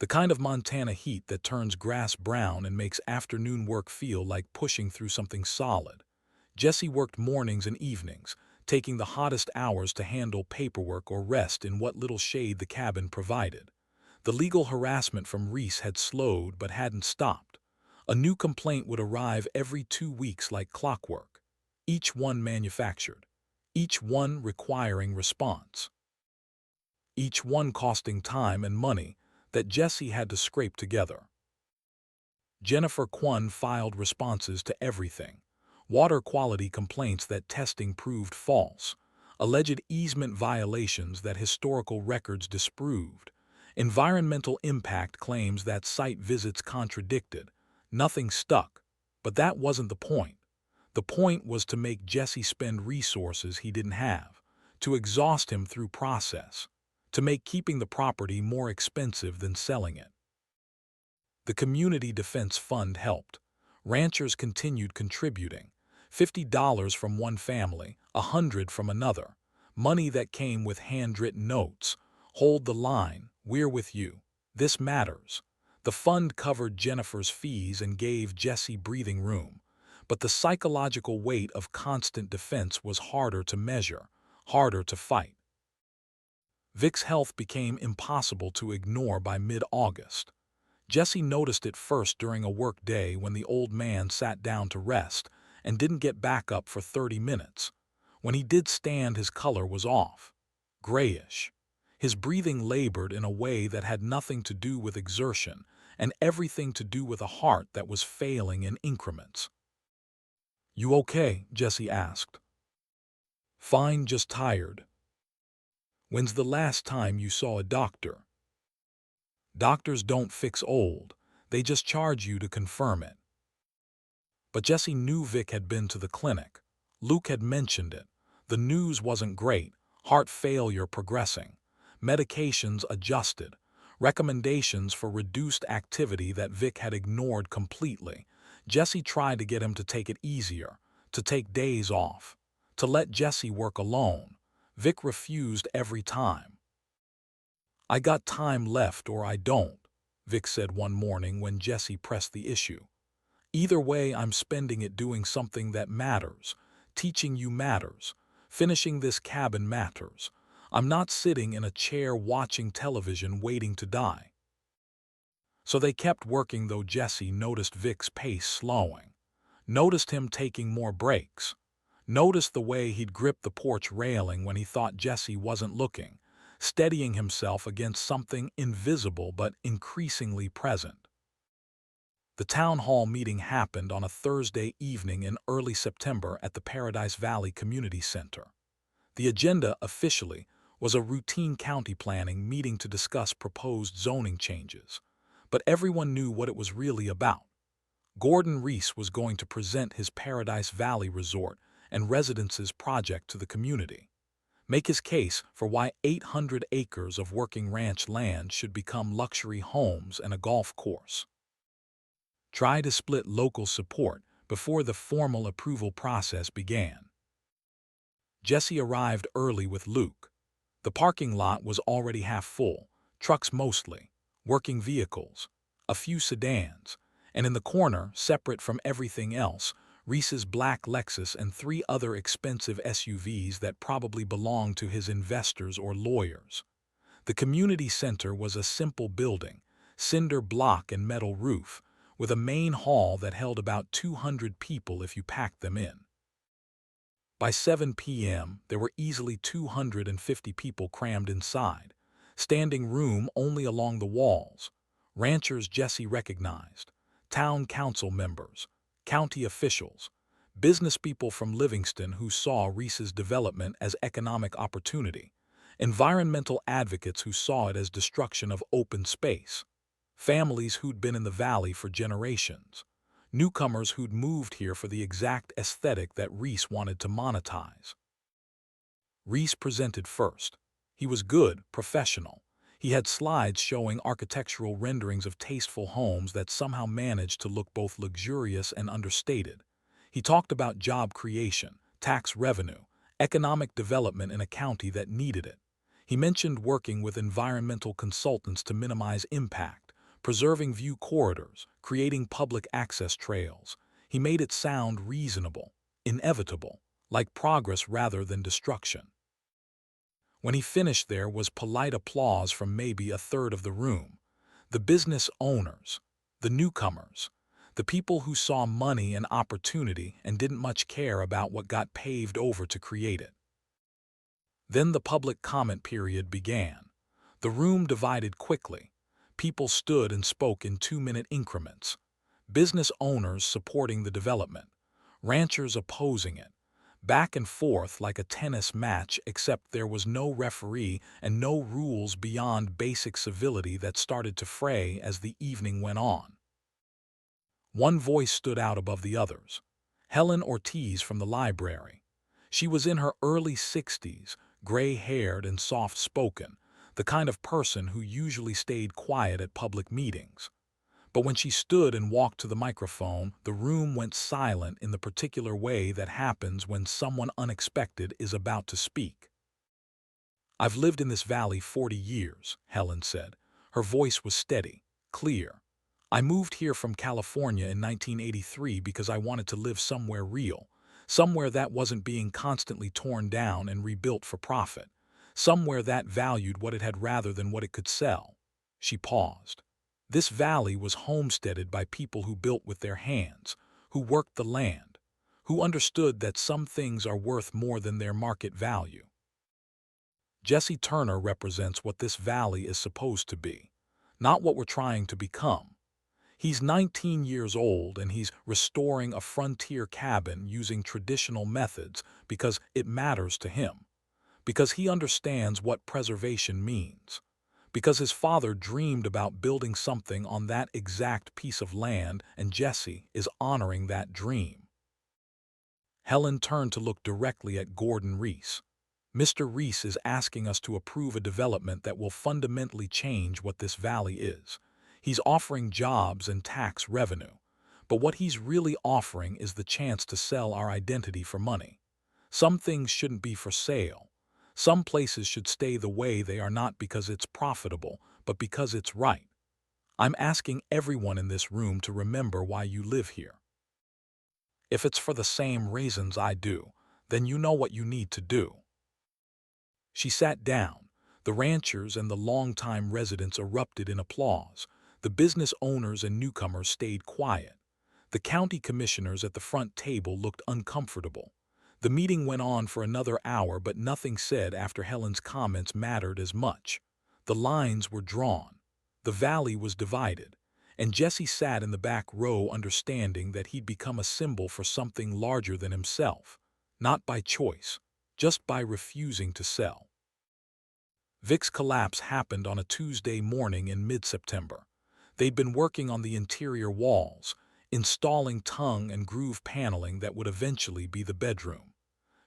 the kind of Montana heat that turns grass brown and makes afternoon work feel like pushing through something solid. Jesse worked mornings and evenings, taking the hottest hours to handle paperwork or rest in what little shade the cabin provided. The legal harassment from Reese had slowed but hadn't stopped. A new complaint would arrive every 2 weeks like clockwork, each one manufactured, each one requiring response, each one costing time and money that Jesse had to scrape together. Jennifer Kwon filed responses to everything. Water quality complaints that testing proved false, alleged easement violations that historical records disproved, environmental impact claims that site visits contradicted. Nothing stuck, but that wasn't the point. The point was to make Jesse spend resources he didn't have, to exhaust him through process, to make keeping the property more expensive than selling it. The Community Defense Fund helped. Ranchers continued contributing. $50 from one family, $100 from another. Money that came with handwritten notes. Hold the line, we're with you. This matters. The fund covered Jennifer's fees and gave Jesse breathing room. But the psychological weight of constant defense was harder to measure, harder to fight. Vic's health became impossible to ignore by mid-August. Jesse noticed it first during a work day when the old man sat down to rest and didn't get back up for 30 minutes. When he did stand, his color was off. grayish. His breathing labored in a way that had nothing to do with exertion and everything to do with a heart that was failing in increments. "You okay?" Jesse asked. "Fine, just tired." "When's the last time you saw a doctor?" "Doctors don't fix old. They just charge you to confirm it." But Jesse knew Vic had been to the clinic. Luke had mentioned it. The news wasn't great. Heart failure progressing. Medications adjusted. Recommendations for reduced activity that Vic had ignored completely. Jesse tried to get him to take it easier, to take days off, to let Jesse work alone. Vic refused every time. "I got time left or I don't," Vic said one morning when Jesse pressed the issue. "Either way, I'm spending it doing something that matters. Teaching you matters. Finishing this cabin matters. I'm not sitting in a chair watching television waiting to die." So they kept working, though Jesse noticed Vic's pace slowing. Noticed him taking more breaks. Noticed the way he'd grip the porch railing when he thought Jesse wasn't looking, steadying himself against something invisible but increasingly present. The town hall meeting happened on a Thursday evening in early September at the Paradise Valley Community Center. The agenda, officially, was a routine county planning meeting to discuss proposed zoning changes. But everyone knew what it was really about. Gordon Reese was going to present his Paradise Valley Resort and Residences project to the community. Make his case for why 800 acres of working ranch land should become luxury homes and a golf course. Try to split local support before the formal approval process began. Jesse arrived early with Luke. The parking lot was already half full, trucks mostly, working vehicles, a few sedans, and in the corner, separate from everything else, Reese's black Lexus and 3 other expensive SUVs that probably belonged to his investors or lawyers. The community center was a simple building, cinder block and metal roof, with a main hall that held about 200 people if you packed them in. By 7 p.m., there were easily 250 people crammed inside, standing room only along the walls. Ranchers Jesse recognized, town council members, county officials, business people from Livingston who saw Reese's development as economic opportunity, environmental advocates who saw it as destruction of open space, families who'd been in the valley for generations, newcomers who'd moved here for the exact aesthetic that Reese wanted to monetize. Reese presented first. He was good, professional. He had slides showing architectural renderings of tasteful homes that somehow managed to look both luxurious and understated. He talked about job creation, tax revenue, economic development in a county that needed it. He mentioned working with environmental consultants to minimize impact, preserving view corridors, creating public access trails. He made it sound reasonable, inevitable, like progress rather than destruction. When he finished, there was polite applause from maybe a third of the room. The business owners, the newcomers, the people who saw money and opportunity and didn't much care about what got paved over to create it. Then the public comment period began. The room divided quickly. People stood and spoke in 2-minute increments. Business owners supporting the development, ranchers opposing it, back and forth like a tennis match, except there was no referee and no rules beyond basic civility that started to fray as the evening went on. One voice stood out above the others. Helen Ortiz from the library. She was in her early 60s, gray-haired and soft-spoken, the kind of person who usually stayed quiet at public meetings. But when she stood and walked to the microphone, the room went silent in the particular way that happens when someone unexpected is about to speak. "I've lived in this valley 40 years, Helen said. Her voice was steady, clear. "I moved here from California in 1983 because I wanted to live somewhere real, somewhere that wasn't being constantly torn down and rebuilt for profit, somewhere that valued what it had rather than what it could sell." She paused. This valley was homesteaded by people who built with their hands, who worked the land, who understood that some things are worth more than their market value. Jesse Turner represents what this valley is supposed to be, not what we're trying to become. He's 19 years old and he's restoring a frontier cabin using traditional methods because it matters to him, because he understands what preservation means, because his father dreamed about building something on that exact piece of land and Jesse is honoring that dream. Helen turned to look directly at Gordon Reese. Mr. Reese is asking us to approve a development that will fundamentally change what this valley is. He's offering jobs and tax revenue, but what he's really offering is the chance to sell our identity for money. Some things shouldn't be for sale. Some places should stay the way they are, not because it's profitable, but because it's right. I'm asking everyone in this room to remember why you live here. If it's for the same reasons I do, then you know what you need to do. She sat down. The ranchers and the longtime residents erupted in applause. The business owners and newcomers stayed quiet. The county commissioners at the front table looked uncomfortable. The meeting went on for another hour, but nothing said after Helen's comments mattered as much. The lines were drawn. The valley was divided, and Jesse sat in the back row understanding that he'd become a symbol for something larger than himself, not by choice, just by refusing to sell. Vic's collapse happened on a Tuesday morning in mid-September. They'd been working on the interior walls, installing tongue and groove paneling that would eventually be the bedroom.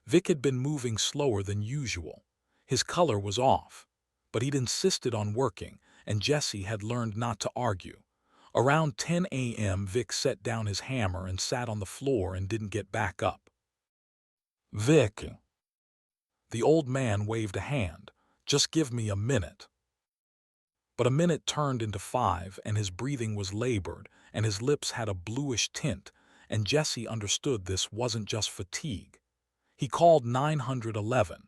Vic had been moving slower than usual. His color was off, but he'd insisted on working, and Jesse had learned not to argue. Around 10 a.m., Vic set down his hammer and sat on the floor and didn't get back up. "Vic." The old man waved a hand. "Just give me a minute." But a minute turned into 5, and his breathing was labored, and his lips had a bluish tint, and Jesse understood this wasn't just fatigue. He called 911.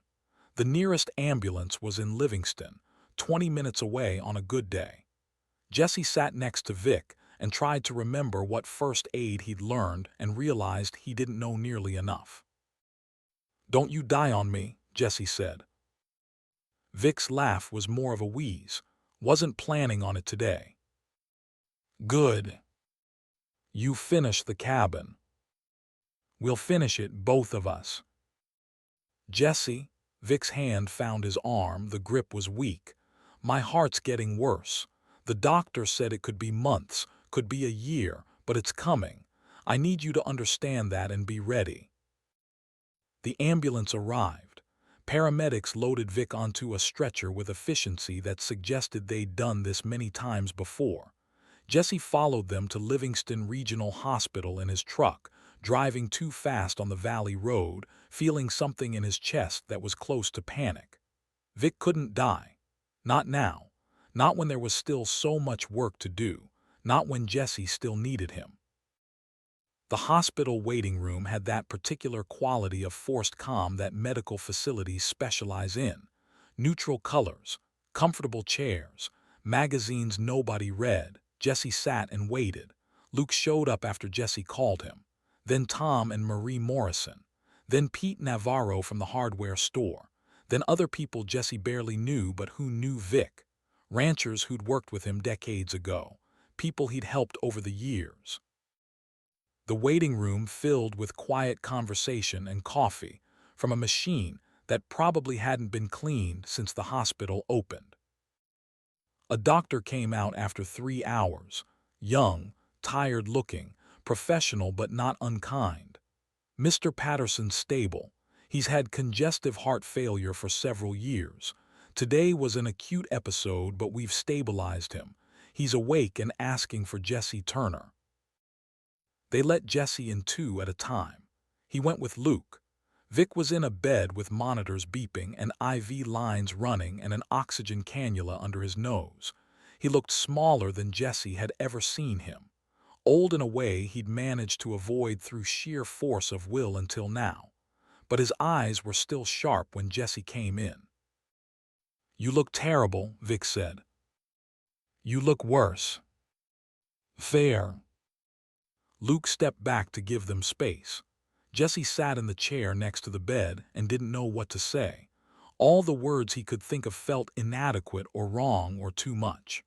The nearest ambulance was in Livingston, 20 minutes away on a good day. Jesse sat next to Vic and tried to remember what first aid he'd learned and realized he didn't know nearly enough. "Don't you die on me," Jesse said. Vic's laugh was more of a wheeze. "Wasn't planning on it today." "Good. You finish the cabin. We'll finish it, both of us." "Jesse," Vic's hand found his arm, the grip was weak. "My heart's getting worse. The doctor said it could be months, could be a year, but it's coming. I need you to understand that and be ready." The ambulance arrived. Paramedics loaded Vic onto a stretcher with efficiency that suggested they'd done this many times before. Jesse followed them to Livingston Regional Hospital in his truck, driving too fast on the valley road, feeling something in his chest that was close to panic. Vic couldn't die. Not now. Not when there was still so much work to do. Not when Jesse still needed him. The hospital waiting room had that particular quality of forced calm that medical facilities specialize in. Neutral colors, comfortable chairs, magazines nobody read. Jesse sat and waited. Luke showed up after Jesse called him. Then Tom and Marie Morrison. Then Pete Navarro from the hardware store. Then other people Jesse barely knew but who knew Vic. Ranchers who'd worked with him decades ago. People he'd helped over the years. The waiting room filled with quiet conversation and coffee from a machine that probably hadn't been cleaned since the hospital opened. A doctor came out after 3 hours, young, tired-looking, professional but not unkind. "Mr. Patterson's stable. He's had congestive heart failure for several years. Today was an acute episode, but we've stabilized him. He's awake and asking for Jesse Turner." They let Jesse in 2 at a time. He went with Luke. Vic was in a bed with monitors beeping and IV lines running and an oxygen cannula under his nose. He looked smaller than Jesse had ever seen him. Old in a way he'd managed to avoid through sheer force of will until now. But his eyes were still sharp when Jesse came in. "You look terrible," Vic said. "You look worse." "Fair." Luke stepped back to give them space. Jesse sat in the chair next to the bed and didn't know what to say. All the words he could think of felt inadequate or wrong or too much.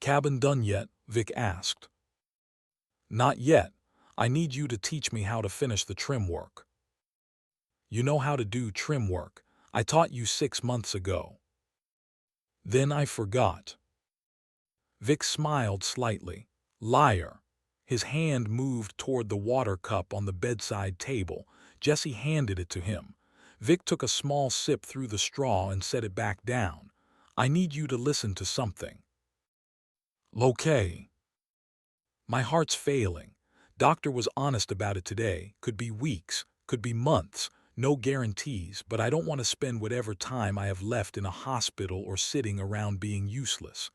"Cabin done yet?" Vic asked. "Not yet. I need you to teach me how to finish the trim work." "You know how to do trim work. I taught you 6 months ago." "Then I forgot." Vic smiled slightly. "Liar." His hand moved toward the water cup on the bedside table. Jesse handed it to him. Vic took a small sip through the straw and set it back down. "I need you to listen to something." "Okay." "My heart's failing. Doctor was honest about it today. Could be weeks, could be months. No guarantees, but I don't want to spend whatever time I have left in a hospital or sitting around being useless.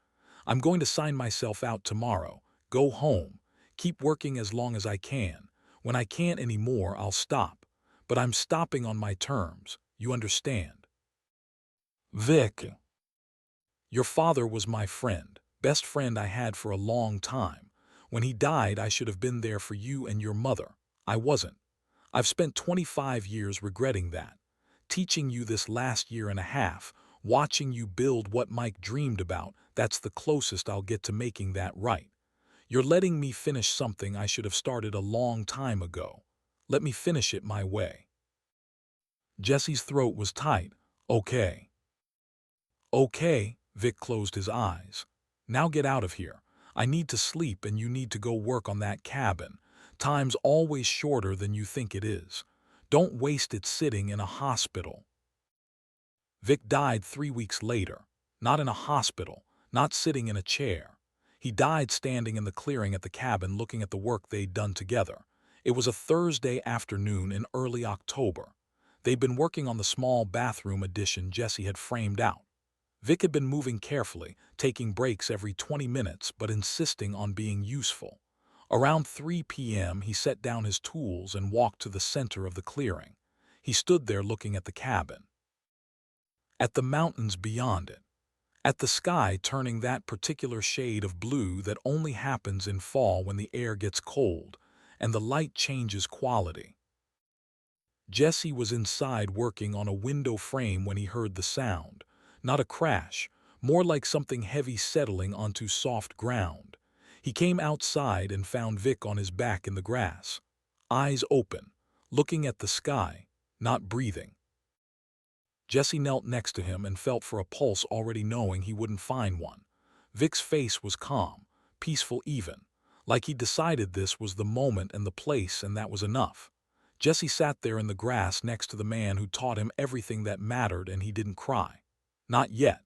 I'm going to sign myself out tomorrow, go home, keep working as long as I can. When I can't anymore, I'll stop. But I'm stopping on my terms. You understand?" "Vic." "Your father was my friend, best friend I had for a long time. When he died, I should have been there for you and your mother. I wasn't. I've spent 25 years regretting that. Teaching you this last year and a half, watching you build what Mike dreamed about, that's the closest I'll get to making that right. You're letting me finish something I should have started a long time ago. Let me finish it my way." Jesse's throat was tight. "Okay." "Okay." Vic closed his eyes. "Now get out of here. I need to sleep and you need to go work on that cabin. Time's always shorter than you think it is. Don't waste it sitting in a hospital." Vic died 3 weeks later. Not in a hospital, not sitting in a chair. He died standing in the clearing at the cabin looking at the work they'd done together. It was a Thursday afternoon in early October. They'd been working on the small bathroom addition Jesse had framed out. Vic had been moving carefully, taking breaks every 20 minutes but insisting on being useful. Around 3 p.m. he set down his tools and walked to the center of the clearing. He stood there looking at the cabin, at the mountains beyond it, at the sky turning that particular shade of blue that only happens in fall when the air gets cold and the light changes quality. Jesse was inside working on a window frame when he heard the sound. Not a crash, more like something heavy settling onto soft ground. He came outside and found Vic on his back in the grass, eyes open, looking at the sky, not breathing. Jesse knelt next to him and felt for a pulse, already knowing he wouldn't find one. Vic's face was calm, peaceful even, like he'd decided this was the moment and the place and that was enough. Jesse sat there in the grass next to the man who taught him everything that mattered, and he didn't cry. Not yet.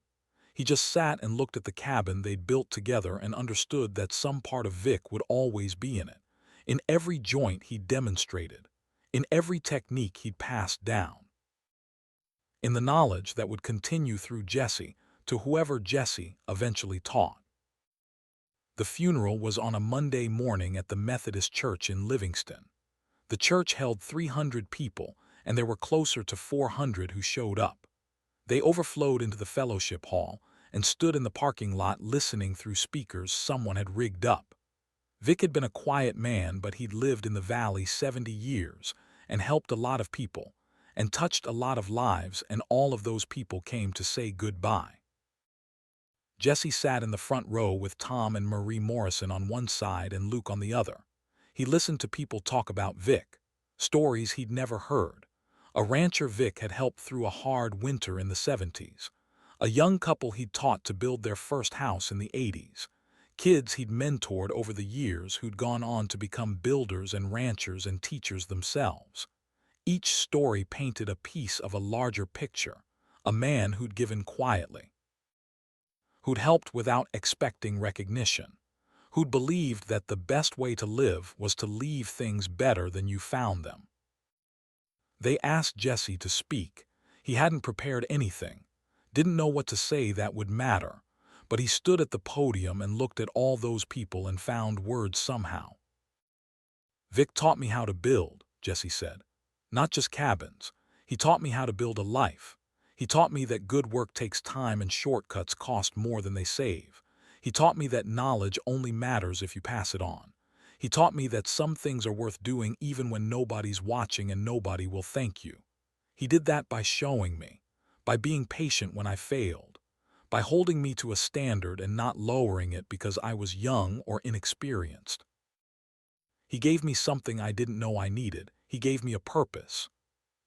He just sat and looked at the cabin they'd built together and understood that some part of Vic would always be in it. In every joint he'd demonstrated. In every technique he'd passed down. In the knowledge that would continue through Jesse to whoever Jesse eventually taught. The funeral was on a Monday morning at the Methodist Church in Livingston. The church held 300 people, and there were closer to 400 who showed up. They overflowed into the fellowship hall and stood in the parking lot listening through speakers someone had rigged up. Vic had been a quiet man, but he'd lived in the valley 70 years and helped a lot of people and touched a lot of lives, and all of those people came to say goodbye. Jesse sat in the front row with Tom and Marie Morrison on one side and Luke on the other. He listened to people talk about Vic, stories he'd never heard. A rancher Vic had helped through a hard winter in the 70s. A young couple he'd taught to build their first house in the 80s. Kids he'd mentored over the years who'd gone on to become builders and ranchers and teachers themselves. Each story painted a piece of a larger picture, a man who'd given quietly, who'd helped without expecting recognition, who'd believed that the best way to live was to leave things better than you found them. They asked Jesse to speak. He hadn't prepared anything, didn't know what to say that would matter, but he stood at the podium and looked at all those people and found words somehow. "Vic taught me how to build," Jesse said. "Not just cabins. He taught me how to build a life. He taught me that good work takes time and shortcuts cost more than they save. He taught me that knowledge only matters if you pass it on. He taught me that some things are worth doing even when nobody's watching and nobody will thank you. He did that by showing me. by being patient when I failed, by holding me to a standard and not lowering it because I was young or inexperienced. He gave me something I didn't know I needed. He gave me a purpose.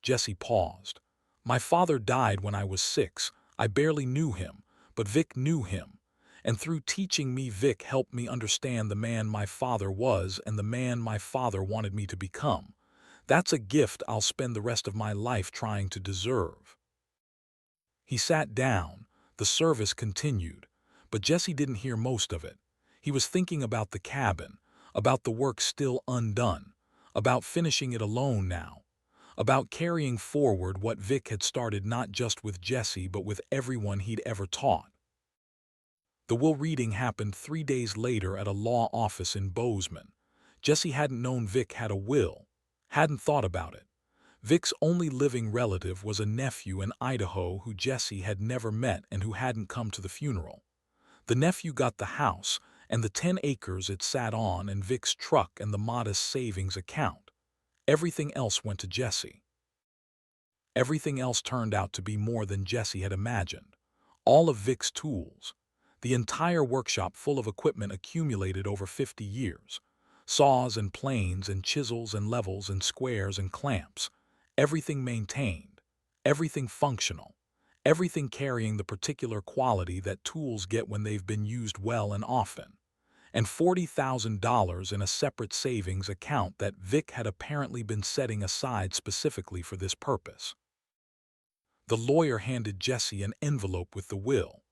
Jesse paused. My father died when I was 6. I barely knew him, but Vic knew him. And through teaching me, Vic helped me understand the man my father was and the man my father wanted me to become. That's a gift I'll spend the rest of my life trying to deserve. He sat down. The service continued, but Jesse didn't hear most of it. He was thinking about the cabin, about the work still undone, about finishing it alone now, about carrying forward what Vic had started not just with Jesse but with everyone he'd ever taught. The will reading happened 3 days later at a law office in Bozeman. Jesse hadn't known Vic had a will, hadn't thought about it. Vic's only living relative was a nephew in Idaho who Jesse had never met and who hadn't come to the funeral. The nephew got the house and the 10 acres it sat on and Vic's truck and the modest savings account. Everything else went to Jesse. Everything else turned out to be more than Jesse had imagined. All of Vic's tools, the entire workshop full of equipment accumulated over 50 years, saws and planes and chisels and levels and squares and clamps, everything maintained, everything functional, everything carrying the particular quality that tools get when they've been used well and often, and $40,000 in a separate savings account that Vic had apparently been setting aside specifically for this purpose. The lawyer handed Jesse an envelope with the will.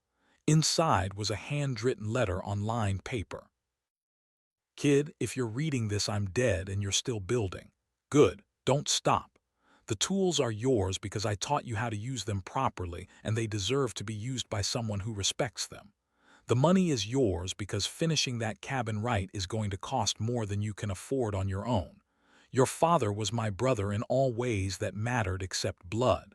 Inside was a handwritten letter on lined paper. Kid, if you're reading this, I'm dead and you're still building. Good, don't stop. The tools are yours because I taught you how to use them properly and they deserve to be used by someone who respects them. The money is yours because finishing that cabin right is going to cost more than you can afford on your own. Your father was my brother in all ways that mattered except blood.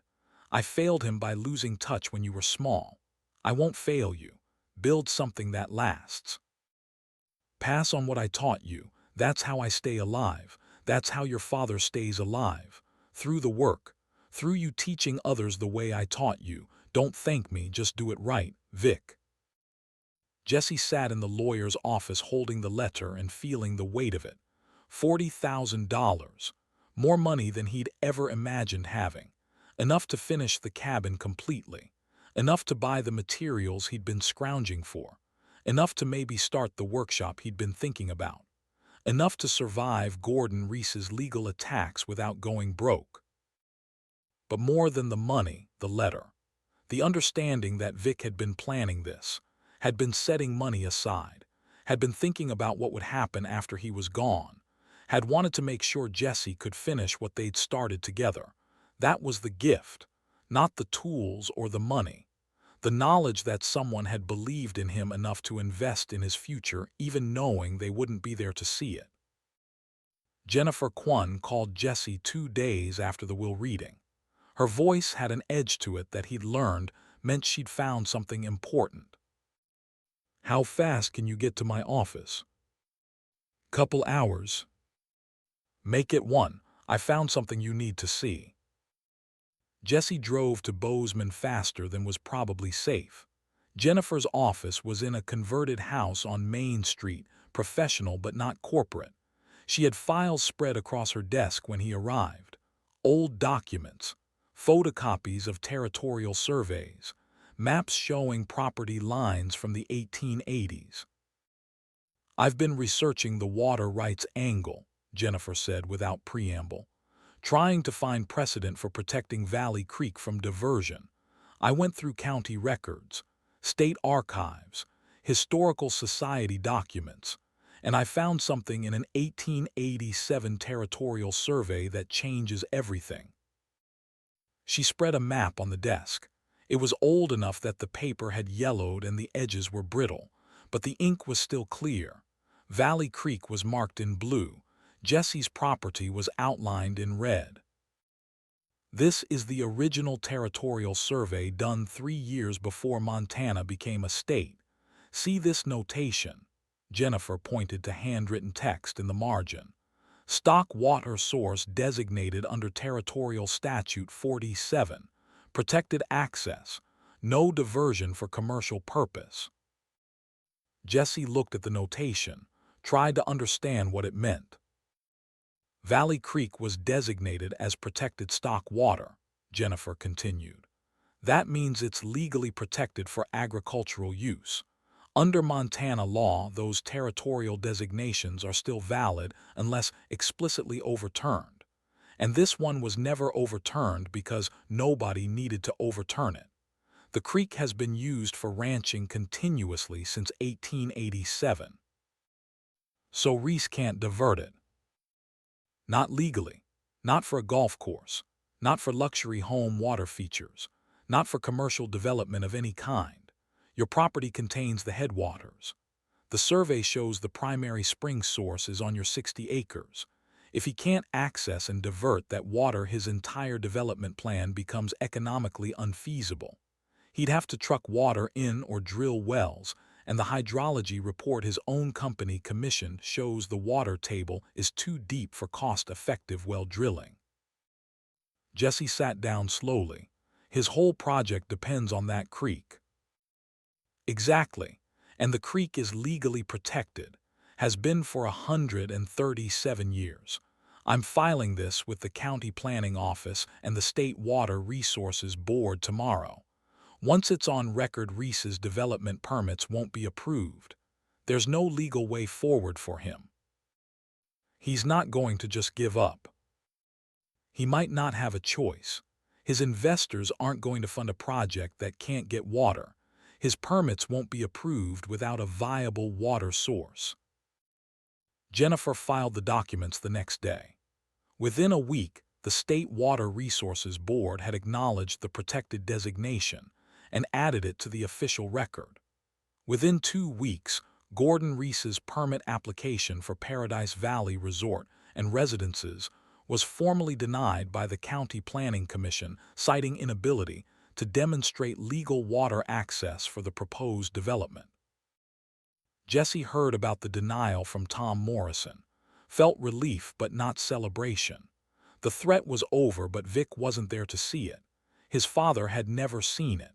I failed him by losing touch when you were small. I won't fail you. Build something that lasts. Pass on what I taught you. That's how I stay alive. That's how your father stays alive. Through the work. Through you teaching others the way I taught you. Don't thank me, just do it right, Vic. Jesse sat in the lawyer's office holding the letter and feeling the weight of it. $40,000. More money than he'd ever imagined having. Enough to finish the cabin completely. Enough to buy the materials he'd been scrounging for. Enough to maybe start the workshop he'd been thinking about. Enough to survive Gordon Reese's legal attacks without going broke. But more than the money, the letter. The understanding that Vic had been planning this, had been setting money aside, had been thinking about what would happen after he was gone, had wanted to make sure Jesse could finish what they'd started together. That was the gift, not the tools or the money. The knowledge that someone had believed in him enough to invest in his future even knowing they wouldn't be there to see it. Jennifer Kwon called Jesse 2 days after the will reading. Her voice had an edge to it that he'd learned meant she'd found something important. How fast can you get to my office? Couple hours. Make it 1. I found something you need to see. Jesse drove to Bozeman faster than was probably safe. Jennifer's office was in a converted house on Main Street, professional but not corporate. She had files spread across her desk when he arrived. Old documents, photocopies of territorial surveys, maps showing property lines from the 1880s. I've been researching the water rights angle, Jennifer said without preamble, trying to find precedent for protecting Valley Creek from diversion. I went through county records, state archives, historical society documents, and I found something in an 1887 territorial survey that changes everything. She spread a map on the desk. It was old enough that the paper had yellowed and the edges were brittle, but the ink was still clear. Valley Creek was marked in blue. Jesse's property was outlined in red. This is the original territorial survey done 3 years before Montana became a state. See this notation. Jennifer pointed to handwritten text in the margin. Stock water source designated under Territorial Statute 47. Protected access. No diversion for commercial purpose. Jesse looked at the notation, tried to understand what it meant. Valley Creek was designated as protected stock water, Jennifer continued. That means it's legally protected for agricultural use. Under Montana law, those territorial designations are still valid unless explicitly overturned. And this one was never overturned because nobody needed to overturn it. The creek has been used for ranching continuously since 1887. So Reese can't divert it. Not legally, not for a golf course, not for luxury home water features, not for commercial development of any kind. Your property contains the headwaters. The survey shows the primary spring source is on your 60 acres. If he can't access and divert that water, his entire development plan becomes economically unfeasible. He'd have to truck water in or drill wells, and the hydrology report his own company commissioned shows the water table is too deep for cost-effective well drilling. Jesse sat down slowly. His whole project depends on that creek. Exactly, and the creek is legally protected, has been for 137 years. I'm filing this with the County Planning Office and the State Water Resources Board tomorrow. Once it's on record, Reese's development permits won't be approved. There's no legal way forward for him. He's not going to just give up. He might not have a choice. His investors aren't going to fund a project that can't get water. His permits won't be approved without a viable water source. Jennifer filed the documents the next day. Within a week, the State Water Resources Board had acknowledged the protected designation and added it to the official record. Within 2 weeks, Gordon Reese's permit application for Paradise Valley Resort and Residences was formally denied by the County Planning Commission, citing inability to demonstrate legal water access for the proposed development. Jesse heard about the denial from Tom Morrison, felt relief but not celebration. The threat was over, but Vic wasn't there to see it. His father had never seen it.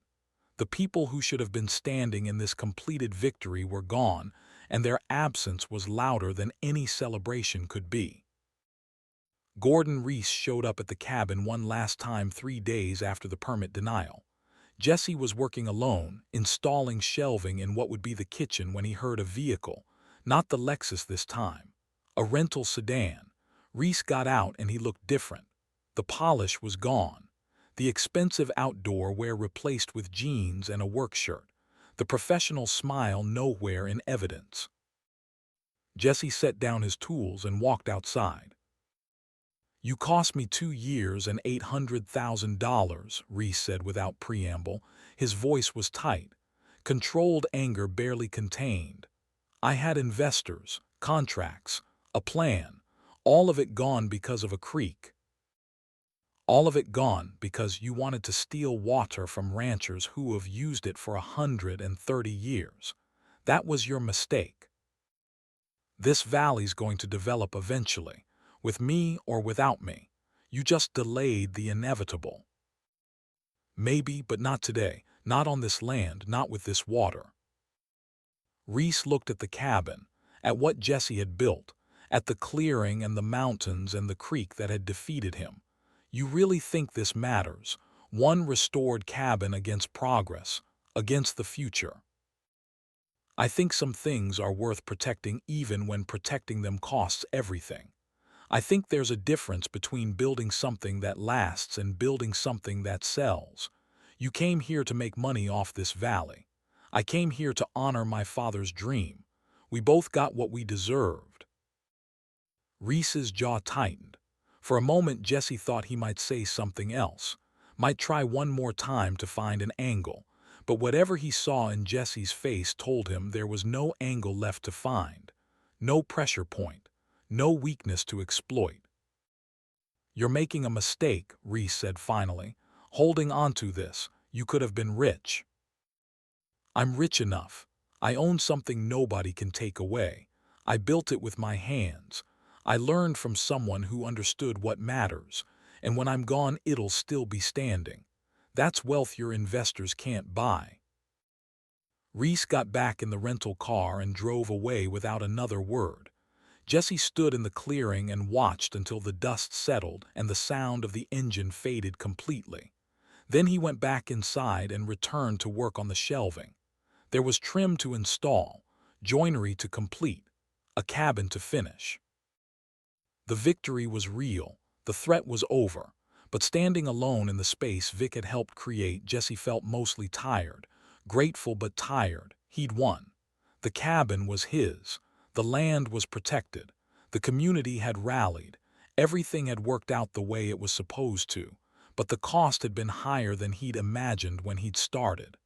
The people who should have been standing in this completed victory were gone, and their absence was louder than any celebration could be. Gordon Reese showed up at the cabin one last time 3 days after the permit denial. Jesse was working alone, installing shelving in what would be the kitchen when he heard a vehicle, not the Lexus this time, a rental sedan. Reese got out and he looked different. The polish was gone. The expensive outdoor wear replaced with jeans and a work shirt. The professional smile nowhere in evidence. Jesse set down his tools and walked outside. "You cost me 2 years and $800,000, Reese said without preamble. His voice was tight, controlled anger barely contained. I had investors, contracts, a plan, all of it gone because of a creek. All of it gone because you wanted to steal water from ranchers who have used it for 130 years. That was your mistake. This valley's going to develop eventually, with me or without me. You just delayed the inevitable. Maybe, but not today, not on this land, not with this water." Reese looked at the cabin, at what Jesse had built, at the clearing and the mountains and the creek that had defeated him. "You really think this matters? One restored cabin against progress, against the future?" "I think some things are worth protecting even when protecting them costs everything. I think there's a difference between building something that lasts and building something that sells. You came here to make money off this valley. I came here to honor my father's dream. We both got what we deserved." Reese's jaw tightened. For a moment Jesse thought he might say something else, might try one more time to find an angle, but whatever he saw in Jesse's face told him there was no angle left to find, no pressure point, no weakness to exploit. "You're making a mistake," Reese said finally. "Holding on to this, you could have been rich." "I'm rich enough. I own something nobody can take away. I built it with my hands. I learned from someone who understood what matters, and when I'm gone it'll still be standing. That's wealth your investors can't buy. Reese got back in the rental car and drove away without another word. Jesse stood in the clearing and watched until the dust settled and the sound of the engine faded completely. Then he went back inside and returned to work on the shelving. There was trim to install, joinery to complete, a cabin to finish. The victory was real, the threat was over, but standing alone in the space Vic had helped create, Jesse felt mostly tired, grateful but tired. He'd won. The cabin was his, the land was protected, the community had rallied, everything had worked out the way it was supposed to, but the cost had been higher than he'd imagined when he'd started.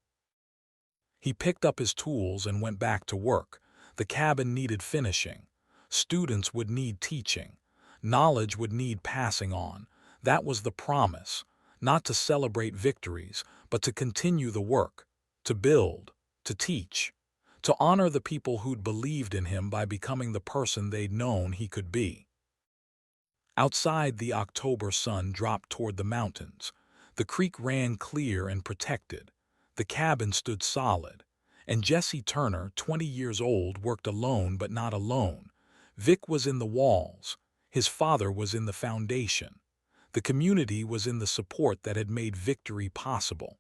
He picked up his tools and went back to work. The cabin needed finishing. Students would need teaching. Knowledge would need passing on. That was the promise, not to celebrate victories, but to continue the work, to build, to teach, to honor the people who'd believed in him by becoming the person they'd known he could be. Outside, the October sun dropped toward the mountains. The creek ran clear and protected. The cabin stood solid. And Jesse Turner, 20 years old, worked alone but not alone. Vic was in the walls. His father was in the foundation. The community was in the support that had made victory possible.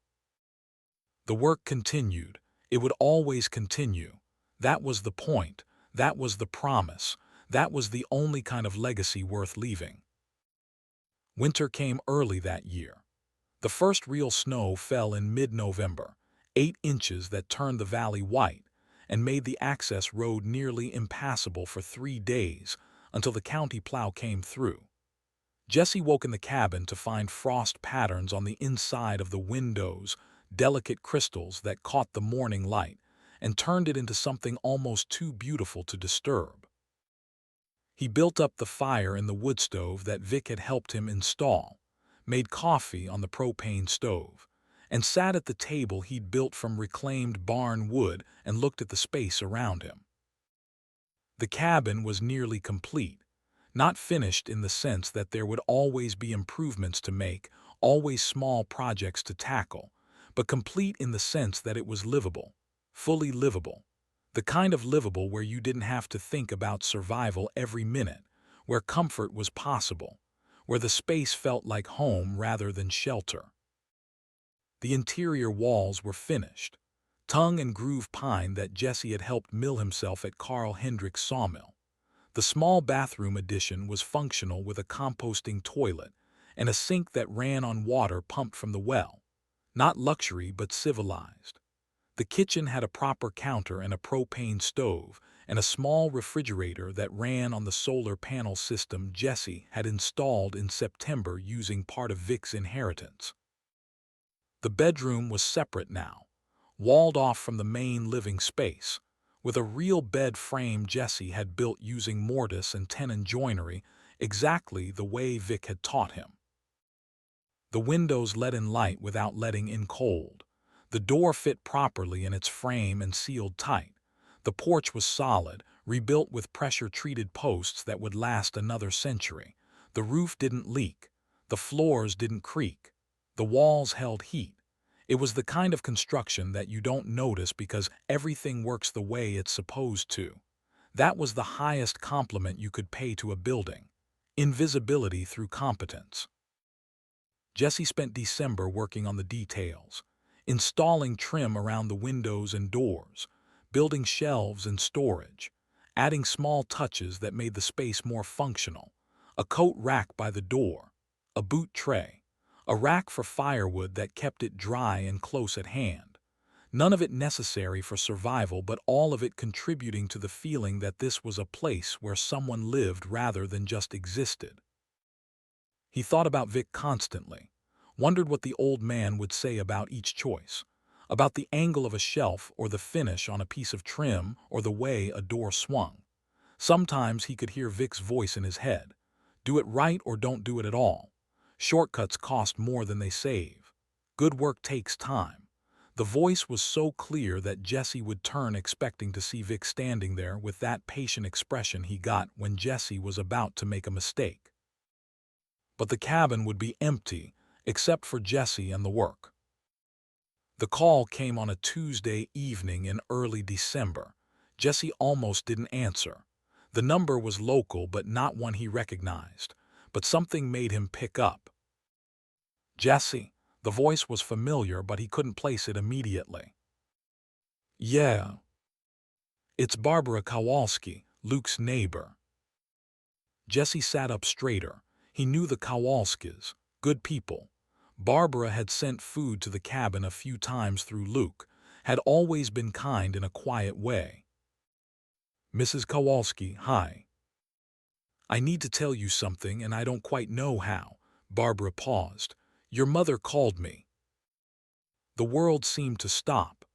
The work continued. It would always continue. That was the point. That was the promise. That was the only kind of legacy worth leaving. Winter came early that year. The first real snow fell in mid-November, 8 inches that turned the valley white and made the access road nearly impassable for 3 days until the county plow came through. Jesse woke in the cabin to find frost patterns on the inside of the windows, delicate crystals that caught the morning light and turned it into something almost too beautiful to disturb. He built up the fire in the wood stove that Vic had helped him install, made coffee on the propane stove, and sat at the table he'd built from reclaimed barn wood and looked at the space around him. The cabin was nearly complete, not finished in the sense that there would always be improvements to make, always small projects to tackle, but complete in the sense that it was livable, fully livable, the kind of livable where you didn't have to think about survival every minute, where comfort was possible, where the space felt like home rather than shelter. The interior walls were finished, tongue and groove pine that Jesse had helped mill himself at Carl Hendrick's sawmill. The small bathroom addition was functional with a composting toilet and a sink that ran on water pumped from the well. Not luxury, but civilized. The kitchen had a proper counter and a propane stove and a small refrigerator that ran on the solar panel system Jesse had installed in September using part of Vic's inheritance. The bedroom was separate now, walled off from the main living space, with a real bed frame Jesse had built using mortise and tenon joinery exactly the way Vic had taught him. The windows let in light without letting in cold. The door fit properly in its frame and sealed tight. The porch was solid, rebuilt with pressure-treated posts that would last another century. The roof didn't leak. The floors didn't creak. The walls held heat. It was the kind of construction that you don't notice because everything works the way it's supposed to. That was the highest compliment you could pay to a building. Invisibility through competence. Jesse spent December working on the details, installing trim around the windows and doors, building shelves and storage, adding small touches that made the space more functional, a coat rack by the door, a boot tray, a rack for firewood that kept it dry and close at hand. None of it necessary for survival, but all of it contributing to the feeling that this was a place where someone lived rather than just existed. He thought about Vic constantly, wondered what the old man would say about each choice, about the angle of a shelf or the finish on a piece of trim or the way a door swung. Sometimes he could hear Vic's voice in his head. Do it right or don't do it at all. Shortcuts cost more than they save. Good work takes time. The voice was so clear that Jesse would turn expecting to see Vic standing there with that patient expression he got when Jesse was about to make a mistake. But the cabin would be empty, except for Jesse and the work. The call came on a Tuesday evening in early December. Jesse almost didn't answer. The number was local but not one he recognized, but something made him pick up. Jesse. The voice was familiar, but he couldn't place it immediately. Yeah, it's Barbara Kowalski, Luke's neighbor. Jesse sat up straighter. He knew the Kowalskis, good people. Barbara had sent food to the cabin a few times through Luke, had always been kind in a quiet way. Mrs. Kowalski, hi. I need to tell you something and I don't quite know how. Barbara paused. Your mother called me. The world seemed to stop.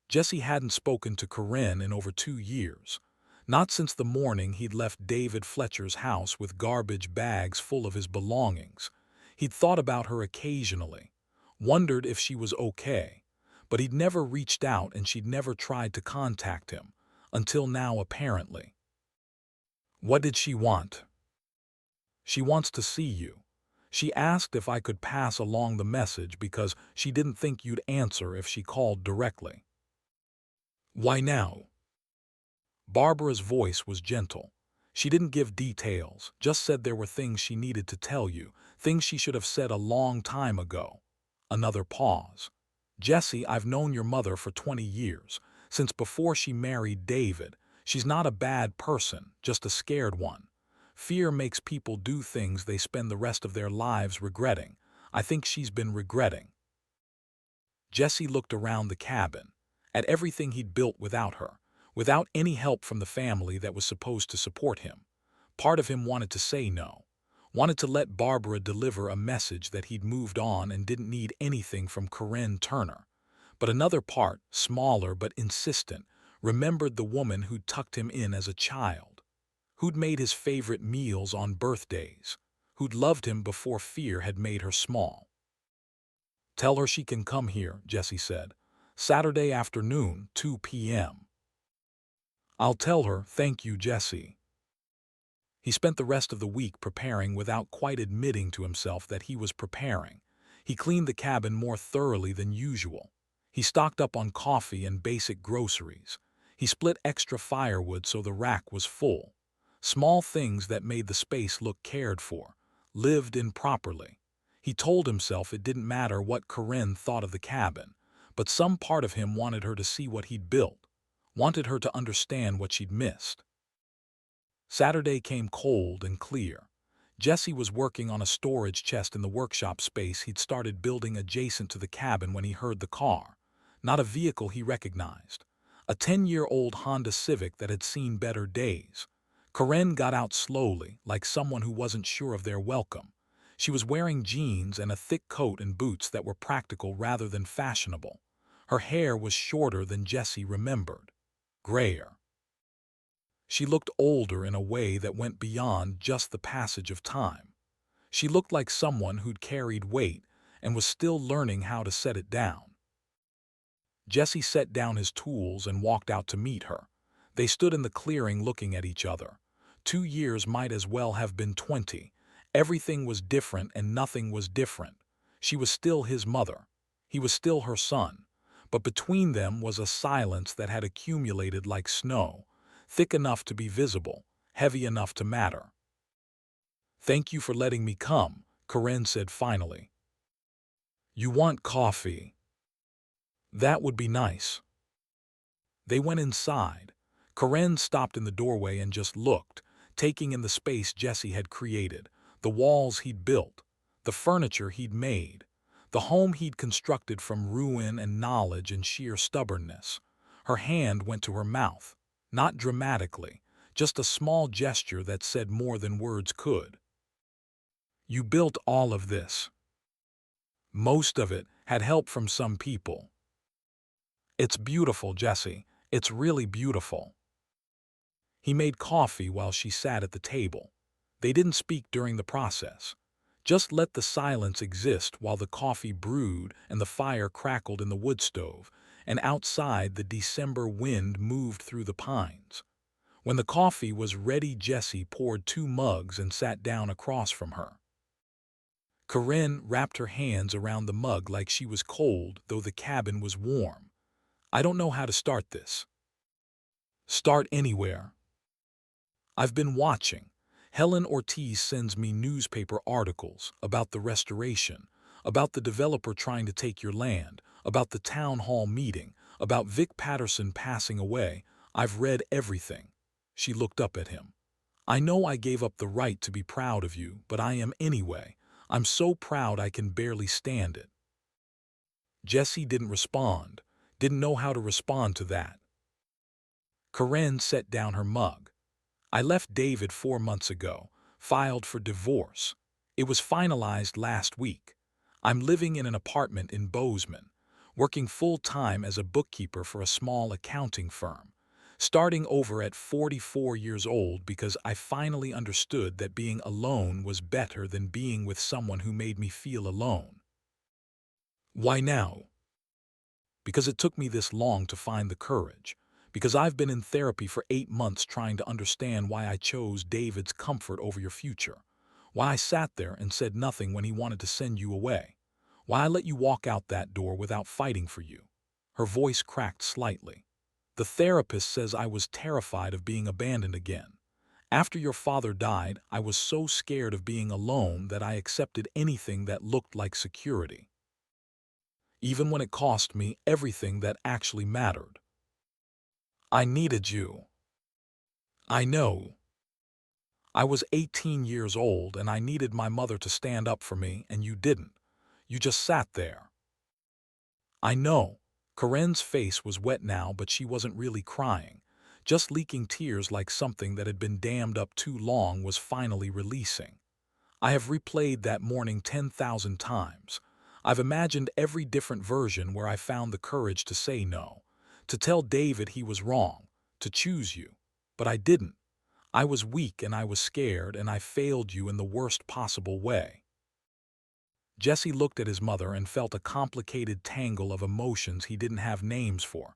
Jesse hadn't spoken to Corinne in over 2 years. Not since the morning he'd left David Fletcher's house with garbage bags full of his belongings. He'd thought about her occasionally, wondered if she was okay, but he'd never reached out and she'd never tried to contact him, until now apparently. What did she want? She wants to see you. She asked if I could pass along the message because she didn't think you'd answer if she called directly. Why now? Barbara's voice was gentle. She didn't give details, just said there were things she needed to tell you, things she should have said a long time ago. Another pause. Jesse, I've known your mother for 20 years, since before she married David. She's not a bad person, just a scared one. Fear makes people do things they spend the rest of their lives regretting. I think she's been regretting. Jesse looked around the cabin, at everything he'd built without her, without any help from the family that was supposed to support him. Part of him wanted to say no, wanted to let Barbara deliver a message that he'd moved on and didn't need anything from Corinne Turner. But another part, smaller but insistent, remembered the woman who'd tucked him in as a child, who'd made his favorite meals on birthdays, who'd loved him before fear had made her small. Tell her she can come here, Jesse said. Saturday afternoon, 2 p.m. I'll tell her, thank you, Jesse. He spent the rest of the week preparing without quite admitting to himself that he was preparing. He cleaned the cabin more thoroughly than usual. He stocked up on coffee and basic groceries. He split extra firewood so the rack was full. Small things that made the space look cared for, lived in properly. He told himself it didn't matter what Corinne thought of the cabin, but some part of him wanted her to see what he'd built, wanted her to understand what she'd missed. Saturday came cold and clear. Jesse was working on a storage chest in the workshop space he'd started building adjacent to the cabin when he heard the car. Not a vehicle he recognized. A 10-year-old Honda Civic that had seen better days. Corinne got out slowly, like someone who wasn't sure of their welcome. She was wearing jeans and a thick coat and boots that were practical rather than fashionable. Her hair was shorter than Jesse remembered. Grayer. She looked older in a way that went beyond just the passage of time. She looked like someone who'd carried weight and was still learning how to set it down. Jesse set down his tools and walked out to meet her. They stood in the clearing looking at each other. 2 years might as well have been 20. Everything was different and nothing was different. She was still his mother. He was still her son. But between them was a silence that had accumulated like snow, thick enough to be visible, heavy enough to matter. Thank you for letting me come, Corinne said finally. You want coffee? That would be nice. They went inside. Corinne stopped in the doorway and just looked, taking in the space Jesse had created, the walls he'd built, the furniture he'd made, the home he'd constructed from ruin and knowledge and sheer stubbornness. Her hand went to her mouth, not dramatically, just a small gesture that said more than words could. You built all of this. Most of it had help from some people. It's beautiful, Jesse. It's really beautiful. He made coffee while she sat at the table. They didn't speak during the process. Just let the silence exist while the coffee brewed and the fire crackled in the wood stove, and outside the December wind moved through the pines. When the coffee was ready, Jesse poured 2 mugs and sat down across from her. Corinne wrapped her hands around the mug like she was cold, though the cabin was warm. I don't know how to start this. Start anywhere. I've been watching. Helen Ortiz sends me newspaper articles about the restoration, about the developer trying to take your land, about the town hall meeting, about Vic Patterson passing away. I've read everything. She looked up at him. I know I gave up the right to be proud of you, but I am anyway. I'm so proud I can barely stand it. Jesse didn't respond, didn't know how to respond to that. Corinne set down her mug. I left David 4 months ago, filed for divorce. It was finalized last week. I'm living in an apartment in Bozeman, working full-time as a bookkeeper for a small accounting firm, starting over at 44 years old because I finally understood that being alone was better than being with someone who made me feel alone. Why now? Because it took me this long to find the courage. Because I've been in therapy for 8 months trying to understand why I chose David's comfort over your future. Why I sat there and said nothing when he wanted to send you away. Why I let you walk out that door without fighting for you. Her voice cracked slightly. The therapist says I was terrified of being abandoned again. After your father died, I was so scared of being alone that I accepted anything that looked like security. Even when it cost me everything that actually mattered. I needed you. I know. I was 18 years old and I needed my mother to stand up for me and you didn't. You just sat there. I know. Corinne's face was wet now, but she wasn't really crying, just leaking tears like something that had been dammed up too long was finally releasing. I have replayed that morning 10,000 times. I've imagined every different version where I found the courage to say no, to tell David he was wrong, to choose you. But I didn't. I was weak and I was scared and I failed you in the worst possible way. Jesse looked at his mother and felt a complicated tangle of emotions he didn't have names for.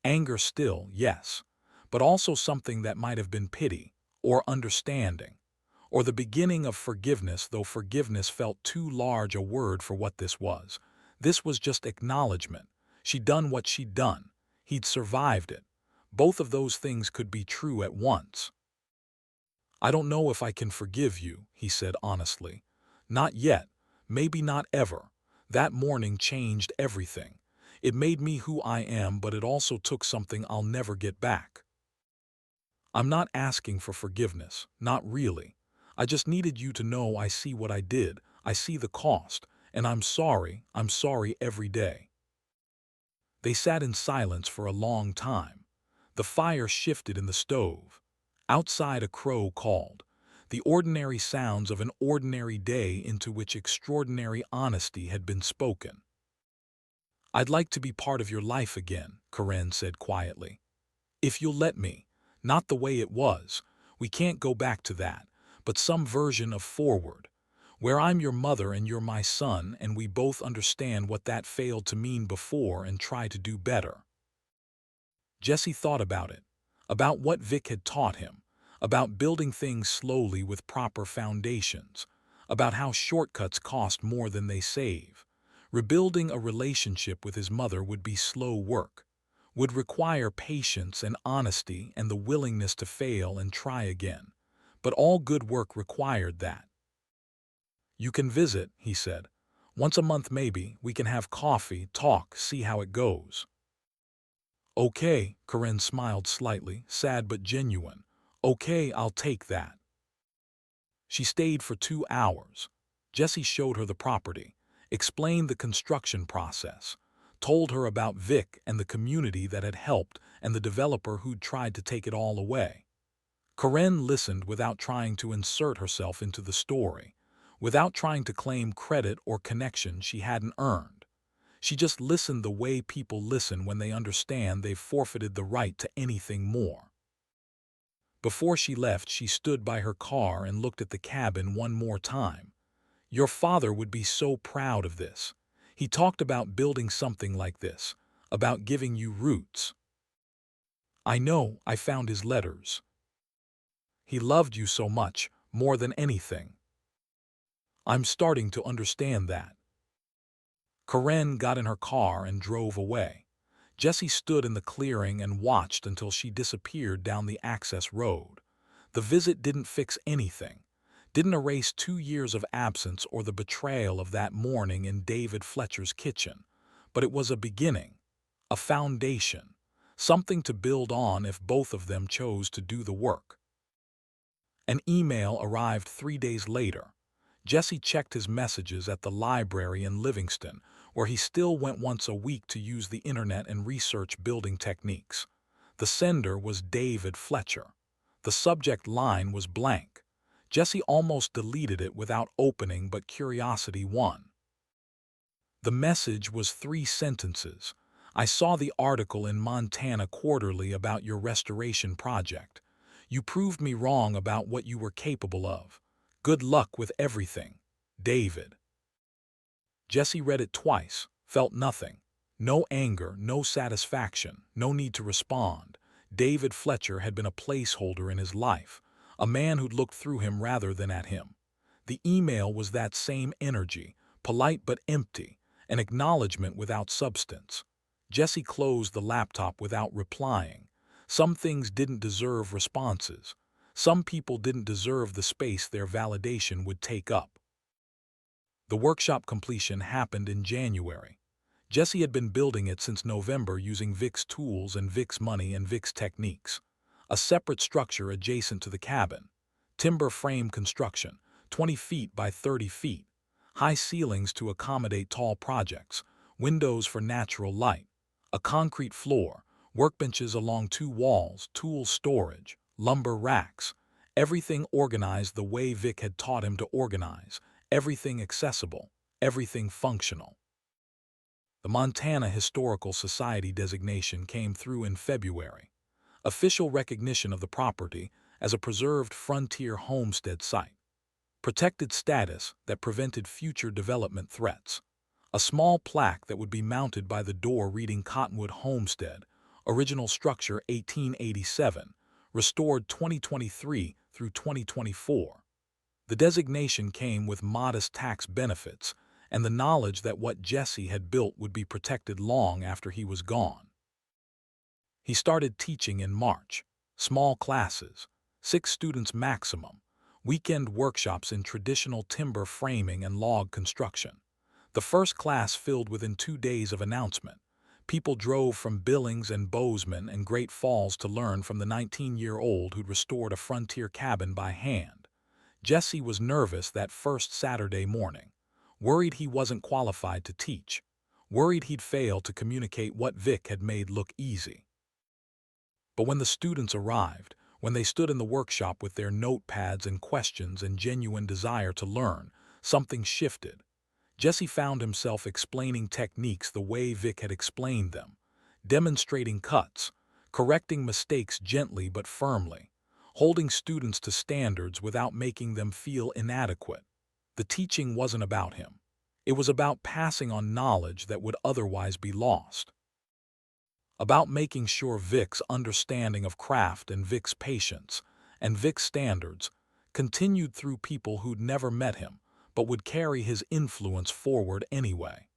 Anger still, yes, but also something that might have been pity, or understanding, or the beginning of forgiveness, though forgiveness felt too large a word for what this was. This was just acknowledgement. She'd done what she'd done. He'd survived it. Both of those things could be true at once. I don't know if I can forgive you, he said honestly. Not yet. Maybe not ever. That morning changed everything. It made me who I am, but it also took something I'll never get back. I'm not asking for forgiveness, not really. I just needed you to know I see what I did, I see the cost, and I'm sorry every day. They sat in silence for a long time. The fire shifted in the stove. Outside a crow called. The ordinary sounds of an ordinary day into which extraordinary honesty had been spoken. I'd like to be part of your life again, Corinne said quietly. If you'll let me. Not the way it was. We can't go back to that, but some version of forward, where I'm your mother and you're my son and we both understand what that failed to mean before and try to do better. Jesse thought about it, about what Vic had taught him, about building things slowly with proper foundations, about how shortcuts cost more than they save. Rebuilding a relationship with his mother would be slow work, would require patience and honesty and the willingness to fail and try again. But all good work required that. You can visit, he said. Once a month maybe, we can have coffee, talk, see how it goes. Okay, Corinne smiled slightly, sad but genuine. Okay, I'll take that. She stayed for 2 hours. Jesse showed her the property, explained the construction process, told her about Vic and the community that had helped and the developer who'd tried to take it all away. Corinne listened without trying to insert herself into the story, without trying to claim credit or connection she hadn't earned. She just listened the way people listen when they understand they've forfeited the right to anything more. Before she left, she stood by her car and looked at the cabin one more time. Your father would be so proud of this. He talked about building something like this, about giving you roots. I know, I found his letters. He loved you so much, more than anything. I'm starting to understand that. Karen got in her car and drove away. Jesse stood in the clearing and watched until she disappeared down the access road. The visit didn't fix anything, didn't erase 2 years of absence or the betrayal of that morning in David Fletcher's kitchen, but it was a beginning, a foundation, something to build on if both of them chose to do the work. An email arrived 3 days later. Jesse checked his messages at the library in Livingston, where he still went once a week to use the internet and research building techniques. The sender was David Fletcher. The subject line was blank. Jesse almost deleted it without opening, but curiosity won. The message was 3 sentences. I saw the article in Montana Quarterly about your restoration project. You proved me wrong about what you were capable of. Good luck with everything, David. Jesse read it twice, felt nothing. No anger, no satisfaction, no need to respond. David Fletcher had been a placeholder in his life, a man who'd looked through him rather than at him. The email was that same energy, polite but empty, an acknowledgement without substance. Jesse closed the laptop without replying. Some things didn't deserve responses. Some people didn't deserve the space their validation would take up. The workshop completion happened in January. Jesse had been building it since November using Vic's tools and Vic's money and Vic's techniques. A separate structure adjacent to the cabin. Timber frame construction, 20 feet by 30 feet. High ceilings to accommodate tall projects. Windows for natural light. A concrete floor. Workbenches along 2 walls, tool storage, lumber racks. Everything organized the way Vic had taught him to organize. Everything accessible. Everything functional. The Montana Historical Society designation came through in February. Official recognition of the property as a preserved frontier homestead site. Protected status that prevented future development threats. A small plaque that would be mounted by the door reading Cottonwood Homestead, original structure 1887, restored 2023 through 2024. The designation came with modest tax benefits and the knowledge that what Jesse had built would be protected long after he was gone. He started teaching in March. Small classes, 6 students maximum, weekend workshops in traditional timber framing and log construction. The first class filled within 2 days of announcement. People drove from Billings and Bozeman and Great Falls to learn from the 19-year-old who'd restored a frontier cabin by hand. Jesse was nervous that first Saturday morning, worried he wasn't qualified to teach, worried he'd fail to communicate what Vic had made look easy. But when the students arrived, when they stood in the workshop with their notepads and questions and genuine desire to learn, something shifted. Jesse found himself explaining techniques the way Vic had explained them, demonstrating cuts, correcting mistakes gently but firmly, holding students to standards without making them feel inadequate. The teaching wasn't about him. It was about passing on knowledge that would otherwise be lost. About making sure Vic's understanding of craft and Vic's patience and Vic's standards continued through people who'd never met him, but would carry his influence forward anyway.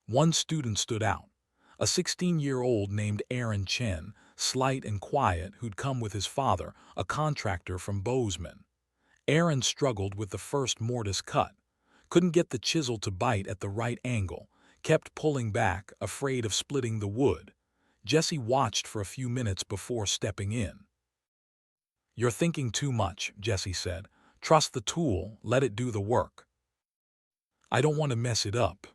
One student stood out, a 16-year-old named Aaron Chen, slight and quiet, who'd come with his father, a contractor from Bozeman. Aaron struggled with the first mortise cut, couldn't get the chisel to bite at the right angle, kept pulling back, afraid of splitting the wood. Jesse watched for a few minutes before stepping in. "You're thinking too much," Jesse said. "Trust the tool, let it do the work." "I don't want to mess it up."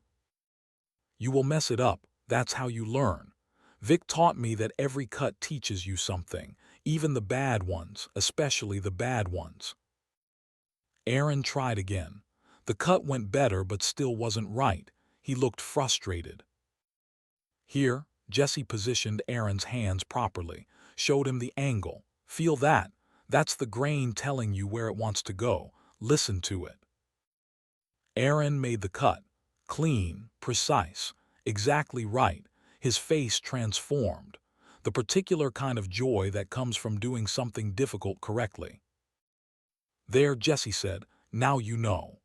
"You will mess it up, that's how you learn. Vic taught me that every cut teaches you something, even the bad ones, especially the bad ones." Aaron tried again. The cut went better but still wasn't right. He looked frustrated. "Here," Jesse positioned Aaron's hands properly, showed him the angle. "Feel that? That's the grain telling you where it wants to go. Listen to it." Aaron made the cut. Clean, precise, exactly right. His face transformed. The particular kind of joy that comes from doing something difficult correctly. "There," Jesse said, "now you know."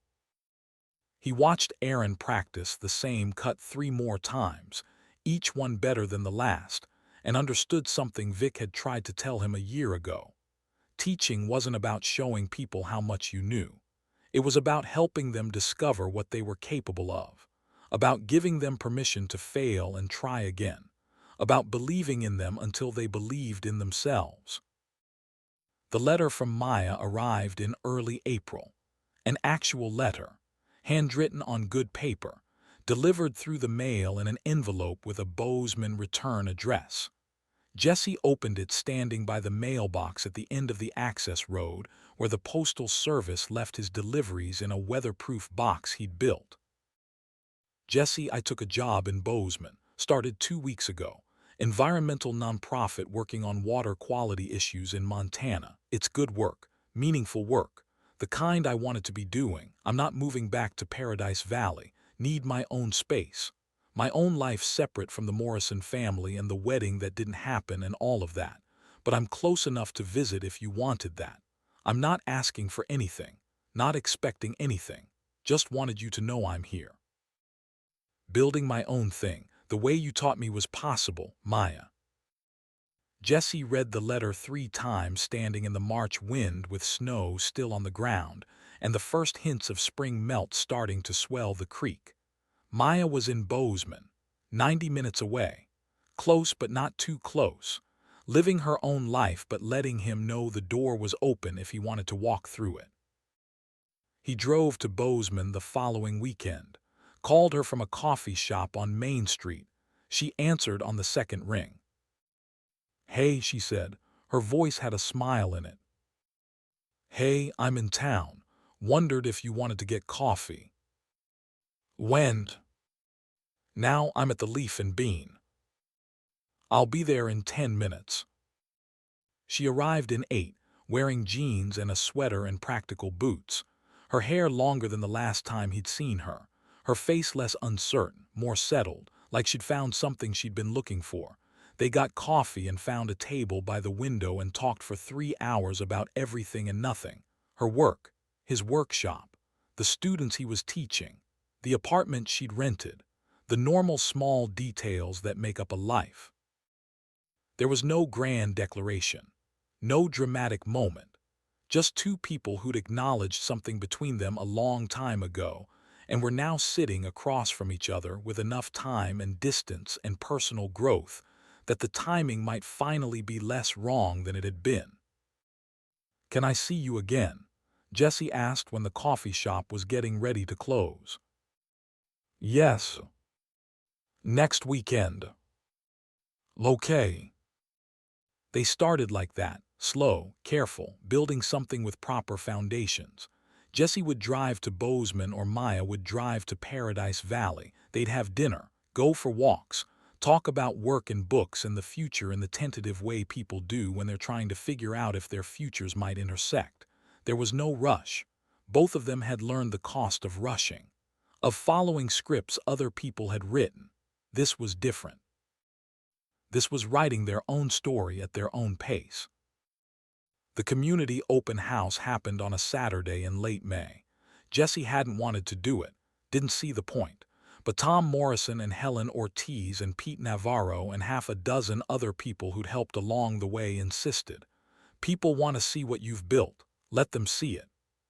He watched Aaron practice the same cut 3 more times, each one better than the last, and understood something Vic had tried to tell him a year ago. Teaching wasn't about showing people how much you knew. It was about helping them discover what they were capable of, about giving them permission to fail and try again, about believing in them until they believed in themselves. The letter from Maya arrived in early April. An actual letter, handwritten on good paper, delivered through the mail in an envelope with a Bozeman return address. Jesse opened it standing by the mailbox at the end of the access road where the Postal Service left his deliveries in a weatherproof box he'd built. Jesse, I took a job in Bozeman, started 2 weeks ago. Environmental nonprofit working on water quality issues in Montana. It's good work, meaningful work, the kind I wanted to be doing. I'm not moving back to Paradise Valley, need my own space. My own life separate from the Morrison family and the wedding that didn't happen and all of that. But I'm close enough to visit if you wanted that. I'm not asking for anything, not expecting anything. Just wanted you to know I'm here. Building my own thing, the way you taught me was possible, Maya. Jesse read the letter 3 times standing in the March wind with snow still on the ground and the first hints of spring melt starting to swell the creek. Maya was in Bozeman, 90 minutes away, close but not too close, living her own life but letting him know the door was open if he wanted to walk through it. He drove to Bozeman the following weekend, called her from a coffee shop on Main Street. She answered on the second ring. "Hey," she said. Her voice had a smile in it. "Hey, I'm in town. Wondered if you wanted to get coffee." "When?" "Now I'm at the Leaf and Bean. I'll be there in 10 minutes. She arrived in 8, wearing jeans and a sweater and practical boots, her hair longer than the last time he'd seen her, her face less uncertain, more settled, like she'd found something she'd been looking for. They got coffee and found a table by the window and talked for 3 hours about everything and nothing. Her work, his workshop, the students he was teaching, the apartment she'd rented, the normal small details that make up a life. There was no grand declaration, no dramatic moment, just 2 people who'd acknowledged something between them a long time ago and were now sitting across from each other with enough time and distance and personal growth that the timing might finally be less wrong than it had been. "Can I see you again?" Jesse asked when the coffee shop was getting ready to close. "Yes. Next weekend." "Okay." They started like that, slow, careful, building something with proper foundations. Jesse would drive to Bozeman or Maya would drive to Paradise Valley. They'd have dinner, go for walks, talk about work and books and the future in the tentative way people do when they're trying to figure out if their futures might intersect. There was no rush. Both of them had learned the cost of rushing, of following scripts other people had written. This was different. This was writing their own story at their own pace. The community open house happened on a Saturday in late May. Jesse hadn't wanted to do it, didn't see the point. But Tom Morrison and Helen Ortiz and Pete Navarro and half a dozen other people who'd helped along the way insisted. People want to see what you've built. Let them see it.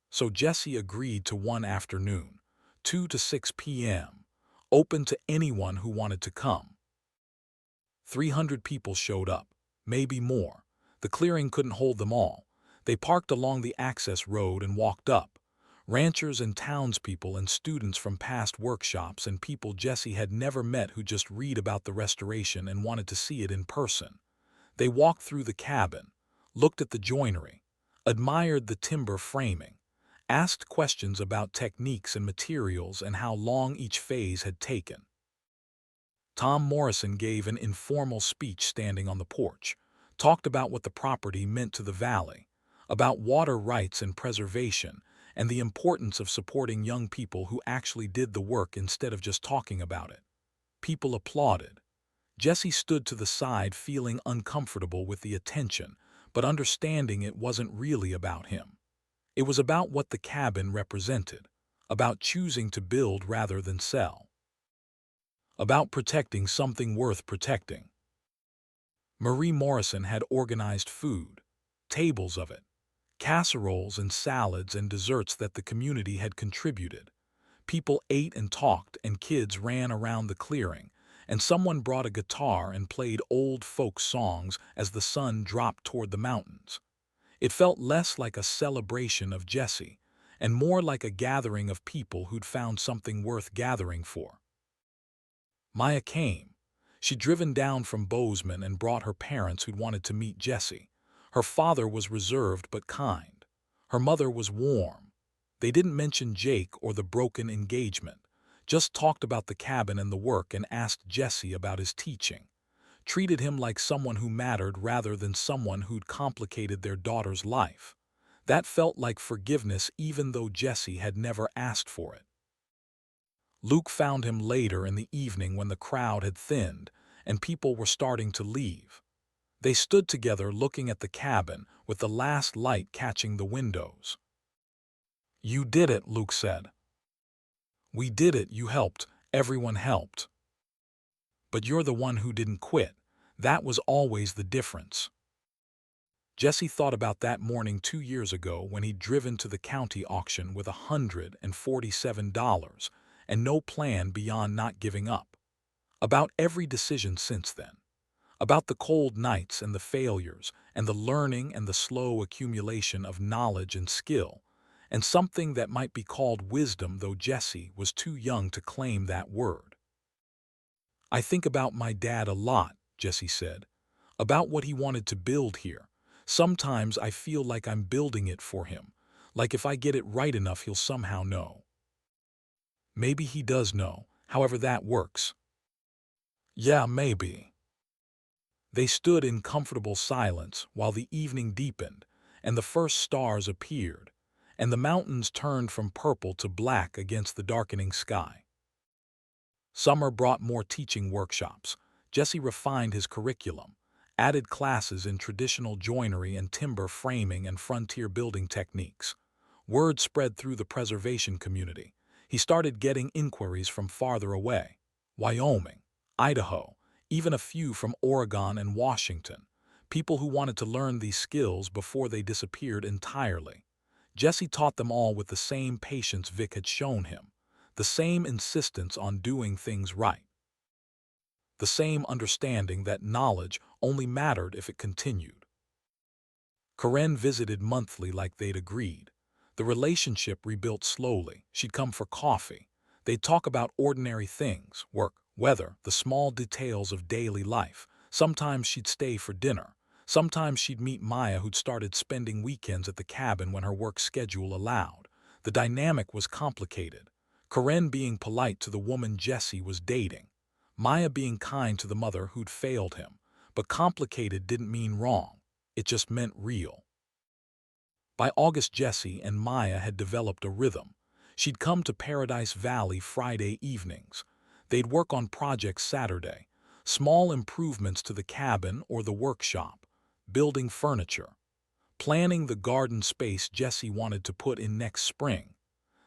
So Jesse agreed to one afternoon, 2 to 6 p.m., open to anyone who wanted to come. 300 people showed up, maybe more. The clearing couldn't hold them all. They parked along the access road and walked up. Ranchers and townspeople and students from past workshops and people Jesse had never met who just read about the restoration and wanted to see it in person. They walked through the cabin, looked at the joinery, admired the timber framing, asked questions about techniques and materials and how long each phase had taken. Tom Morrison gave an informal speech standing on the porch, talked about what the property meant to the valley, about water rights and preservation, and the importance of supporting young people who actually did the work instead of just talking about it. People applauded. Jesse stood to the side feeling uncomfortable with the attention, but understanding it wasn't really about him. It was about what the cabin represented, about choosing to build rather than sell, about protecting something worth protecting. Marie Morrison had organized food, tables of it, casseroles and salads and desserts that the community had contributed. People ate and talked, and kids ran around the clearing, and someone brought a guitar and played old folk songs as the sun dropped toward the mountains. It felt less like a celebration of Jesse and more like a gathering of people who'd found something worth gathering for. Maya came. She'd driven down from Bozeman and brought her parents who'd wanted to meet Jesse. Her father was reserved but kind. Her mother was warm. They didn't mention Jake or the broken engagement, just talked about the cabin and the work and asked Jesse about his teaching. Treated him like someone who mattered rather than someone who'd complicated their daughter's life. That felt like forgiveness even though Jesse had never asked for it. Luke found him later in the evening when the crowd had thinned and people were starting to leave. They stood together looking at the cabin with the last light catching the windows. "You did it," Luke said. "We did it, you helped, everyone helped. But you're the one who didn't quit. That was always the difference." Jesse thought about that morning 2 years ago when he'd driven to the county auction with $147 and no plan beyond not giving up. About every decision since then. About the cold nights and the failures and the learning and the slow accumulation of knowledge and skill, and something that might be called wisdom, though Jesse was too young to claim that word. "I think about my dad a lot," Jesse said, "about what he wanted to build here. Sometimes I feel like I'm building it for him, like if I get it right enough he'll somehow know." "Maybe he does know, however that works." "Yeah, maybe." They stood in comfortable silence while the evening deepened and the first stars appeared, and the mountains turned from purple to black against the darkening sky. Summer brought more teaching workshops. Jesse refined his curriculum, added classes in traditional joinery and timber framing and frontier building techniques. Word spread through the preservation community. He started getting inquiries from farther away: Wyoming, Idaho, even a few from Oregon and Washington. People who wanted to learn these skills before they disappeared entirely. Jesse taught them all with the same patience Vic had shown him, the same insistence on doing things right, the same understanding that knowledge only mattered if it continued. Karen visited monthly like they'd agreed. The relationship rebuilt slowly. She'd come for coffee. They'd talk about ordinary things: work, weather, the small details of daily life. Sometimes she'd stay for dinner. Sometimes she'd meet Maya, who'd started spending weekends at the cabin when her work schedule allowed. The dynamic was complicated. Karen being polite to the woman Jesse was dating. Maya being kind to the mother who'd failed him. But complicated didn't mean wrong. It just meant real. By August, Jesse and Maya had developed a rhythm. She'd come to Paradise Valley Friday evenings. They'd work on projects Saturday, small improvements to the cabin or the workshop, building furniture, planning the garden space Jesse wanted to put in next spring.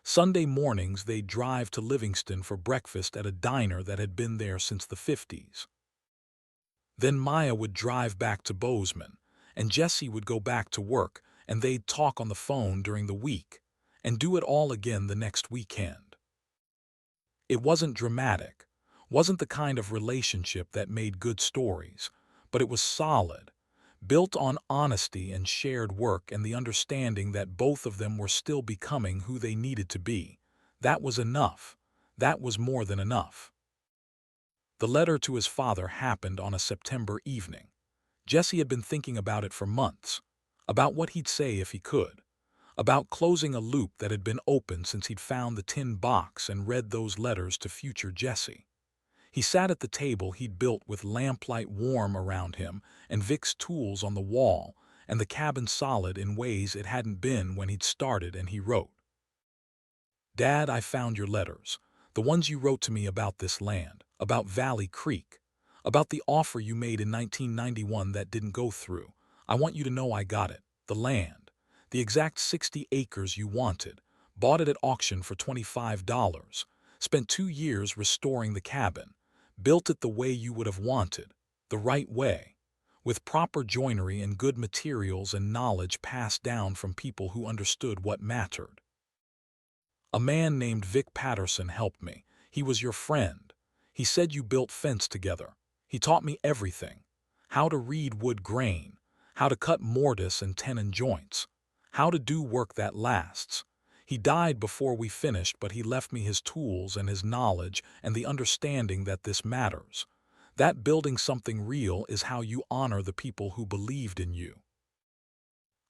Sunday mornings they'd drive to Livingston for breakfast at a diner that had been there since the 50s. Then Maya would drive back to Bozeman, and Jesse would go back to work, and they'd talk on the phone during the week, and do it all again the next weekend. It wasn't dramatic, wasn't the kind of relationship that made good stories, but it was solid, built on honesty and shared work and the understanding that both of them were still becoming who they needed to be. That was enough. That was more than enough. The letter to his father happened on a September evening. Jesse had been thinking about it for months, about what he'd say if he could, about closing a loop that had been open since he'd found the tin box and read those letters to future Jesse. He sat at the table he'd built with lamplight warm around him and Vic's tools on the wall and the cabin solid in ways it hadn't been when he'd started, and he wrote, "Dad, I found your letters, the ones you wrote to me about this land, about Valley Creek, about the offer you made in 1991 that didn't go through. I want you to know I got it, the land, the exact 60 acres you wanted, Bought it at auction for $25. Spent 2 years restoring the cabin. Built it the way you would have wanted, the right way, with proper joinery and good materials and knowledge passed down from people who understood what mattered. A man named Vic Patterson helped me. He was your friend. He said you built fence together. He taught me everything. How to read wood grain, how to cut mortise and tenon joints, how to do work that lasts. He died before we finished, but he left me his tools and his knowledge and the understanding that this matters. That building something real is how you honor the people who believed in you.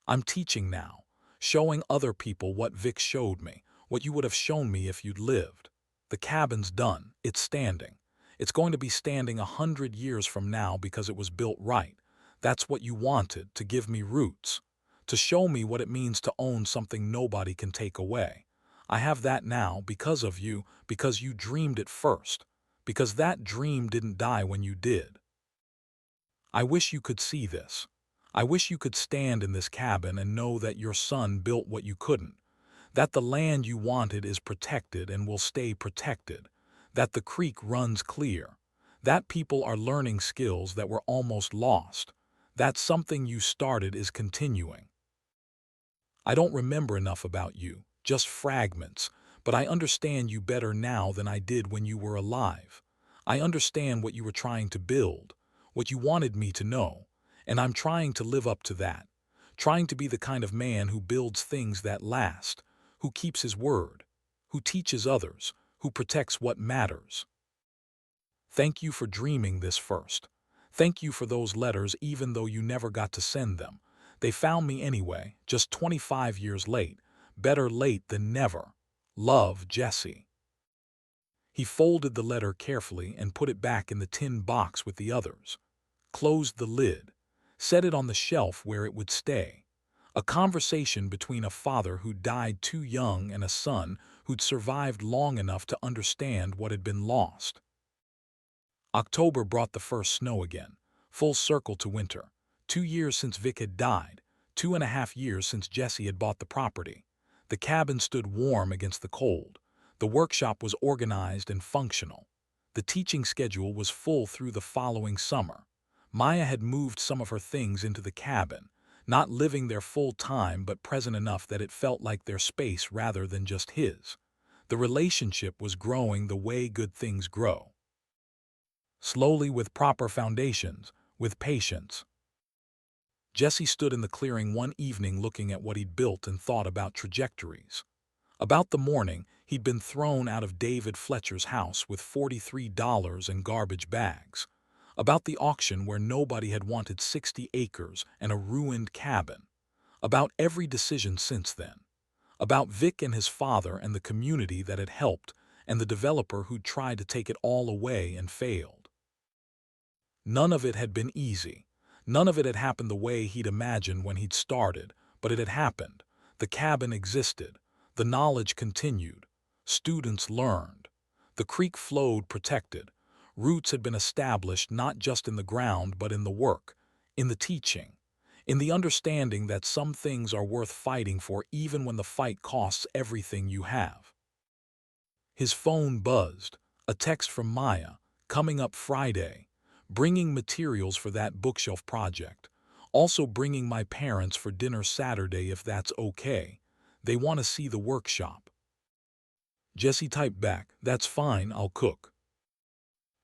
I'm teaching now, showing other people what Vic showed me, what you would have shown me if you'd lived. The cabin's done. It's standing. It's going to be standing 100 years from now because it was built right. That's what you wanted, to give me roots, to show me what it means to own something nobody can take away. I have that now because of you, because you dreamed it first, because that dream didn't die when you did. I wish you could see this. I wish you could stand in this cabin and know that your son built what you couldn't, that the land you wanted is protected and will stay protected, that the creek runs clear, that people are learning skills that were almost lost, that something you started is continuing. I don't remember enough about you, just fragments, but I understand you better now than I did when you were alive. I understand what you were trying to build, what you wanted me to know, and I'm trying to live up to that, trying to be the kind of man who builds things that last, who keeps his word, who teaches others, who protects what matters. Thank you for dreaming this first. Thank you for those letters even though you never got to send them. They found me anyway, just 25 years late. Better late than never. Love, Jesse. He folded the letter carefully and put it back in the tin box with the others. Closed the lid. Set it on the shelf where it would stay. A conversation between a father who died too young and a son who'd survived long enough to understand what had been lost. October brought the first snow again, full circle to winter. 2 years since Vic had died, 2.5 years since Jesse had bought the property. The cabin stood warm against the cold. The workshop was organized and functional. The teaching schedule was full through the following summer. Maya had moved some of her things into the cabin, not living there full time but present enough that it felt like their space rather than just his. The relationship was growing the way good things grow. Slowly, with proper foundations, with patience. Jesse stood in the clearing one evening looking at what he'd built and thought about trajectories. About the morning he'd been thrown out of David Fletcher's house with $43 in garbage bags. About the auction where nobody had wanted 60 acres and a ruined cabin. About every decision since then. About Vic and his father and the community that had helped and the developer who'd tried to take it all away and failed. None of it had been easy. None of it had happened the way he'd imagined when he'd started, but it had happened. The cabin existed. The knowledge continued. Students learned. The creek flowed protected. Roots had been established not just in the ground but in the work, in the teaching, in the understanding that some things are worth fighting for even when the fight costs everything you have. His phone buzzed. A text from Maya, coming up Friday. Bringing materials for that bookshelf project. Also bringing my parents for dinner Saturday if that's okay. They want to see the workshop. Jesse typed back, "That's fine, I'll cook."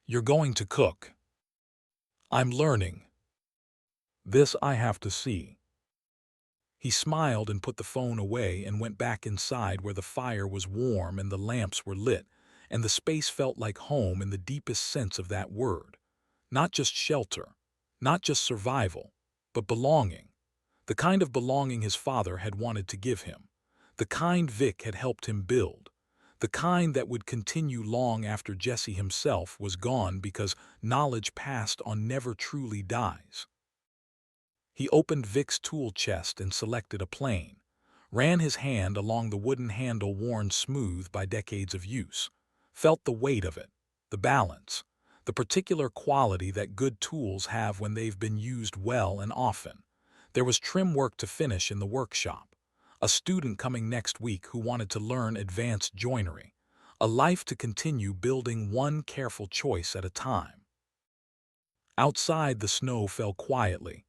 "You're going to cook?" "I'm learning. This I have to see." He smiled and put the phone away and went back inside where the fire was warm and the lamps were lit, and the space felt like home in the deepest sense of that word. Not just shelter, not just survival, but belonging. The kind of belonging his father had wanted to give him. The kind Vic had helped him build. The kind that would continue long after Jesse himself was gone because knowledge passed on never truly dies. He opened Vic's tool chest and selected a plane, ran his hand along the wooden handle worn smooth by decades of use, felt the weight of it, the balance, the particular quality that good tools have when they've been used well and often. There was trim work to finish in the workshop. a student coming next week who wanted to learn advanced joinery, a life to continue building one careful choice at a time. Outside, the snow fell quietly.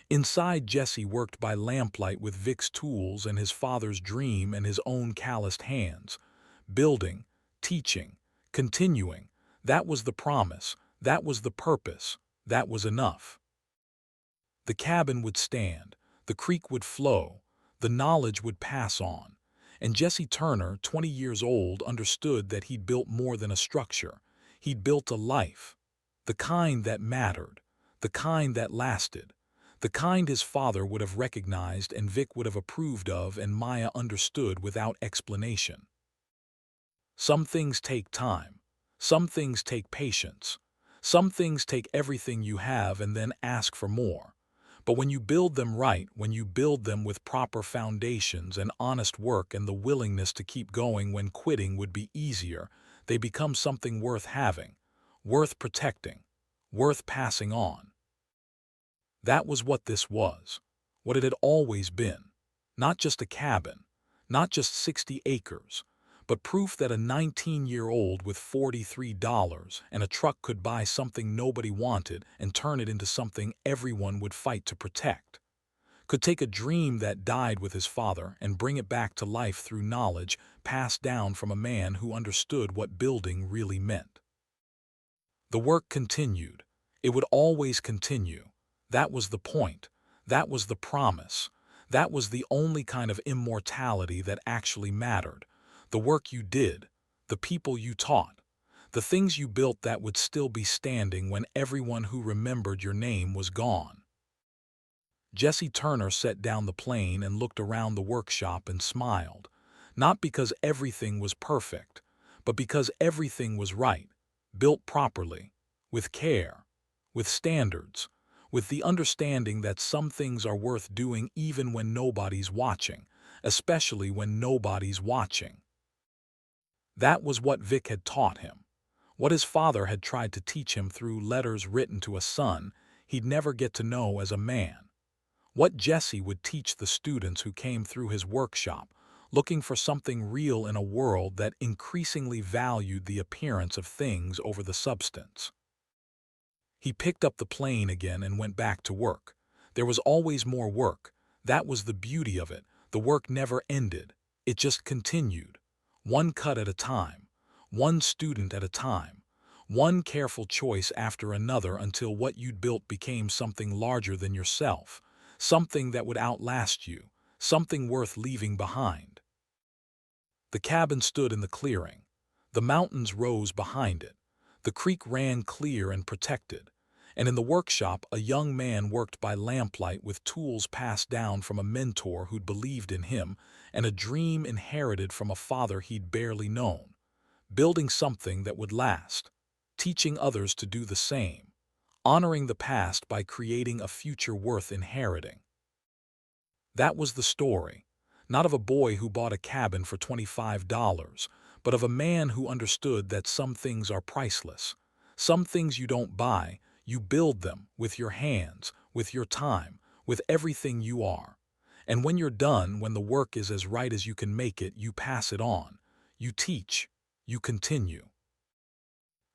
Inside, Jesse worked by lamplight with Vic's tools and his father's dream and his own calloused hands. Building, teaching, continuing. That was the promise. That was the purpose. That was enough. The cabin would stand. The creek would flow. The knowledge would pass on. And Jesse Turner, 20 years old, understood that he'd built more than a structure. He'd built a life. The kind that mattered. The kind that lasted. The kind his father would have recognized and Vic would have approved of and Maya understood without explanation. Some things take time. Some things take patience. Some things take everything you have and then ask for more. But when you build them right, when you build them with proper foundations and honest work and the willingness to keep going when quitting would be easier, they become something worth having, worth protecting, worth passing on. That was what this was, what it had always been. Not just a cabin, not just 60 acres, but proof that a 19-year-old with $43 and a truck could buy something nobody wanted and turn it into something everyone would fight to protect. Could take a dream that died with his father and bring it back to life through knowledge passed down from a man who understood what building really meant. The work continued. It would always continue. That was the point. That was the promise. That was the only kind of immortality that actually mattered. The work you did, the people you taught, the things you built that would still be standing when everyone who remembered your name was gone. Jesse Turner set down the plane and looked around the workshop and smiled, not because everything was perfect, but because everything was right, built properly, with care, with standards, with the understanding that some things are worth doing even when nobody's watching, especially when nobody's watching. That was what Vic had taught him, what his father had tried to teach him through letters written to a son he'd never get to know as a man, what Jesse would teach the students who came through his workshop, looking for something real in a world that increasingly valued the appearance of things over the substance. He picked up the plane again and went back to work. There was always more work. That was the beauty of it. The work never ended. It just continued. One cut at a time, one student at a time, one careful choice after another until what you'd built became something larger than yourself, something that would outlast you, something worth leaving behind. The cabin stood in the clearing. The mountains rose behind it. The creek ran clear and protected. And in the workshop, a young man worked by lamplight with tools passed down from a mentor who'd believed in him and a dream inherited from a father he'd barely known, building something that would last, teaching others to do the same, honoring the past by creating a future worth inheriting. That was the story, not of a boy who bought a cabin for $25, but of a man who understood that some things are priceless. Some things you don't buy, you build them with your hands, with your time, with everything you are. And when you're done, when the work is as right as you can make it, you pass it on. You teach. You continue.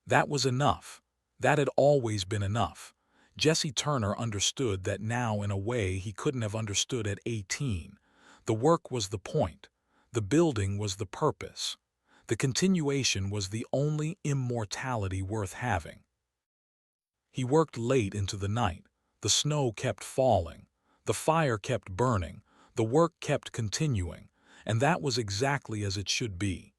That was enough. That had always been enough. Jesse Turner understood that now in a way he couldn't have understood at 18. The work was the point. The building was the purpose. The continuation was the only immortality worth having. He worked late into the night. The snow kept falling. The fire kept burning. The work kept continuing. And that was exactly as it should be.